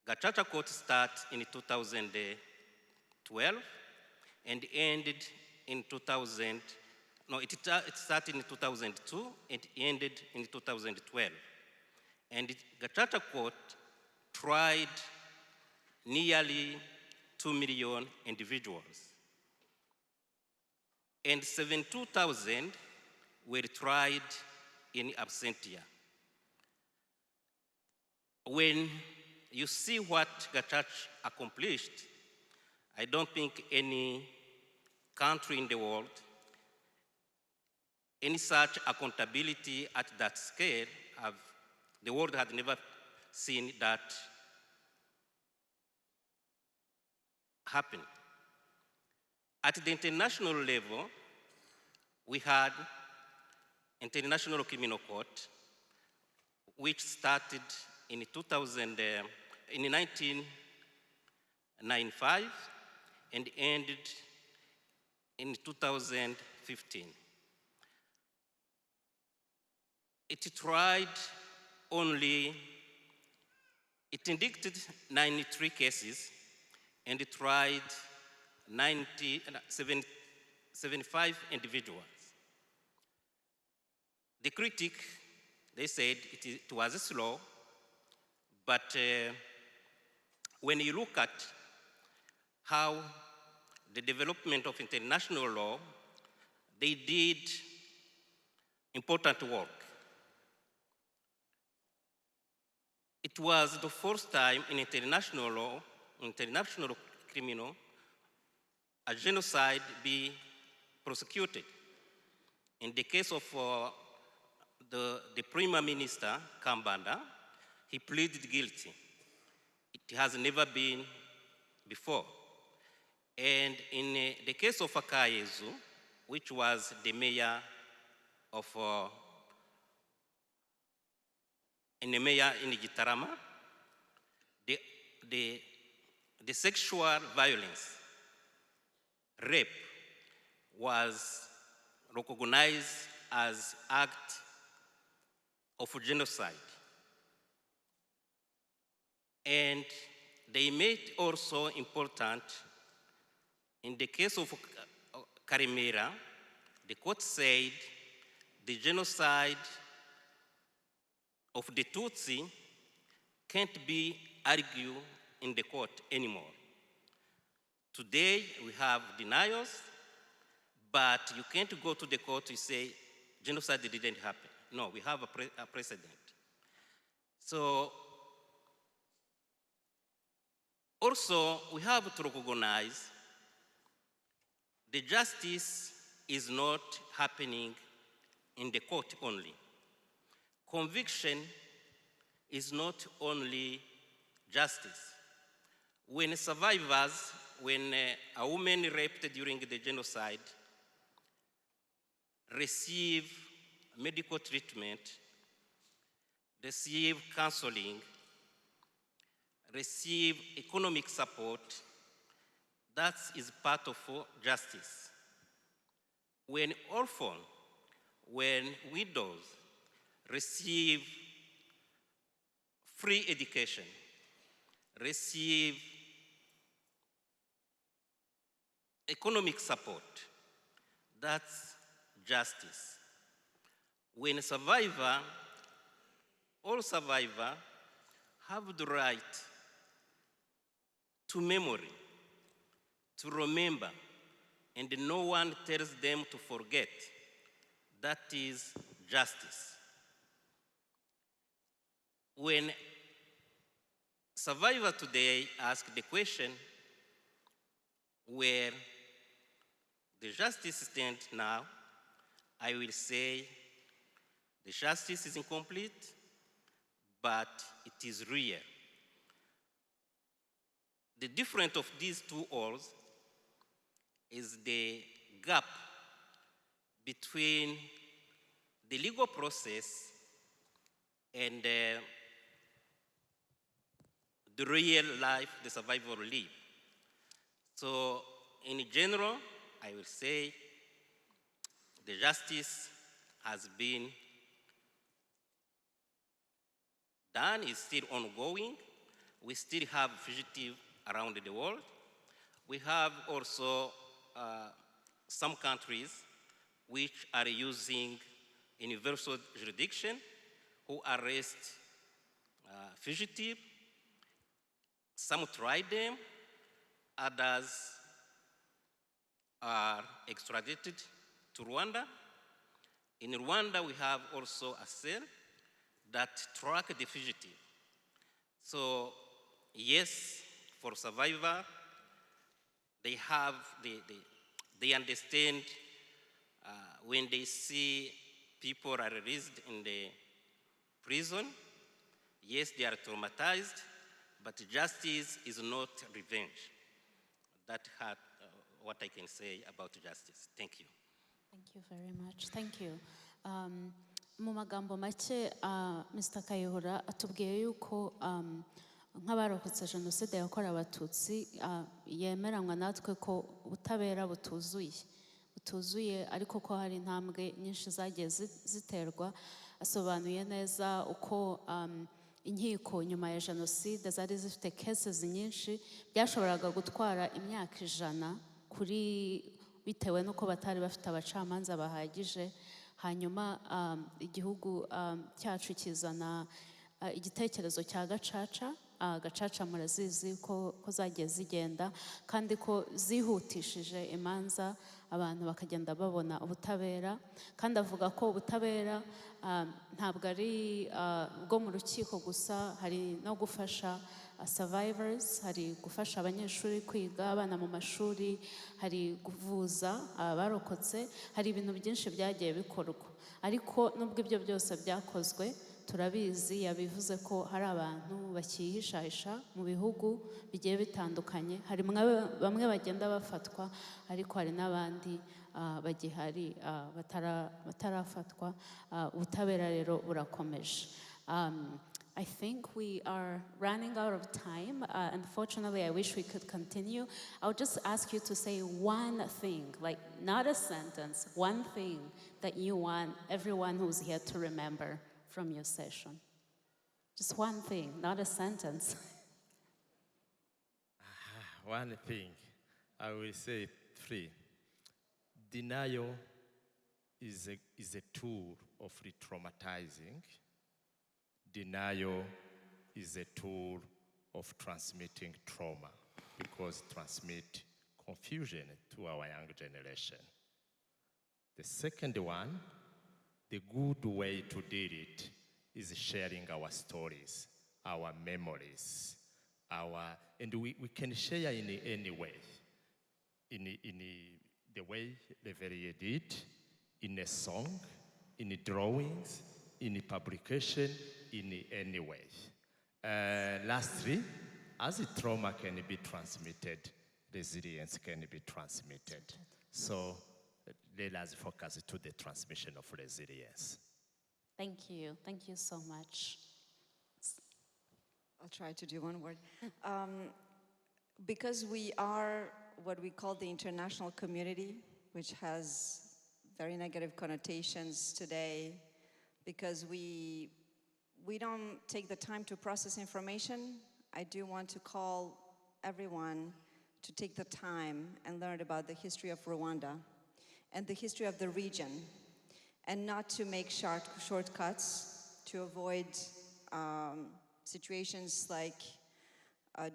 Gacaca Court started in 2012 and ended in 2000. No, it started in 2002 and ended in 2012. And Gacaca Court tried nearly 2 million individuals. And 72,000 were tried in absentia. When you see what Gacaca accomplished, I don't think any country in the world, any such accountability at that scale, the world had never seen that happen. At the international level, we had International Criminal Court, which started in 1995 and ended in 2015. It tried only, it indicted 93 cases and it tried 75 individuals. The critic, they said it was slow, but when you look at how the development of international law, they did important work. It was the first time in international law, international criminal, a genocide be prosecuted. In the case of the Prime Minister, Kambanda, he pleaded guilty. It has never been before. And in the case of Akayezu, which was the mayor of in Gitarama, the sexual violence, rape, was recognized as act of genocide. And they made also important, in the case of Karemera, the court said the genocide of the Tutsi can't be argued in the court anymore. Today, we have denials, but you can't go to the court to say genocide didn't happen. No, we have a precedent. So, also, we have to recognize the justice is not happening in the court only. Conviction is not only justice. When survivors when a woman raped during the genocide receive medical treatment, receive counseling, receive economic support, that is part of justice. When orphans, when widows receive free education, receive economic support, that's justice. When all survivors have the right to memory, to remember, and no one tells them to forget, that is justice. When survivors today ask the question where the justice stands now, I will say the justice is incomplete, but it is real. The difference of these two wars is the gap between the legal process and the real life the survivor live. So in general, I will say the justice has been done, is still ongoing. We still have fugitives around the world. We have also some countries which are using universal jurisdiction who arrest fugitives. Some try them, others are extradited to Rwanda. In Rwanda, we have also a cell that track the fugitive. So yes, for survivor, they understand when they see people are released in the prison. Yes, they are traumatized, but justice is not revenge. That's what I can say about justice. Thank you. Thank you very much. Thank you. Mu magambo make, Mr. Kayihura atubwiye yuko nk'abarokotse jenoside yakorewe abatutsi yemeranywa natwe ko ubutabera butuzuye ariko ko hari intambwe nyinshi zagiye ziterwa. Asobanuye neza uko inkiko nyuma ya jenoside zari zifite cases nyinshi byashoboraga gutwara imyaka 100 bitewe n'uko batari bafite abacamanza bahagije. Hanyuma igihugu cyacu kizana igitekerezo cya gacaca murazizi ko zagiye zigenda kandi ko zihutishije imanza abantu bakagenda babona ubutabera. Kandi avuga ko ubutabera ntabwo ari bwo mu rukiko gusa, hari no gufasha survivors, hari gufasha abanyeshuri kwiga, abana mu mashuri, hari kuvuza abarokotse, hari ibintu byinshi byagiye bikorwa. Ariko nubwo ibyo byose byakozwe, turabizi yabivuze ko hari abantu bakihishahisha mu bihugu bigiye bitandukanye. Hari bamwe bagenda bafatwa, ariko hari n'abandi bagihari batarafatwa. Ubutabera rero burakomeje. I think we are running out of time. Unfortunately, I wish we could continue. I would just ask you to say one thing, like not a sentence, one thing that you want everyone who's here to remember from your session. Just one thing, not a sentence. One thing, I will say 3. Denial is a tool of re-traumatizing. Denial is a tool of transmitting trauma because it transmits confusion to our young generation. The second one, the good way to deal it is sharing our stories, our memories, and we can share in any way. In the way Reverie did, in a song, in drawings, in publication, in any way. Lastly, as a trauma can be transmitted, resilience can be transmitted. So let us focus to the transmission of resilience. Thank you so much. I'll try to do one word. Because we are what we call the international community, which has very negative connotations today, because we don't take the time to process information, I do want to call everyone to take the time and learn about the history of Rwanda and the history of the region, and not to make shortcuts to avoid situations like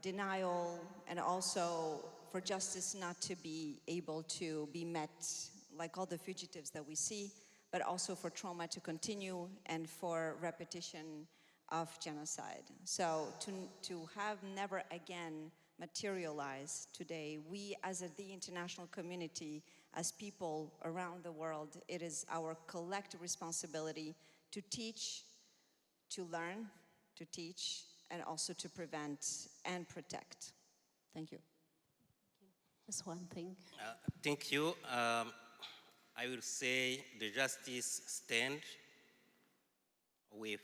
denial, and also for justice not to be able to be met, like all the fugitives that we see, but also for trauma to continue and for repetition of genocide. So to have never again materialize today, we as the international community, as people around the world, it is our collective responsibility to teach, to learn, to teach, and also to prevent and protect. Thank you. Just one thing. Thank you. I will say the justice stand with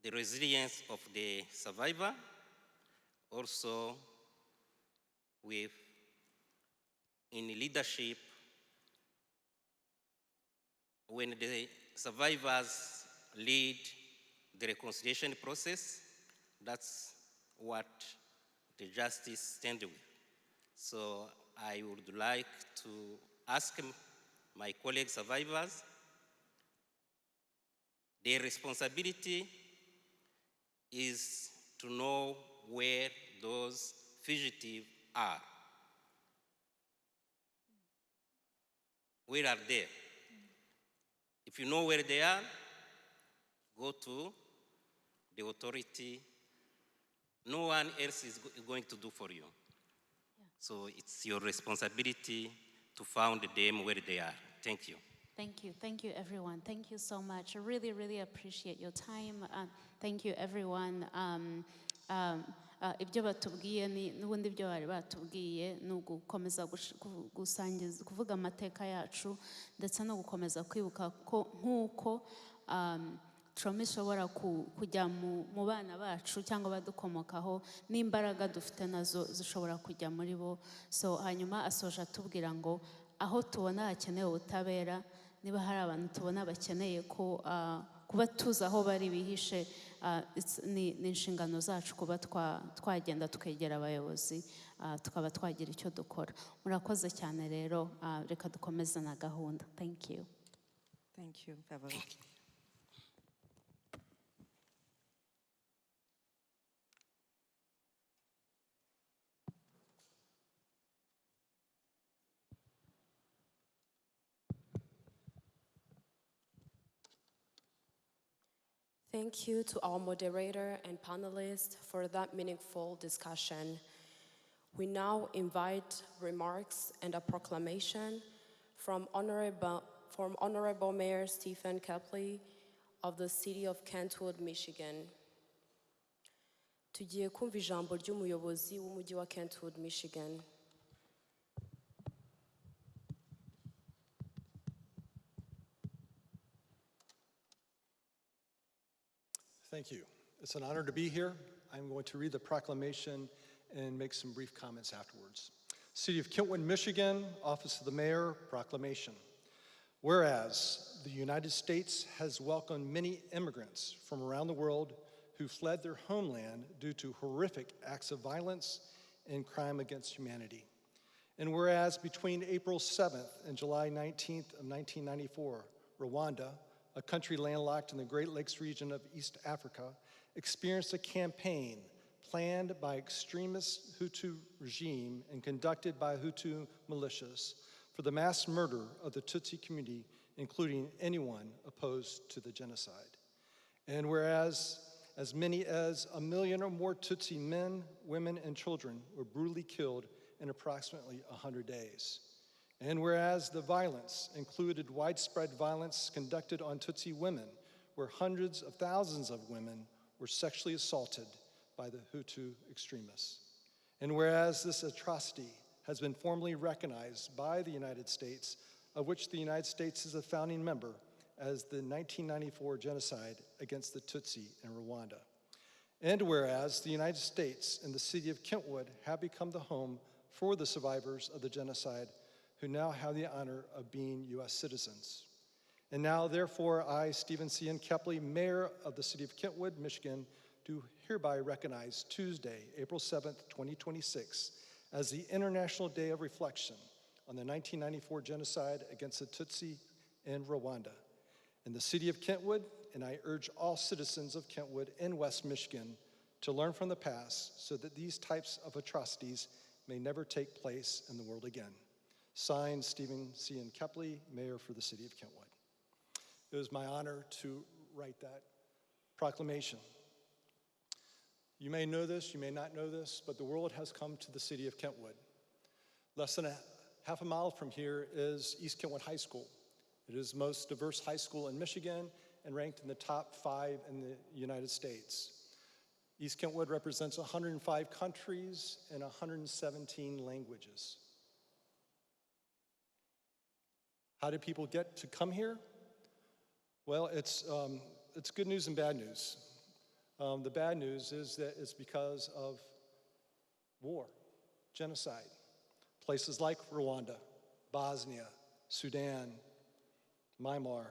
the resilience of the survivor, also with in leadership when the survivors lead the reconciliation process. That's what the justice stand with. So I would like to ask my colleague survivors, their responsibility is to know where those fugitives are. Where are they? If you know where they are, go to the authority. No one else is going to do for you. Yeah. So it's your responsibility to find them where they are. Thank you. Thank you everyone. Thank you so much. I really, really appreciate your time. Thank you everyone. Ibyo batubwiye n'ubundi ibyo bari batubwiye ni ugukomeza gusangiza kuvuga amateka yacu ndetse no gukomeza kwibuka ko nk'uko trauma ishobora kujya mu bana bacu cyangwa badukomokaho n'imbaraga dufite nazo zishobora kujya muri bo. So hanyuma asoje atubwira ngo aho tubona hakenewe ubutabera, niba hari abantu tubona bakeneye ko kuba tuzi aho bari bihishe, ni inshingano zacu kuba twagenda tukegera abayobozi tukaba twagira icyo dukora. Murakoze cyane rero, reka dukomeze na gahunda. Thank you. Thank you, Beverly. Thank you to our moderator and panelists for that meaningful discussion. We now invite remarks and a proclamation from Honorable Mayor Stephen Kepley of the city of Kentwood, Michigan. Tugiye kumva ijambo ry'umuyobozi w'umujyi wa Kentwood, Michigan. Thank you. It's an honor to be here. I'm going to read the proclamation and make some brief comments afterwards. City of Kentwood, Michigan, Office of the Mayor, proclamation. Whereas the United States has welcomed many immigrants from around the world who fled their homeland due to horrific acts of violence and crime against humanity. And whereas between April 7th and July 19th of 1994, Rwanda, a country landlocked in the Great Lakes region of East Africa, experienced a campaign planned by extremist Hutu regime and conducted by Hutu militias for the mass murder of the Tutsi community, including anyone opposed to the genocide. And whereas as many as 1 million or more Tutsi men, women, and children were brutally killed in approximately 100 days. And whereas the violence included widespread violence conducted on Tutsi women, where hundreds of thousands of women were sexually assaulted by the Hutu extremists. And whereas this atrocity has been formally recognized by the United States, of which the United States is a founding member, as the 1994 genocide against the Tutsi in Rwanda. And whereas the United States and the city of Kentwood have become the home for the survivors of the genocide who now have the honor of being U.S. citizens. And now, therefore, I, Stephen C. Kepley, Mayor of the City of Kentwood, Michigan, do hereby recognize Tuesday, April 7th, 2026, as the International Day of Reflection on the 1994 genocide against the Tutsi in Rwanda. In the City of Kentwood, and I urge all citizens of Kentwood in West Michigan to learn from the past so that these types of atrocities may never take place in the world again. Signed, Stephen C. Kepley, Mayor for the City of Kentwood. It was my honor to write that proclamation. You may know this, you may not know this, but the world has come to the city of Kentwood. Less than half a mile from here is East Kentwood High School. It is the most diverse high school in Michigan and ranked in the top 5 in the United States. East Kentwood represents 105 countries and 117 languages. How did people get to come here? Well, it's good news and bad news. The bad news is that it's because of war, genocide. Places like Rwanda, Bosnia, Sudan, Myanmar,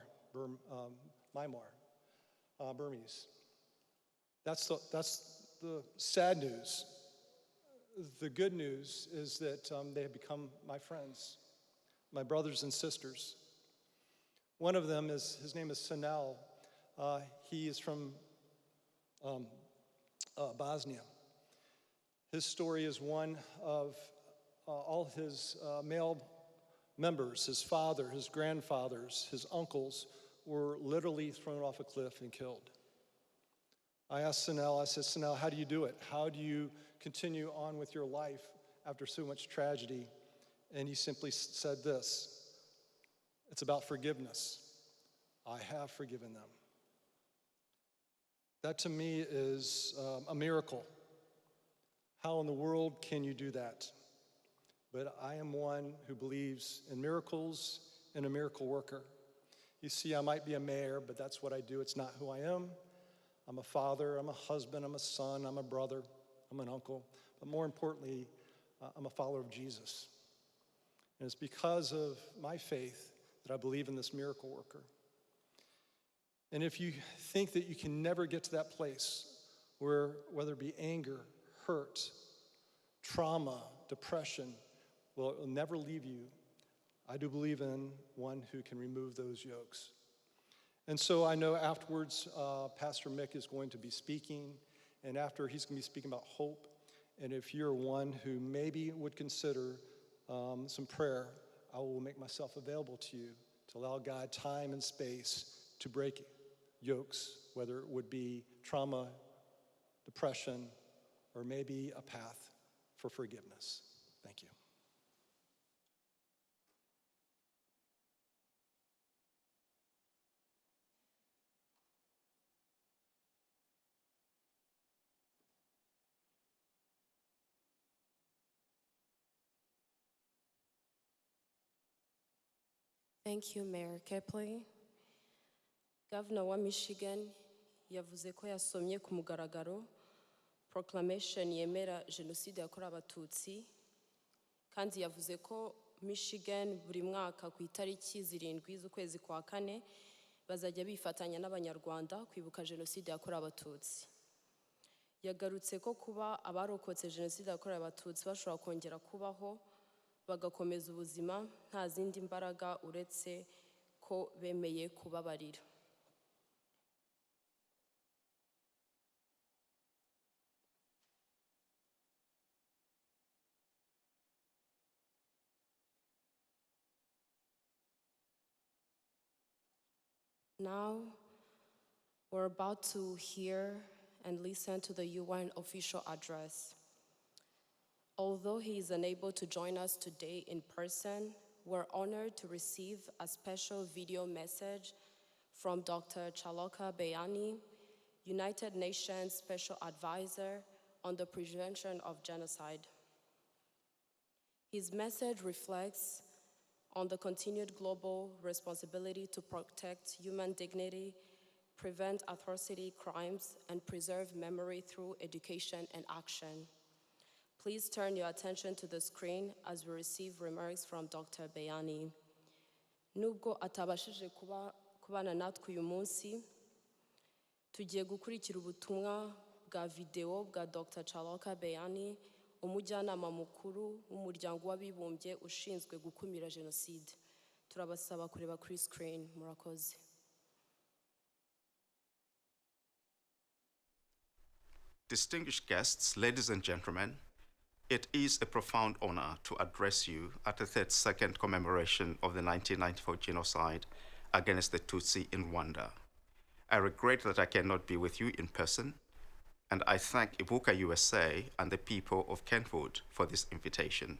Burmese. That's the sad news. The good news is that they have become my friends, my brothers and sisters. One of them his name is Sanel. He is from Bosnia. His story is one of all his male members, his father, his grandfathers, his uncles were literally thrown off a cliff and killed. I asked Sanel, Sanel, how do you do it? How do you continue on with your life after so much tragedy? And he simply said this, it's about forgiveness. I have forgiven them. That to me is a miracle. How in the world can you do that? But I am one who believes in miracles and a miracle worker. You see, I might be a mayor, but that's what I do. It's not who I am. I'm a father, I'm a husband, I'm a son, I'm a brother, I'm an uncle. But more importantly, I'm a follower of Jesus. And it's because of my faith that I believe in this miracle worker. And if you think that you can never get to that place where, whether it be anger, hurt, trauma, depression, well, it will never leave you, I do believe in one who can remove those yokes. And so I know afterwards, Pastor Mick is going to be speaking, and after he's going to be speaking about hope. And if you're one who maybe would consider some prayer, I will make myself available to you to allow God time and space to break yokes, whether it would be trauma, depression, or maybe a path for forgiveness. Thank you. Thank you, Mayor Kepley. Governor wa Michigan yavuze ko yasomye ku mugaragaro proclamation yemera Genocide yakorewe Abatutsi, kandi yavuze ko Michigan buri mwaka ku itariki 7 z'ukwezi kwa 4 bazajya bifatanya n'Abanyarwanda kwibuka Genocide yakorewe Abatutsi. Yagarutse ko kuba abarokotse Genocide yakorewe Abatutsi bashobora kongera kubaho bagakomeza ubuzima nta zindi mbaraga uretse ko bemeye kubabarira. Now, we're about to hear and listen to the UN official address. Although he is unable to join us today in person, we're honored to receive a special video message from Dr. Chaloka Beyani, United Nations Special Advisor on the prevention of genocide. His message reflects on the continued global responsibility to protect human dignity, prevent atrocity crimes, and preserve memory through education and action. Please turn your attention to the screen as we receive remarks from Dr. Beyani. Nubwo atabashije kubana natwe uyu munsi, tugiye gukurikira ubutumwa bwa video bwa Dr. Chaloka Beyani, umujyanama mukuru w'umuryango w'abibumbye ushinzwe gukumira jenoside. Turabasaba kureba kuri screen, murakoze. Distinguished guests, ladies and gentlemen, it is a profound honor to address you at the 32nd commemoration of the 1994 genocide against the Tutsi in Rwanda. I regret that I cannot be with you in person, and I thank Ibuka USA and the people of Kentwood for this invitation.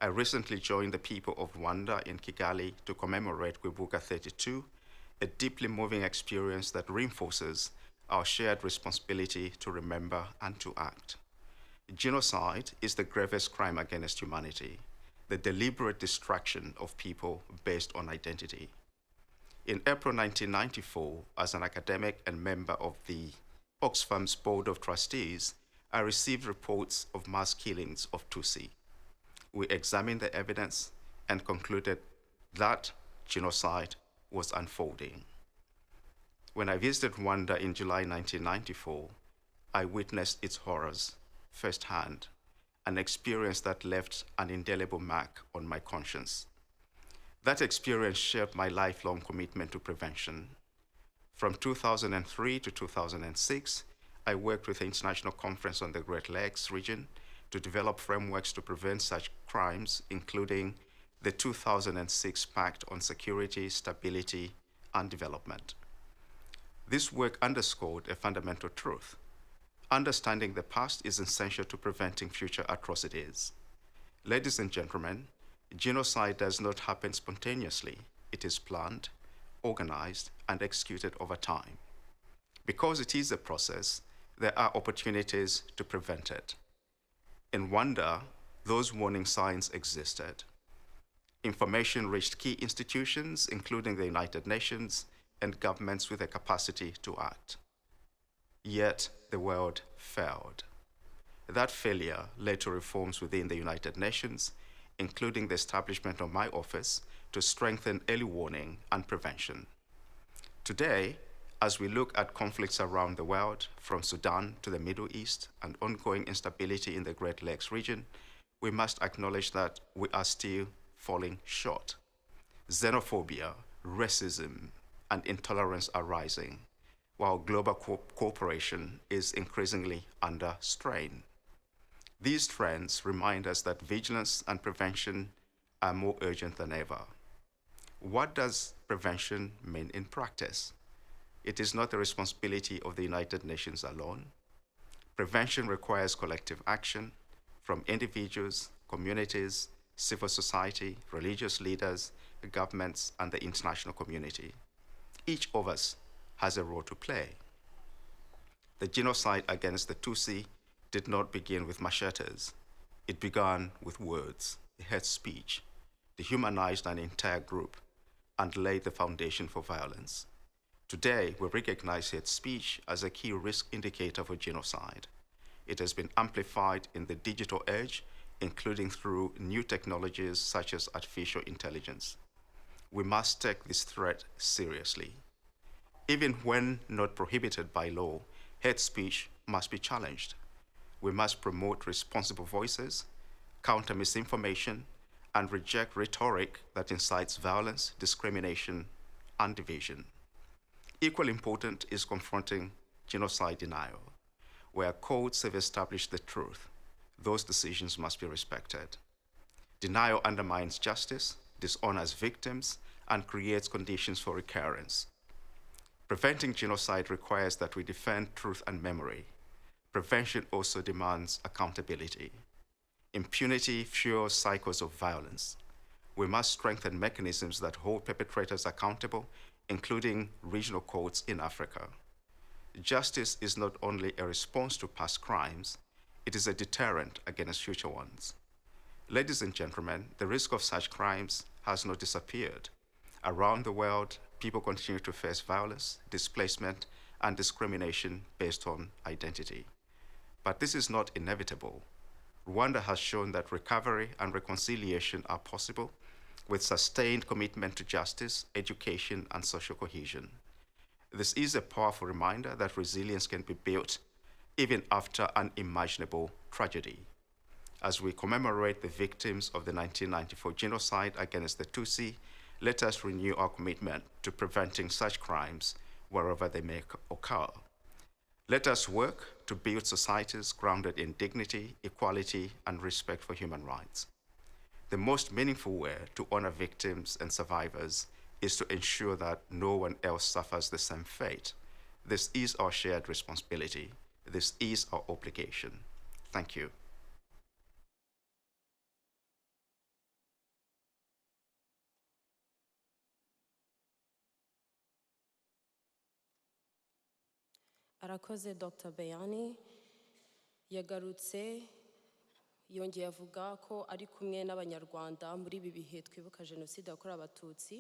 I recently joined the people of Rwanda in Kigali to commemorate Kwibuka 32, a deeply moving experience that reinforces our shared responsibility to remember and to act. Genocide is the gravest crime against humanity, the deliberate destruction of people based on identity. In April 1994, as an academic and member of the Oxfam's Board of Trustees, I received reports of mass killings of Tutsi. We examined the evidence and concluded that genocide was unfolding. When I visited Rwanda in July 1994, I witnessed its horrors firsthand, an experience that left an indelible mark on my conscience. That experience shaped my lifelong commitment to prevention. From 2003 to 2006, I worked with the International Conference on the Great Lakes region to develop frameworks to prevent such crimes, including the 2006 Pact on Security, Stability, and Development. This work underscored a fundamental truth. Understanding the past is essential to preventing future atrocities. Ladies and gentlemen, genocide does not happen spontaneously. It is planned, organized, and executed over time. Because it is a process, there are opportunities to prevent it. In Rwanda, those warning signs existed. Information reached key institutions, including the United Nations, and governments with the capacity to act. Yet, the world failed. That failure led to reforms within the United Nations, including the establishment of my office to strengthen early warning and prevention. Today, as we look at conflicts around the world, from Sudan to the Middle East and ongoing instability in the Great Lakes region, we must acknowledge that we are still falling short. Xenophobia, racism, and intolerance are rising, while global cooperation is increasingly under strain. These trends remind us that vigilance and prevention are more urgent than ever. What does prevention mean in practice? It is not the responsibility of the United Nations alone. Prevention requires collective action from individuals, communities, civil society, religious leaders, governments, and the international community. Each of us has a role to play. The genocide against the Tutsi did not begin with machetes. It began with words, hate speech, dehumanized an entire group, and laid the foundation for violence. Today, we recognize hate speech as a key risk indicator for genocide. It has been amplified in the digital age, including through new technologies such as artificial intelligence. We must take this threat seriously. Even when not prohibited by law, hate speech must be challenged. We must promote responsible voices, counter misinformation, and reject rhetoric that incites violence, discrimination, and division. Equally important is confronting genocide denial. Where courts have established the truth, those decisions must be respected. Denial undermines justice, dishonors victims, and creates conditions for recurrence. Preventing genocide requires that we defend truth and memory. Prevention also demands accountability. Impunity fuels cycles of violence. We must strengthen mechanisms that hold perpetrators accountable, including regional courts in Africa. Justice is not only a response to past crimes, it is a deterrent against future ones. Ladies and gentlemen, the risk of such crimes has not disappeared. Around the world, people continue to face violence, displacement, and discrimination based on identity. But this is not inevitable. Rwanda has shown that recovery and reconciliation are possible with sustained commitment to justice, education, and social cohesion. This is a powerful reminder that resilience can be built even after unimaginable tragedy. As we commemorate the victims of the 1994 genocide against the Tutsi, let us renew our commitment to preventing such crimes wherever they may occur. Let us work to build societies grounded in dignity, equality, and respect for human rights. The most meaningful way to honor victims and survivors is to ensure that no one else suffers the same fate. This is our shared responsibility. This is our obligation. Thank you. arakoze Dr. Beyani yagarutse yongeye avuga ko ari kumwe n'abanyarwanda muri ibi bihe twibuka jenoside yakorewe abatutsi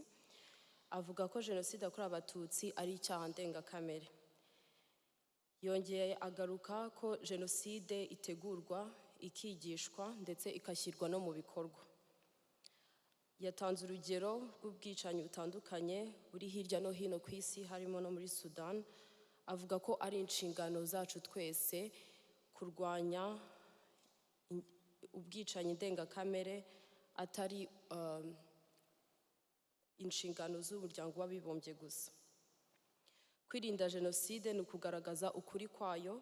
avuga ko jenoside yakorewe abatutsi ari icyaha ndengakamere yongeye agaruka ko jenoside itegurwa ikigishwa ndetse ikashyirwa no mu bikorwa yatanze urugero rw'ubwicanyi butandukanye buri hirya no hino ku isi harimo no muri Sudan avuga ko ari inshingano zacu twese kurwanya ubwicanyi ndengakamere atari inshingano z'umuryango w'abibumbye gusa kwirinda jenoside ni ukugaragaza ukuri kwayo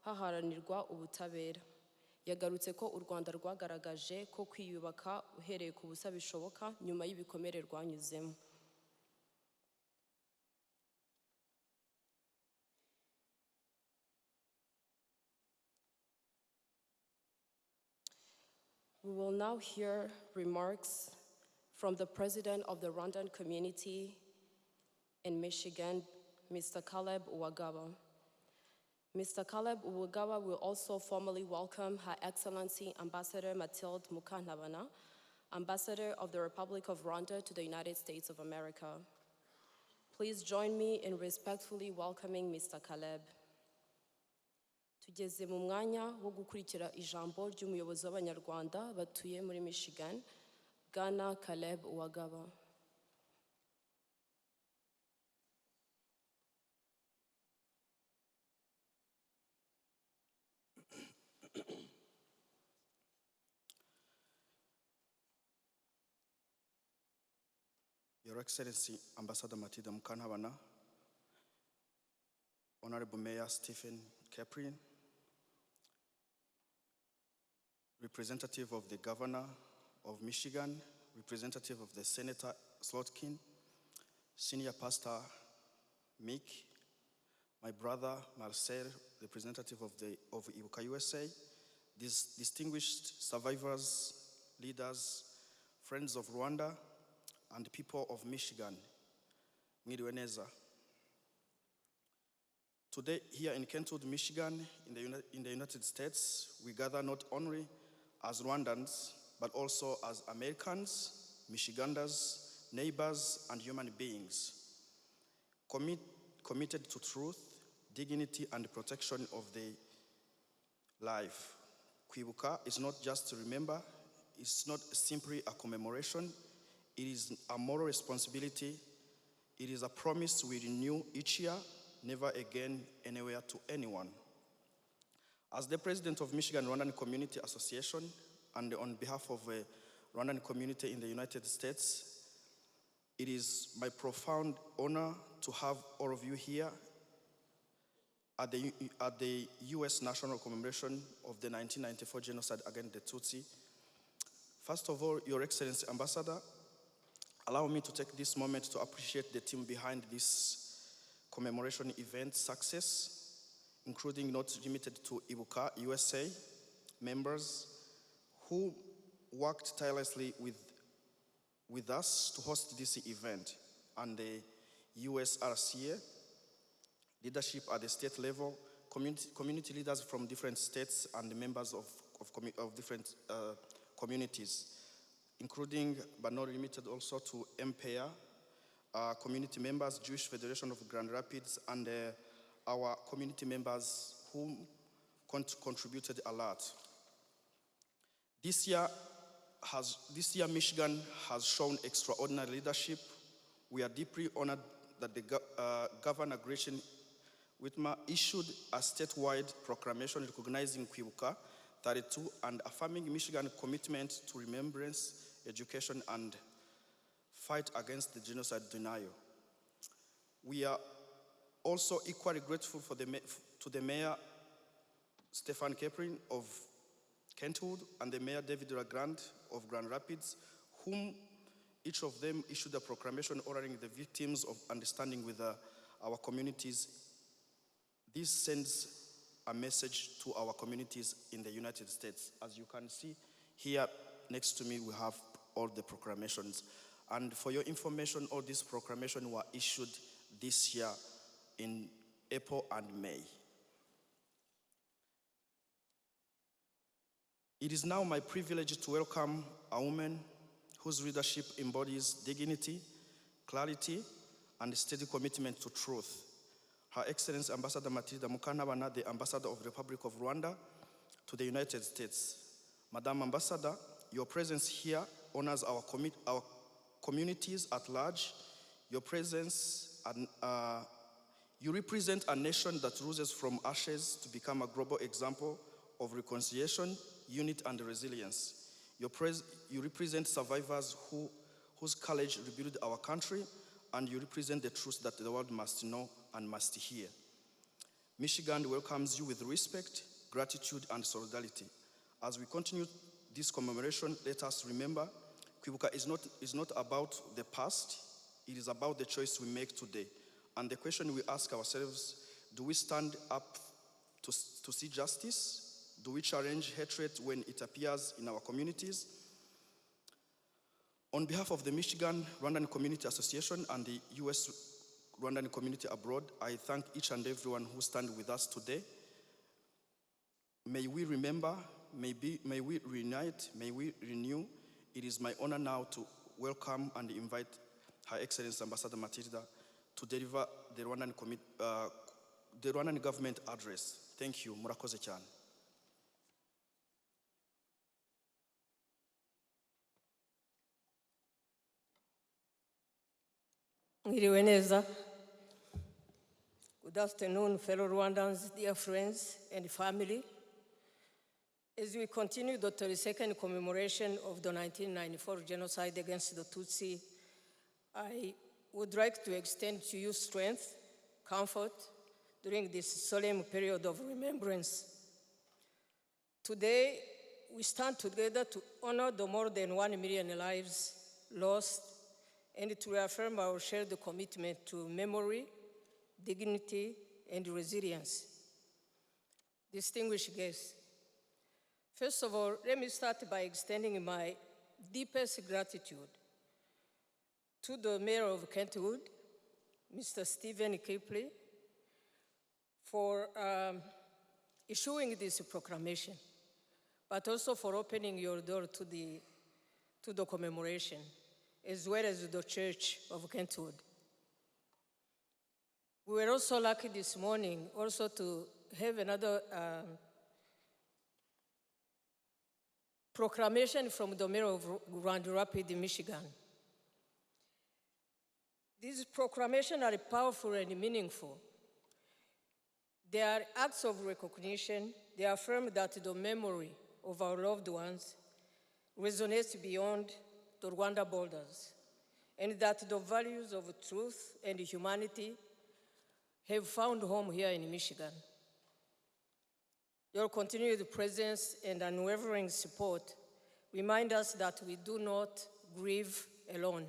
haharanirwa ubutabera yagarutse ko u Rwanda rwagaragaje ko kwiyubaka uhereye ku busa bishoboka nyuma y'ibikomere rwanyuzemo We will now hear remarks from the president of the Rwandan community in Michigan, Mr. Caleb Uwagaba. Mr. Caleb Uwagaba will also formally welcome Her Excellency Ambassador Mathilde Mukantabana, Ambassador of the Republic of Rwanda to the United States of America. Please join me in respectfully welcoming Mr. Caleb. Tugeze mu mwanya wo gukurikira ijambo ry'umuyobozi w'Abanyarwanda batuye muri Michigan, Bwana Caleb Uwagaba. Your Excellency Ambassador Mathilde Mukantabana, Honorable Mayor Stephen Caprin, representative of the Governor of Michigan, representative of the Senator Slotkin, Senior Pastor Mick, my brother Marcel, representative of Ibuka USA, these distinguished survivors, leaders, friends of Rwanda, and people of Michigan, mwiriwe neza. Today, here in Kentwood, Michigan, in the United States, we gather not only as Rwandans, but also as Americans, Michiganders, neighbors, and human beings, committed to truth, dignity, and protection of the life. Kwibuka is not just to remember, it's not simply a commemoration, it is a moral responsibility, it is a promise we renew each year, never again, anywhere to anyone. As the president of Michigan Rwandan Community Association, and on behalf of the Rwandan community in the United States, it is my profound honor to have all of you here at the US National Commemoration of the 1994 genocide against the Tutsi. First of all, Your Excellency Ambassador, allow me to take this moment to appreciate the team behind this commemoration event success, including not limited to Ibuka USA members who worked tirelessly with us to host this event, and the USRCA, leadership at the state level, community leaders from different states, and the members of different communities, including but not limited also to MPAIR, community members, Jewish Federation of Grand Rapids, and our community members who contributed a lot. This year, Michigan has shown extraordinary leadership. We are deeply honored that the Governor Gretchen Whitmer issued a statewide proclamation recognizing Kwibuka 32 and affirming Michigan's commitment to remembrance, education, and fight against the genocide denial. We are also equally grateful to the Mayor Stefan Kaprin of Kentwood and the Mayor David LaGrand of Grand Rapids, whom each of them issued a proclamation honoring the victims of understanding with our communities. This sends a message to our communities in the United States. As you can see here next to me, we have all the proclamations. And for your information, all these proclamations were issued this year in April and May. It is now my privilege to welcome a woman whose leadership embodies dignity, clarity, and steady commitment to truth. Her Excellency Ambassador Matilda Mukantabana, the Ambassador of the Republic of Rwanda to the United States. Madam Ambassador, your presence here honors our communities at large. Your presence, you represent a nation that rises from ashes to become a global example of reconciliation, unity, and resilience. You represent survivors whose courage rebuilt our country, and you represent the truth that the world must know and must hear. Michigan welcomes you with respect, gratitude, and solidarity. As we continue this commemoration, let us remember Kwibuka is not about the past, it is about the choice we make today. And the question we ask ourselves, do we stand up to see justice? Do we challenge hatred when it appears in our communities? On behalf of the Michigan Rwandan Community Association and the U.S. Rwandan community abroad, I thank each and everyone who stand with us today. May we remember, may we reunite, may we renew. It is my honor now to welcome and invite Her Excellency Ambassador Matilda to deliver the Rwandan government address. Thank you. Murakoze cyane. Mwiriwe neza. Good afternoon, fellow Rwandans, dear friends and family. As we continue the 32nd commemoration of the 1994 genocide against the Tutsi, I would like to extend to you strength, comfort during this solemn period of remembrance. Today, we stand together to honor the more than 1 million lives lost and to reaffirm our shared commitment to memory, dignity, and resilience. Distinguished guests, first of all, let me start by extending my deepest gratitude to the Mayor of Kentwood, Mr. Stephen Kipley, for issuing this proclamation, but also for opening your door to the commemoration, as well as the Church of Kentwood. We were also lucky this morning also to have another proclamation from the Mayor of Grand Rapids, Michigan. These proclamations are powerful and meaningful. They are acts of recognition. They affirm that the memory of our loved ones resonates beyond the Rwanda borders, and that the values of truth and humanity have found home here in Michigan. Your continued presence and unwavering support remind us that we do not grieve alone.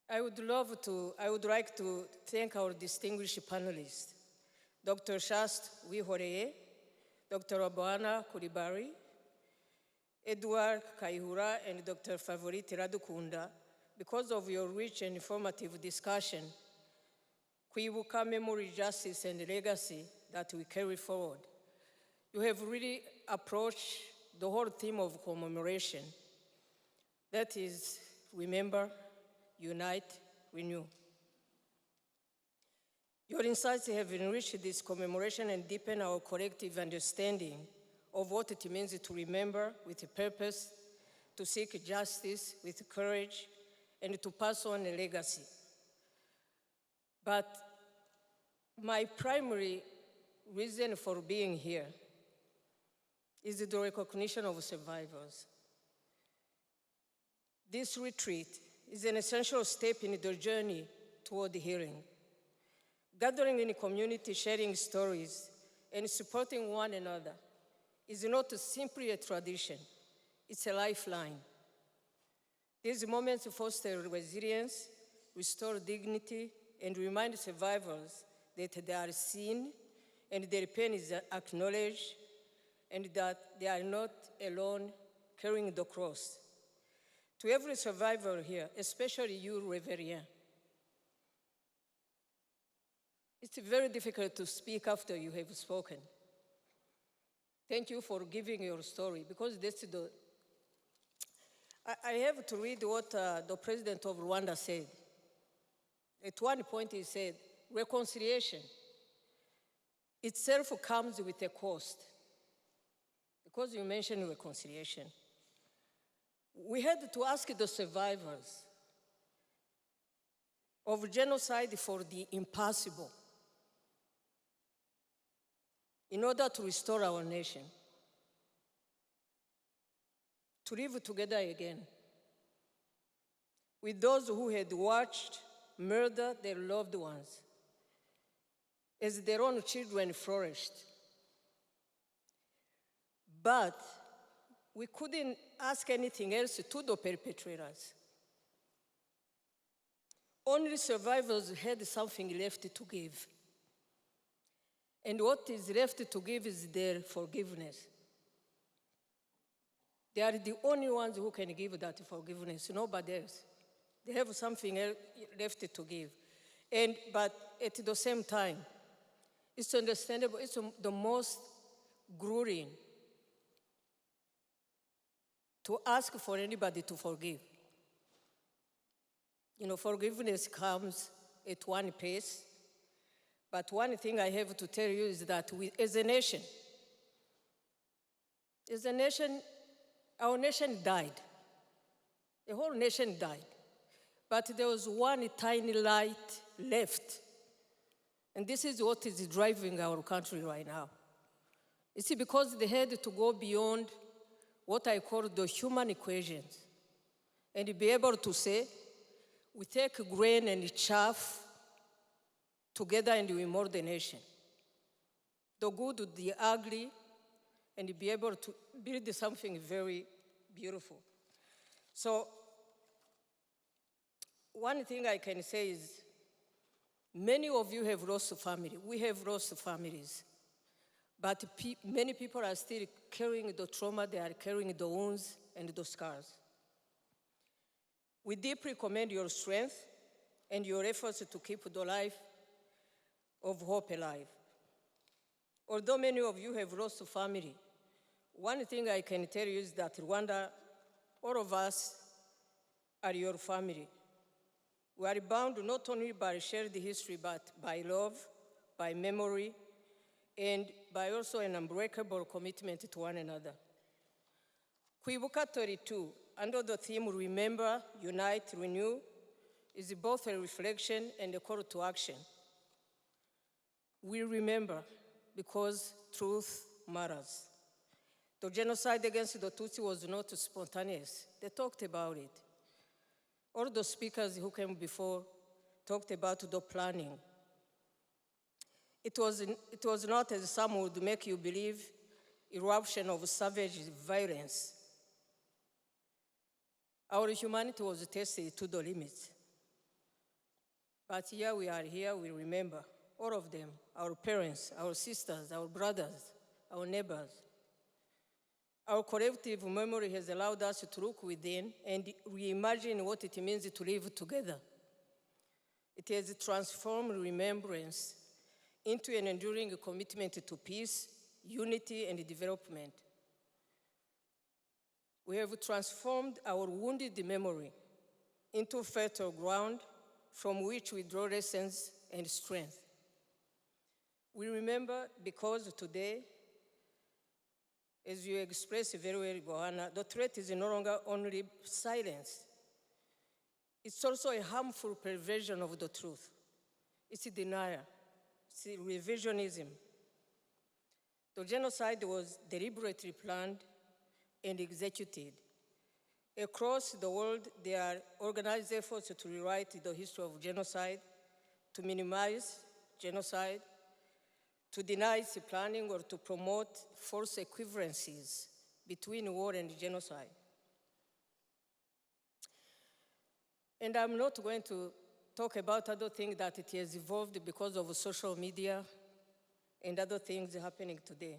I would like to thank our distinguished panelists, Dr. Shast Wihoreye, Dr. Obuana Kuribari, Edward Kaihura, and Dr. Favorite Radukunda, because of your rich and informative discussion. Kwibuka, memory, justice, and legacy that we carry forward. You have really approached the whole theme of commemoration. That is, remember, unite, renew. Your insights have enriched this commemoration and deepened our collective understanding of what it means to remember with a purpose, to seek justice with courage, and to pass on a legacy. But my primary reason for being here is the recognition of survivors. This retreat is an essential step in the journey toward healing. Gathering in a community, sharing stories, and supporting one another is not simply a tradition, it's a lifeline. These moments foster resilience, restore dignity, and remind survivors that they are seen and their pain is acknowledged, and that they are not alone carrying the cross. To every survivor here, especially you, Reverien, it's very difficult to speak after you have spoken. Thank you for giving your story, because that's the... I have to read what the president of Rwanda said. At one point he said, reconciliation itself comes with a cost. Because you mentioned reconciliation, we had to ask the survivors of genocide for the impossible in order to restore our nation, to live together again with those who had watched murder their loved ones as their own children flourished. But we couldn't ask anything else to the perpetrators. Only survivors had something left to give. And what is left to give is their forgiveness. They are the only ones who can give that forgiveness, nobody else. They have something left to give. But at the same time, it's understandable, it's the most grueling to ask for anybody to forgive. You know, forgiveness comes at one pace, but one thing I have to tell you is that we, as a nation, our nation died. The whole nation died. But there was one tiny light left. And this is what is driving our country right now. You see, because they had to go beyond what I call the human equations and be able to say, we take grain and chaff together and we mold the nation. The good, the ugly, and be able to build something very beautiful. So, one thing I can say is, many of you have lost family. We have lost families. But many people are still carrying the trauma, they are carrying the wounds and the scars. We deeply commend your strength and your efforts to keep the life of hope alive. Although many of you have lost family, one thing I can tell you is that Rwanda, all of us are your family. We are bound not only by shared history, but by love, by memory, and by also an unbreakable commitment to one another. Kwibuka 32, under the theme Remember, Unite, Renew, is both a reflection and a call to action. We remember because truth matters. The genocide against the Tutsi was not spontaneous. They talked about it. All the speakers who came before talked about the planning. It was not, as some would make you believe, eruption of savage violence. Our humanity was tested to the limits. But here we are, here we remember, all of them, our parents, our sisters, our brothers, our neighbors. Our collective memory has allowed us to look within and reimagine what it means to live together. It has transformed remembrance into an enduring commitment to peace, unity, and development. We have transformed our wounded memory into fertile ground from which we draw lessons and strength. We remember because today, as you expressed very well, Gohana, the threat is no longer only silence. It's also a harmful perversion of the truth. It's a denial. It's a revisionism. The genocide was deliberately planned and executed. Across the world, there are organized efforts to rewrite the history of genocide, to minimize genocide, to deny its planning, or to promote false equivalencies between war and genocide. And I'm not going to talk about other things that it has evolved because of social media and other things happening today.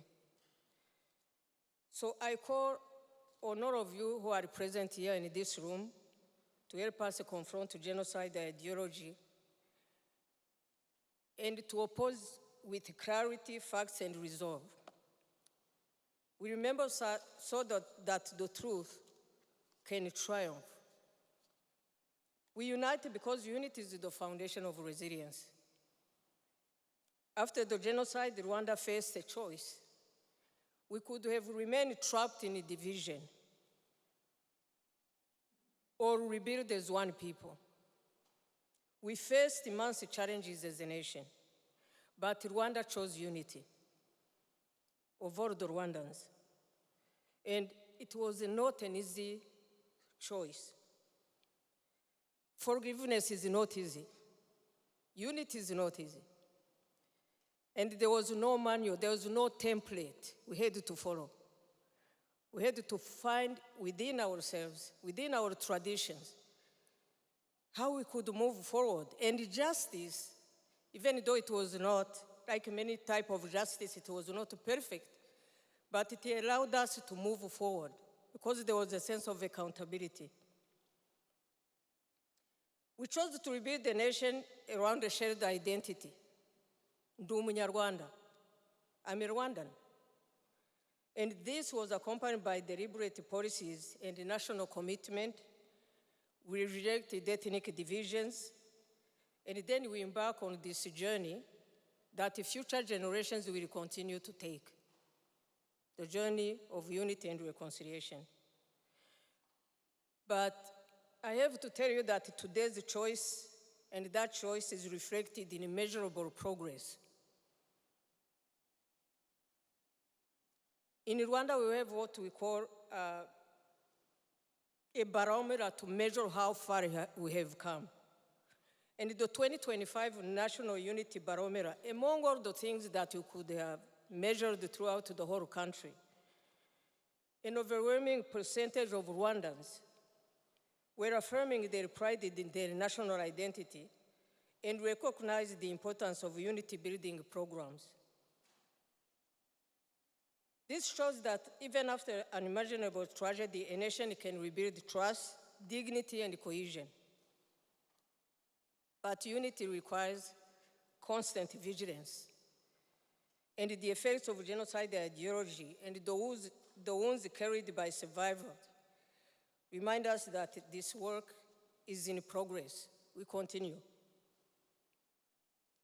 So I call on all of you who are present here in this room to help us confront genocide ideology and to oppose with clarity, facts, and resolve. We remember so that the truth can triumph. We unite because unity is the foundation of resilience. After the genocide, Rwanda faced a choice. We could have remained trapped in a division or rebuild as one people. We faced immense challenges as a nation, but Rwanda chose unity of all the Rwandans. And it was not an easy choice. Forgiveness is not easy. Unity is not easy. And there was no manual, there was no template we had to follow. We had to find within ourselves, within our traditions, how we could move forward. And justice, even though it was not, like many types of justice, it was not perfect, but it allowed us to move forward because there was a sense of accountability. We chose to rebuild the nation around a shared identity. Ndi Umunyarwanda. I'm a Rwandan. And this was accompanied by deliberate policies and national commitment. We rejected ethnic divisions, and then we embark on this journey that future generations will continue to take, the journey of unity and reconciliation. But I have to tell you that today's choice, and that choice is reflected in immeasurable progress. In Rwanda, we have what we call a barometer to measure how far we have come. And the 2025 National Unity Barometer, among all the things that you could have measured throughout the whole country, an overwhelming percentage of Rwandans were affirming their pride in their national identity and recognized the importance of unity-building programs. This shows that even after unimaginable tragedy, a nation can rebuild trust, dignity, and cohesion. But unity requires constant vigilance. And the effects of genocide ideology and the wounds carried by survivors remind us that this work is in progress. We continue.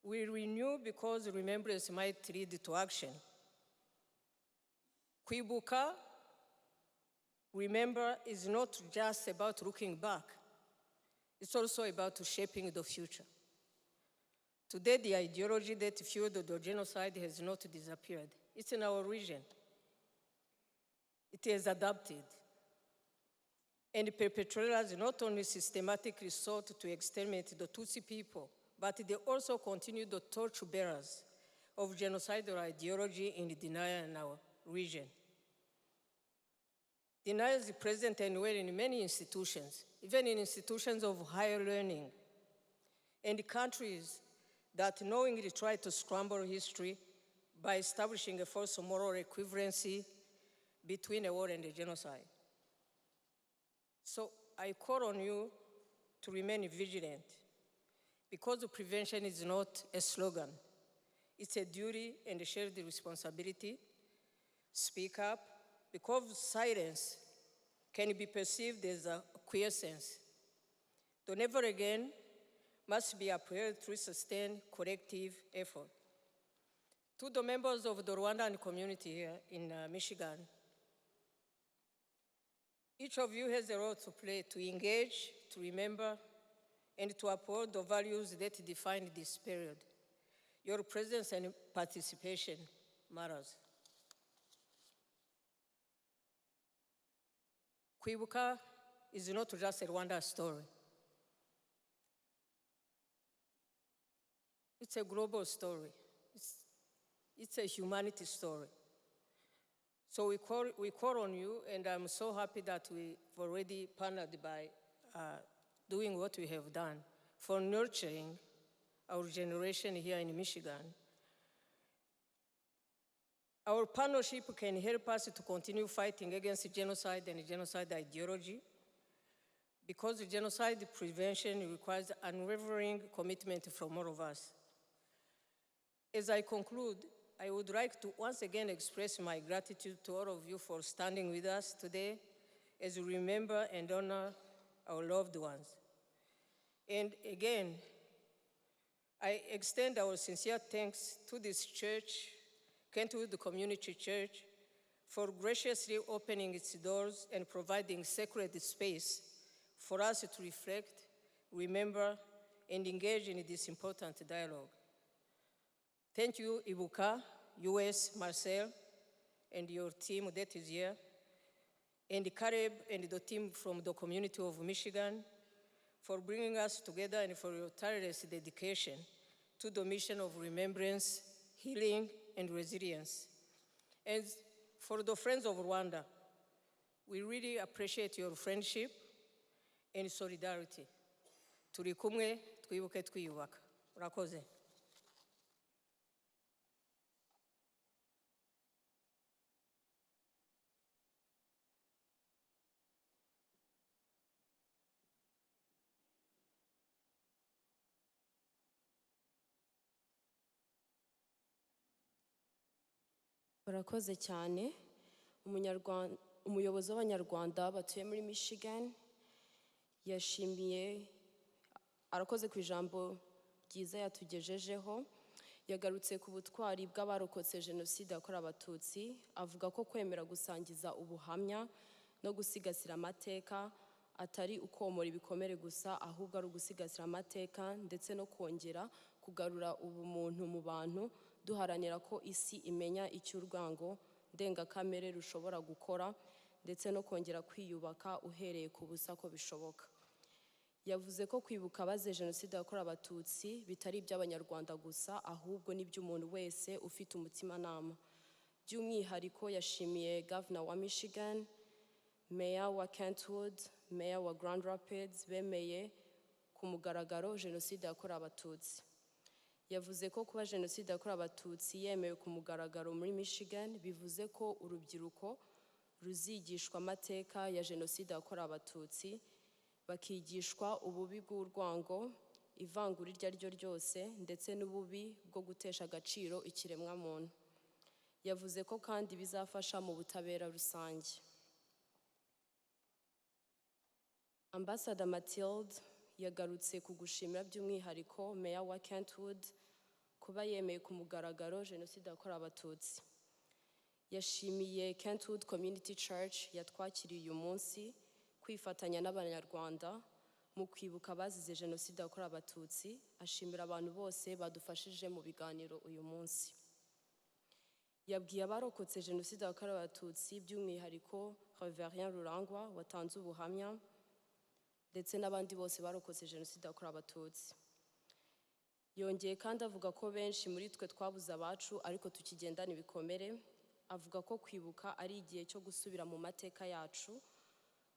We renew because remembrance might lead to action. Kwibuka, remember, is not just about looking back. It's also about shaping the future. Today, the ideology that fueled the genocide has not disappeared. It's in our region. It has adapted. And the perpetrators not only systematically sought to exterminate the Tutsi people, but they also continue the torch-bearers of genocidal ideology in denial in our region. Denial is present anywhere in many institutions, even in institutions of higher learning, and countries that knowingly try to scramble history by establishing a false moral equivalency between a war and a genocide. So I call on you to remain vigilant, because prevention is not a slogan, it's a duty and a shared responsibility. Speak up, because silence can be perceived as a quiescence. So never again must be upheld through sustained collective effort. To the members of the Rwandan community here in Michigan, each of you has a role to play to engage, to remember, and to uphold the values that define this period. Your presence and participation matters. Kwibuka is not just a Rwanda story. It's a global story. It's a humanity story. So we call on you, and I'm so happy that we've already partnered by doing what we have done for nurturing our generation here in Michigan. Our partnership can help us to continue fighting against genocide and genocide ideology, because genocide prevention requires unwavering commitment from all of us. As I conclude, I would like to once again express my gratitude to all of you for standing with us today as we remember and honor our loved ones. And again, I extend our sincere thanks to this church, Kentwood Community Church, for graciously opening its doors and providing sacred space for us to reflect, remember, and engage in this important dialogue. Thank you, Ibuka US, Marcel, and your team that is here, and Caleb and the team from the community of Michigan for bringing us together and for your tireless dedication to the mission of remembrance, healing, and resilience. And for the friends of Rwanda, we really appreciate your friendship and solidarity. Turi kumwe, twibuke twiyubaka. Urakoze. Barakoze cyane. Umuyobozi w'Abanyarwanda batuye muri Michigan arakoze ku ijambo ryiza yatugejejeho. Yagarutse ku butwari bw'abarokotse Jenoside yakorewe Abatutsi, avuga ko kwemera gusangiza ubuhamya no gusigasira amateka atari ukomora ibikomere gusa, ahubwo ari ugusigasira amateka ndetse no kongera kugarura ubumuntu mu bantu, duharanira ko isi imenya icyo urwango ndengakamere rushobora gukora ndetse no kongera kwiyubaka uhereye ku busa ko bishoboka. Yavuze ko kwibuka abazize Jenoside yakorewe Abatutsi bitari iby'Abanyarwanda gusa, ahubwo n'iby'umuntu wese ufite umutimanama. By'umwihariko yashimiye Governor wa Michigan, Mayor wa Kentwood, Mayor wa Grand Rapids bemeye ku mugaragaro Jenoside yakorewe Abatutsi. Yavuze ko kuba Jenoside yakorewe Abatutsi yemewe ku mugaragaro muri Michigan bivuze ko urubyiruko ruzigishwa amateka ya Jenoside yakorewe Abatutsi, bakigishwa ububi bw'urwango, ivangura iryo ari ryo ryose, ndetse n'ububi bwo gutesha agaciro ikiremwamuntu. Yavuze ko kandi bizafasha mu butabera rusange. Ambassador Mathilde yagarutse ku gushimira by'umwihariko Mayor wa Kentwood kuba yemeye ku mugaragaro Jenoside yakorewe Abatutsi. Yashimiye Kentwood Community Church yatwakiriye uyu munsi kwifatanya n'Abanyarwanda mu kwibuka abazize Jenoside yakorewe Abatutsi. Ashimira abantu bose badufashije mu biganiro uyu munsi. Yabwiye abarokotse Jenoside yakorewe Abatutsi by'umwihariko Reverien Rurangwa watanze ubuhamya ndetse n'abandi bose barokotse Jenoside yakorewe Abatutsi. Yongeye kandi avuga ko benshi muri twe twabuze abacu ariko tukigendana ibikomere. Avuga ko kwibuka ari igihe cyo gusubira mu mateka yacu,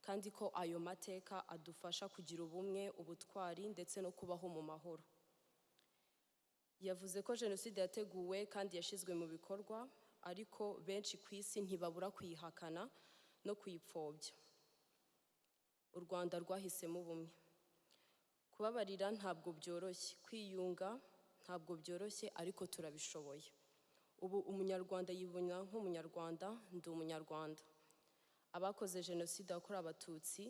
kandi ko ayo mateka adufasha kugira ubumwe, ubutwari ndetse no kubaho mu mahoro. Yavuze ko Jenoside yateguwe kandi yashyizwe mu bikorwa, ariko benshi ku isi ntibabura kuyihakana no kuyipfobya. U Rwanda rwahisemo ubumwe. Kubabarira ntabwo byoroshye, kwiyunga ntabwo byoroshye, ariko turabishoboye. Ubu umunyarwanda yibona nk'umunyarwanda, ndi umunyarwanda. Abakoze jenoside yakorewe abatutsi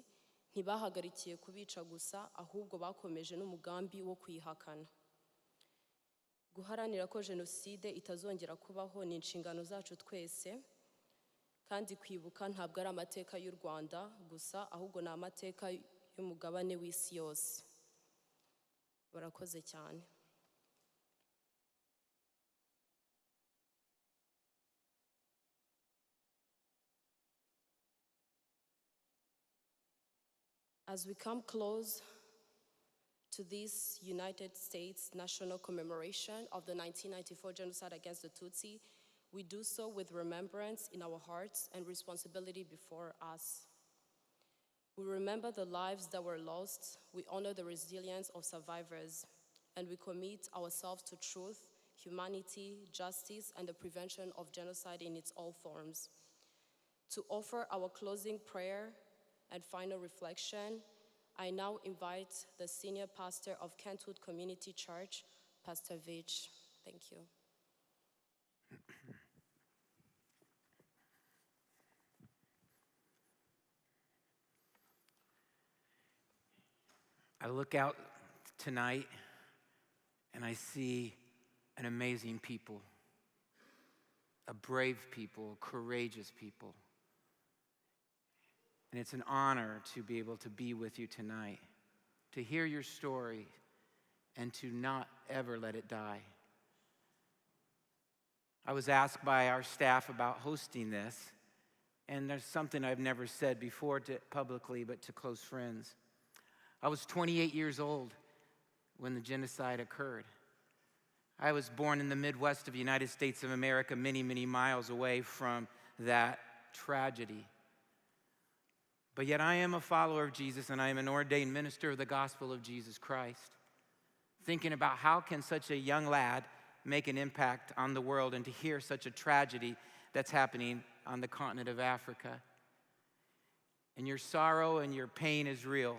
ntibahagarikiye kubica gusa, ahubwo bakomeje n'umugambi wo kuyihakana. Guharanira ko jenoside itazongera kubaho ni inshingano zacu twese, kandi kwibuka ntabwo ari amateka y'u Rwanda gusa, ahubwo ni amateka y'umugabane w'isi yose. Barakoze cyane. As we come close to this United States national commemoration of the 1994 genocide against the Tutsi, we do so with remembrance in our hearts and responsibility before us. We remember the lives that were lost, we honor the resilience of survivors, and we commit ourselves to truth, humanity, justice, and the prevention of genocide in its all forms. To offer our closing prayer and final reflection, I now invite the senior pastor of Kentwood Community Church, Pastor Vich. Thank you. I look out tonight and I see an amazing people, a brave people, courageous people. And it's an honor to be able to be with you tonight, to hear your story and to not ever let it die. I was asked by our staff about hosting this, and there's something I've never said before publicly, but to close friends. I was 28 years old when the genocide occurred. I was born in the Midwest of the United States of America, many, many miles away from that tragedy. But yet I am a follower of Jesus, and I am an ordained minister of the gospel of Jesus Christ, thinking about how can such a young lad make an impact on the world, and to hear such a tragedy that's happening on the continent of Africa. And your sorrow and your pain is real.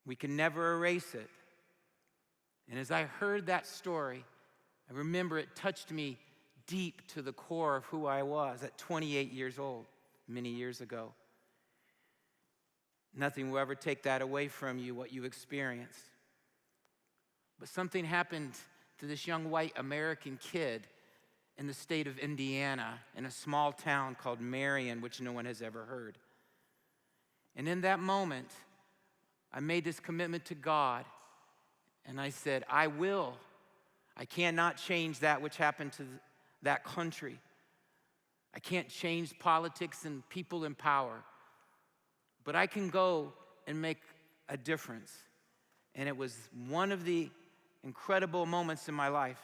We can never erase it. And as I heard that story, I remember it touched me deep to the core of who I was at 28 years old, many years ago. Nothing will ever take that away from you, what you experienced. But something happened to this young white American kid in the state of Indiana, in a small town called Marion, which no one has ever heard. And in that moment, I made this commitment to God, and I said, I will. I cannot change that which happened to that country. I can't change politics and people in power, but I can go and make a difference. And it was one of the incredible moments in my life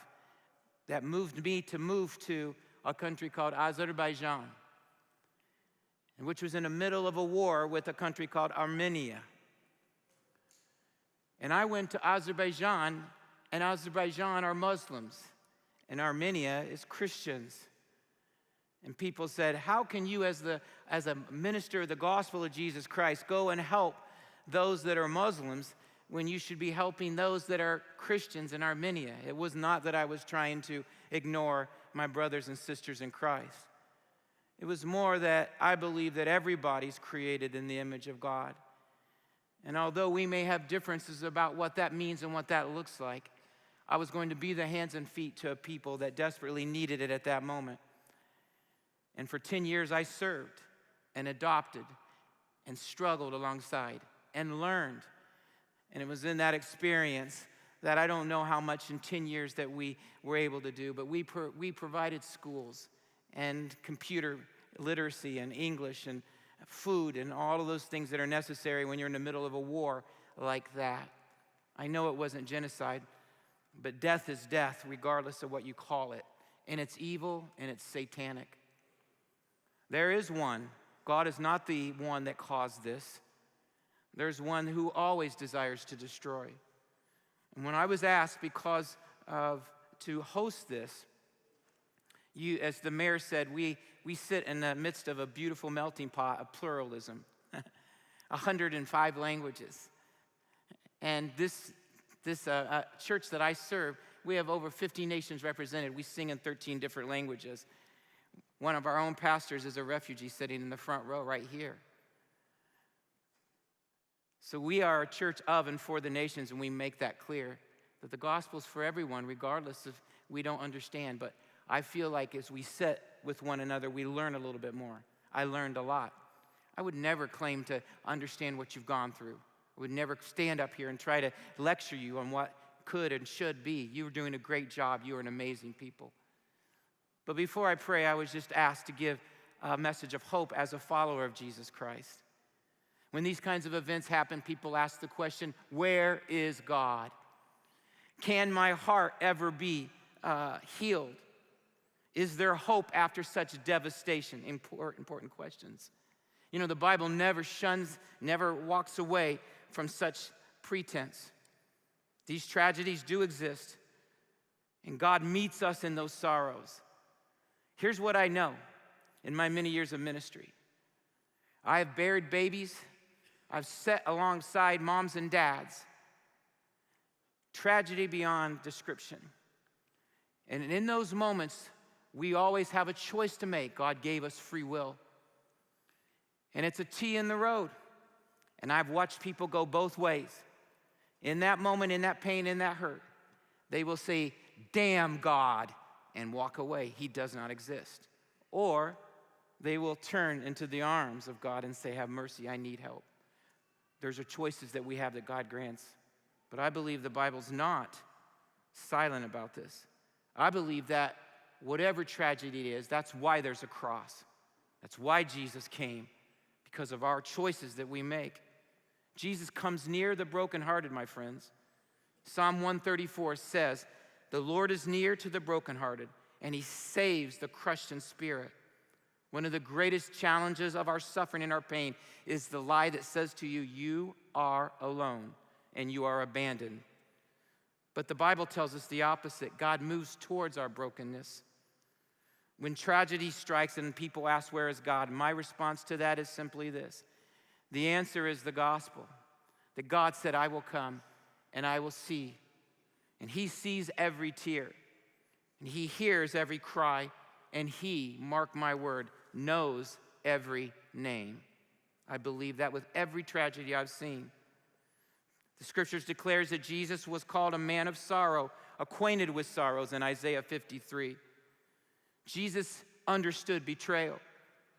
that moved me to move to a country called Azerbaijan, which was in the middle of a war with a country called Armenia. And I went to Azerbaijan, and Azerbaijan are Muslims, and Armenia is Christians. And people said, how can you as a minister of the gospel of Jesus Christ go and help those that are Muslims when you should be helping those that are Christians in Armenia? It was not that I was trying to ignore my brothers and sisters in Christ. It was more that I believe that everybody's created in the image of God. And although we may have differences about what that means and what that looks like, I was going to be the hands and feet to a people that desperately needed it at that moment. And for 10 years, I served and adopted and struggled alongside and learned. And it was in that experience that I don't know how much in 10 years that we were able to do, but we provided schools and computer literacy and English and food and all of those things that are necessary when you're in the middle of a war like that. I know it wasn't genocide, but death is death regardless of what you call it. And it's evil and it's satanic. There is one. God is not the one that caused this. There's one who always desires to destroy. And when I was asked to host this, as the mayor said, we sit in the midst of a beautiful melting pot of pluralism, 105 languages, And this church that I serve, we have over 50 nations represented. We sing in 13 different languages. One of our own pastors is a refugee sitting in the front row right here. So we are a church of and for the nations, and we make that clear, that the gospel is for everyone, regardless if we don't understand. But I feel like as we sit with one another, we learn a little bit more. I learned a lot. I would never claim to understand what you've gone through. I would never stand up here and try to lecture you on what could and should be. You were doing a great job. You are an amazing people. But before I pray, I was just asked to give a message of hope as a follower of Jesus Christ. When these kinds of events happen, people ask the question, where is God? Can my heart ever be healed? Is there hope after such devastation? Important questions. You know, the Bible never shuns, never walks away from such pretense. These tragedies do exist, and God meets us in those sorrows. Here's what I know in my many years of ministry. I have buried babies. I've sat alongside moms and dads. Tragedy beyond description. And in those moments, we always have a choice to make. God gave us free will. And it's a T in the road. And I've watched people go both ways. In that moment, in that pain, in that hurt, they will say, damn God, and walk away. He does not exist. Or they will turn into the arms of God and say, have mercy, I need help. Those are choices that we have that God grants. But I believe the Bible's not silent about this. I believe that whatever tragedy it is, that's why there's a cross. That's why Jesus came, because of our choices that we make. Jesus comes near the brokenhearted, my friends. Psalm 134 says, the Lord is near to the brokenhearted, and he saves the crushed in spirit. One of the greatest challenges of our suffering and our pain is the lie that says to you, you are alone and you are abandoned. But the Bible tells us the opposite. God moves towards our brokenness. When tragedy strikes and people ask, where is God? My response to that is simply this. The answer is the gospel. That God said, I will come and I will see. And he sees every tear. And he hears every cry. And he, mark my word, knows every name. I believe that with every tragedy I've seen. The scriptures declares that Jesus was called a man of sorrow, acquainted with sorrows in Isaiah 53. Jesus understood betrayal,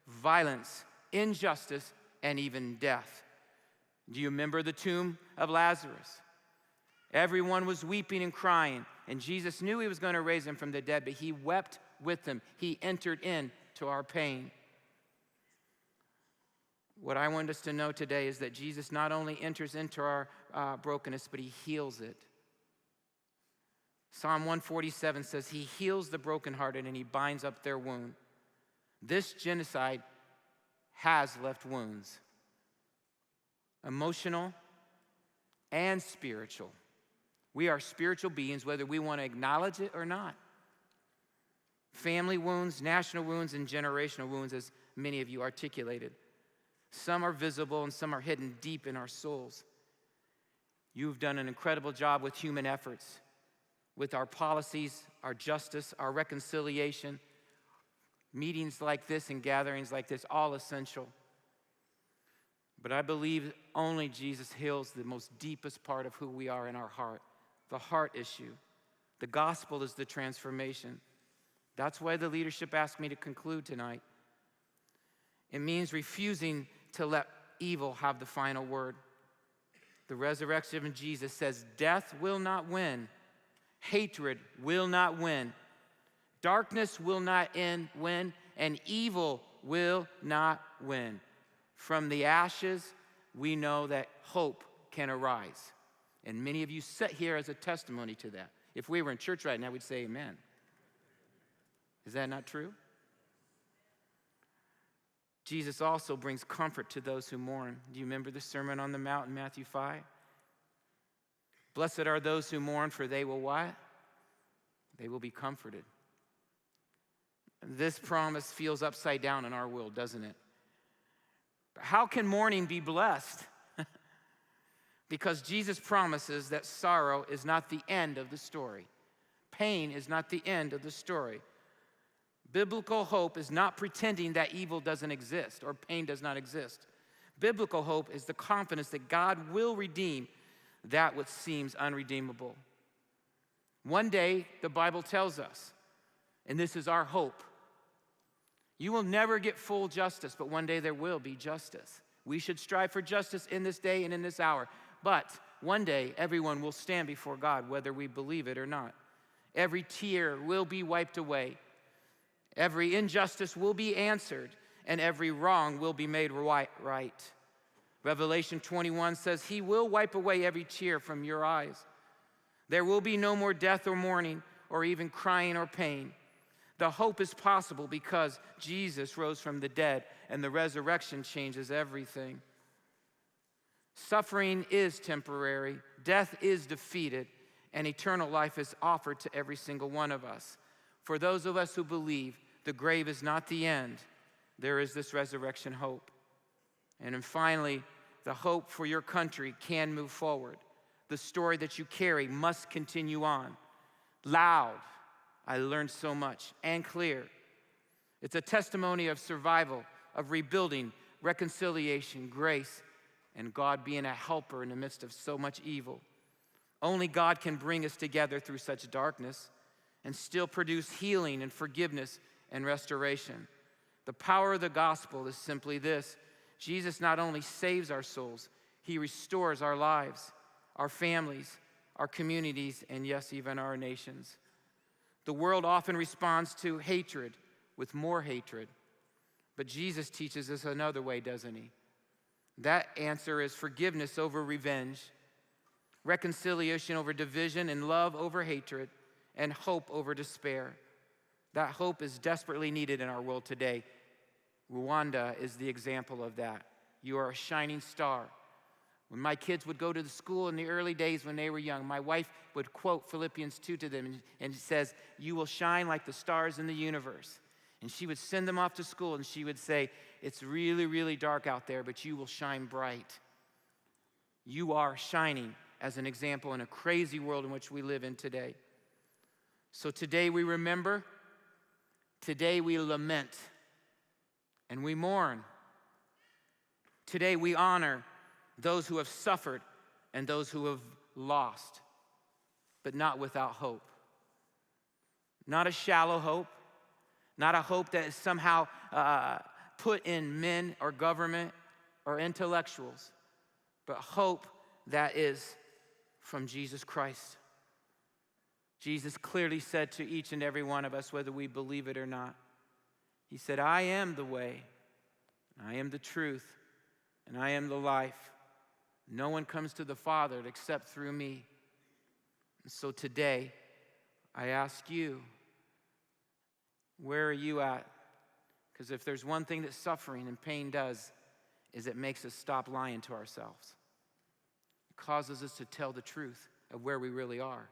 violence, injustice, and even death. Do you remember the tomb of Lazarus? Everyone was weeping and crying, and Jesus knew he was going to raise him from the dead, but he wept with them. He entered into our pain. What I want us to know today is that Jesus not only enters into our brokenness, but he heals it. Psalm 147 says he heals the brokenhearted and he binds up their wound. This genocide has left wounds, emotional and spiritual. We are spiritual beings, whether we want to acknowledge it or not. Family wounds, national wounds, and generational wounds, as many of you articulated. Some are visible and some are hidden deep in our souls. You've done an incredible job with human efforts, with our policies, our justice, our reconciliation, meetings like this and gatherings like this, all essential. But I believe only Jesus heals the most deepest part of who we are in our heart, the heart issue. The gospel is the transformation. That's why the leadership asked me to conclude tonight. It means refusing to let evil have the final word. The resurrection of Jesus says death will not win. Hatred will not win. Darkness will not win, and evil will not win. From the ashes, we know that hope can arise. And many of you sit here as a testimony to that. If we were in church right now, we'd say amen. Is that not true? Jesus also brings comfort to those who mourn. Do you remember the Sermon on the Mount in Matthew 5? Blessed are those who mourn, for they will what? They will be comforted. This promise feels upside down in our world, doesn't it? How can mourning be blessed? Because Jesus promises that sorrow is not the end of the story. Pain is not the end of the story. Biblical hope is not pretending that evil doesn't exist or pain does not exist. Biblical hope is the confidence that God will redeem that which seems unredeemable. One day, the Bible tells us, and this is our hope, you will never get full justice, but one day there will be justice. We should strive for justice in this day and in this hour. But one day, everyone will stand before God, whether we believe it or not. Every tear will be wiped away. Every injustice will be answered, and every wrong will be made right. Revelation 21 says, He will wipe away every tear from your eyes. There will be no more death or mourning or even crying or pain. The hope is possible because Jesus rose from the dead, and the resurrection changes everything. Suffering is temporary, death is defeated, and eternal life is offered to every single one of us. For those of us who believe the grave is not the end, there is this resurrection hope. And then finally, the hope for your country can move forward. The story that you carry must continue on. Loud, I learned so much, and clear. It's a testimony of survival, of rebuilding, reconciliation, grace, and God being a helper in the midst of so much evil. Only God can bring us together through such darkness and still produce healing and forgiveness and restoration. The power of the gospel is simply this: Jesus not only saves our souls, He restores our lives, our families, our communities, and yes, even our nations. The world often responds to hatred with more hatred, but Jesus teaches us another way, doesn't He? That answer is forgiveness over revenge, reconciliation over division, and love over hatred, and hope over despair. That hope is desperately needed in our world today. Rwanda is the example of that. You are a shining star. When my kids would go to the school in the early days when they were young, my wife would quote Philippians 2 to them, and it says, "You will shine like the stars in the universe." And she would send them off to school, and she would say, "It's really, really dark out there, but you will shine bright." You are shining as an example in a crazy world in which we live in today. So today we remember, today we lament, and we mourn. Today we honor those who have suffered and those who have lost, but not without hope. Not a shallow hope, not a hope that is somehow put in men or government or intellectuals, but hope that is from Jesus Christ. Jesus clearly said to each and every one of us, whether we believe it or not, He said, "I am the way, I am the truth, and I am the life. No one comes to the Father except through me." And so today, I ask you, where are you at? Because if there's one thing that suffering and pain does, is it makes us stop lying to ourselves. It causes us to tell the truth of where we really are.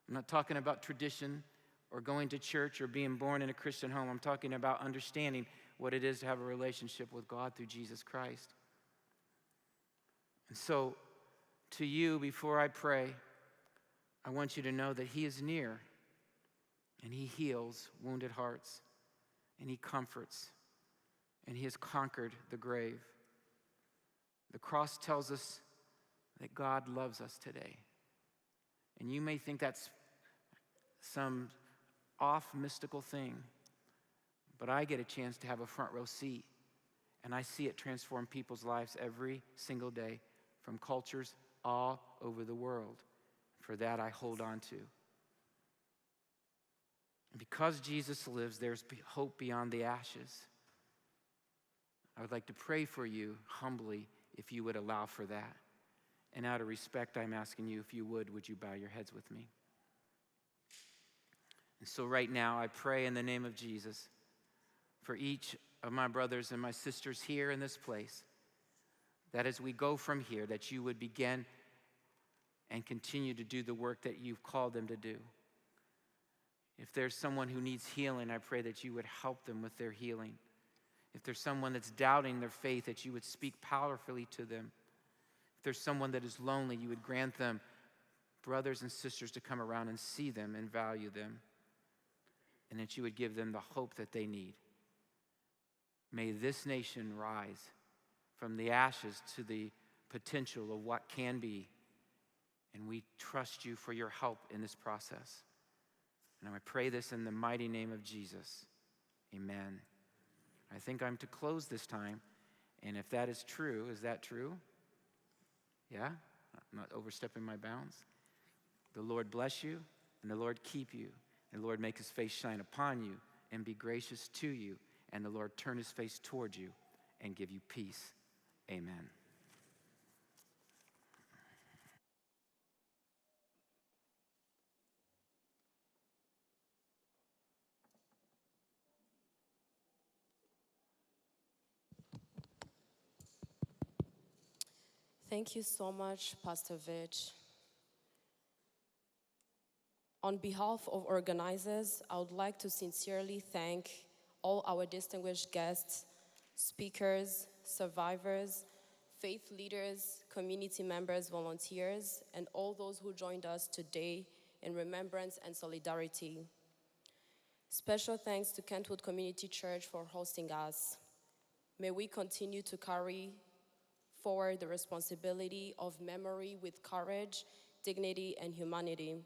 I'm not talking about tradition or going to church or being born in a Christian home. I'm talking about understanding what it is to have a relationship with God through Jesus Christ. And so, to you, before I pray, I want you to know that He is near, and He heals wounded hearts, and He comforts, and He has conquered the grave. The cross tells us that God loves us today. And you may think that's some off mystical thing, but I get a chance to have a front row seat, and I see it transform people's lives every single day from cultures all over the world. For that, I hold on to. And because Jesus lives, there's hope beyond the ashes. I would like to pray for you humbly if you would allow for that. And out of respect, I'm asking you, if you would you bow your heads with me? And so right now, I pray in the name of Jesus for each of my brothers and my sisters here in this place, that as we go from here, that you would begin and continue to do the work that you've called them to do. If there's someone who needs healing, I pray that you would help them with their healing. If there's someone that's doubting their faith, that you would speak powerfully to them. there's someone that is lonely, you would grant them brothers and sisters to come around and see them and value them, and that you would give them the hope that they need. May this nation rise from the ashes to the potential of what can be, and we trust you for your help in this process. And I pray this in the mighty name of Jesus. Amen. I think I'm to close this time, and if that is true, is that true? Yeah? I'm not overstepping my bounds? The Lord bless you, and the Lord keep you, and the Lord make his face shine upon you and be gracious to you, and the Lord turn his face toward you and give you peace. Amen. Thank you so much, Pastor Vich. On behalf of organizers, I would like to sincerely thank all our distinguished guests, speakers, survivors, faith leaders, community members, volunteers, and all those who joined us today in remembrance and solidarity. Special thanks to Kentwood Community Church for hosting us. May we continue to carry forward the responsibility of memory with courage, dignity, and humanity.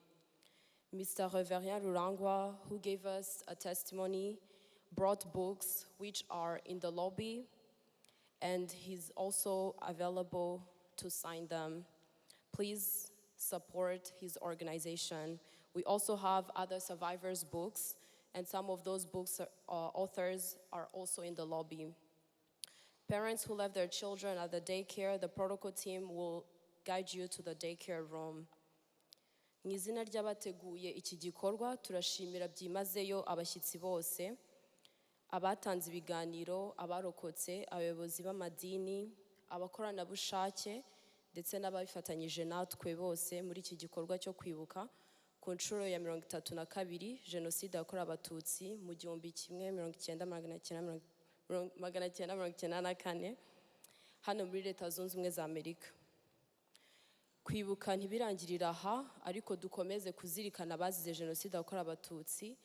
Mr. Reverend Rurangwa, who gave us a testimony, brought books which are in the lobby, and he's also available to sign them. Please support his organization. We also have other survivors' books, and some of those books' authors are also in the lobby. Parents who left their children at the daycare, the protocol team will guide you to the daycare room. Mu izina ry'abateguye iki gikorwa turashimira byimazeyo abashyitsi bose, abatanze ibiganiro, abarokotse, abayobozi b'amadini, abakoranabushake ndetse n'ababifatanyije natwe bose muri iki gikorwa cyo kwibuka ku nshuro ya 32 Genocide yakorewe Abatutsi mu 1994 hano muri Leta Zunze Ubumwe za Amerika. Kwibuka ntibirangirira aha, ariko dukomeze kuzirikana abazize Genocide yakorewe Abatutsi,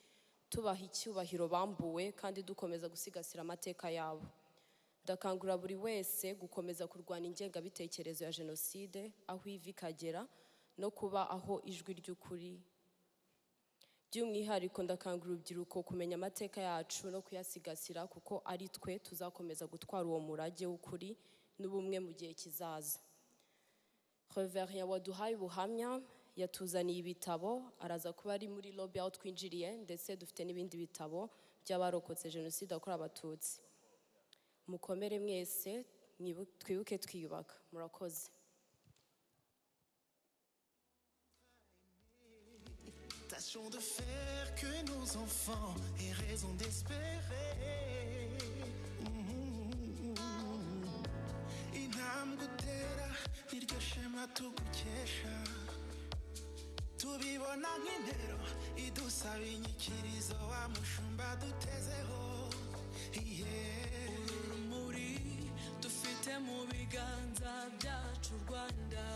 tubaha icyubahiro bambuwe kandi dukomeza gusigasira amateka yabo. Ndakangurira buri wese gukomeza kurwanya ingengabitekerezo ya Genocide aho iva ikagera no kuba aho ijwi ry'ukuri. By'umwihariko ndakangurira urubyiruko kumenya amateka yacu no kuyasigasira kuko ari twe tuzakomeza gutwara uwo murage w'ukuri n'ubumwe mu gihe kizaza. Reverend waduhaye ubuhamya yatuzaniye ibitabo, araza kuba ari muri lobby aho twinjiriye, ndetse dufite n'ibindi bitabo by'abarokotse Genocide yakorewe Abatutsi. Mukomere mwese, twibuke twiyubaka. Murakoze. Tâchons de faire que nos enfants aient raison d'espérer. Intambwe utera niryo shema tugukesha, tubibona nk'intero idusaba inyikirizo wa mushumba dutezeho. Urumuri dufite mu biganza byacu Rwanda,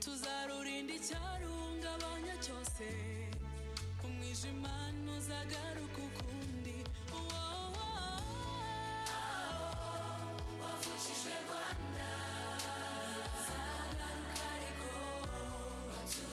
tuzarurinda icyarungabanya cyose, umwijima ntuzagaruka ukundi.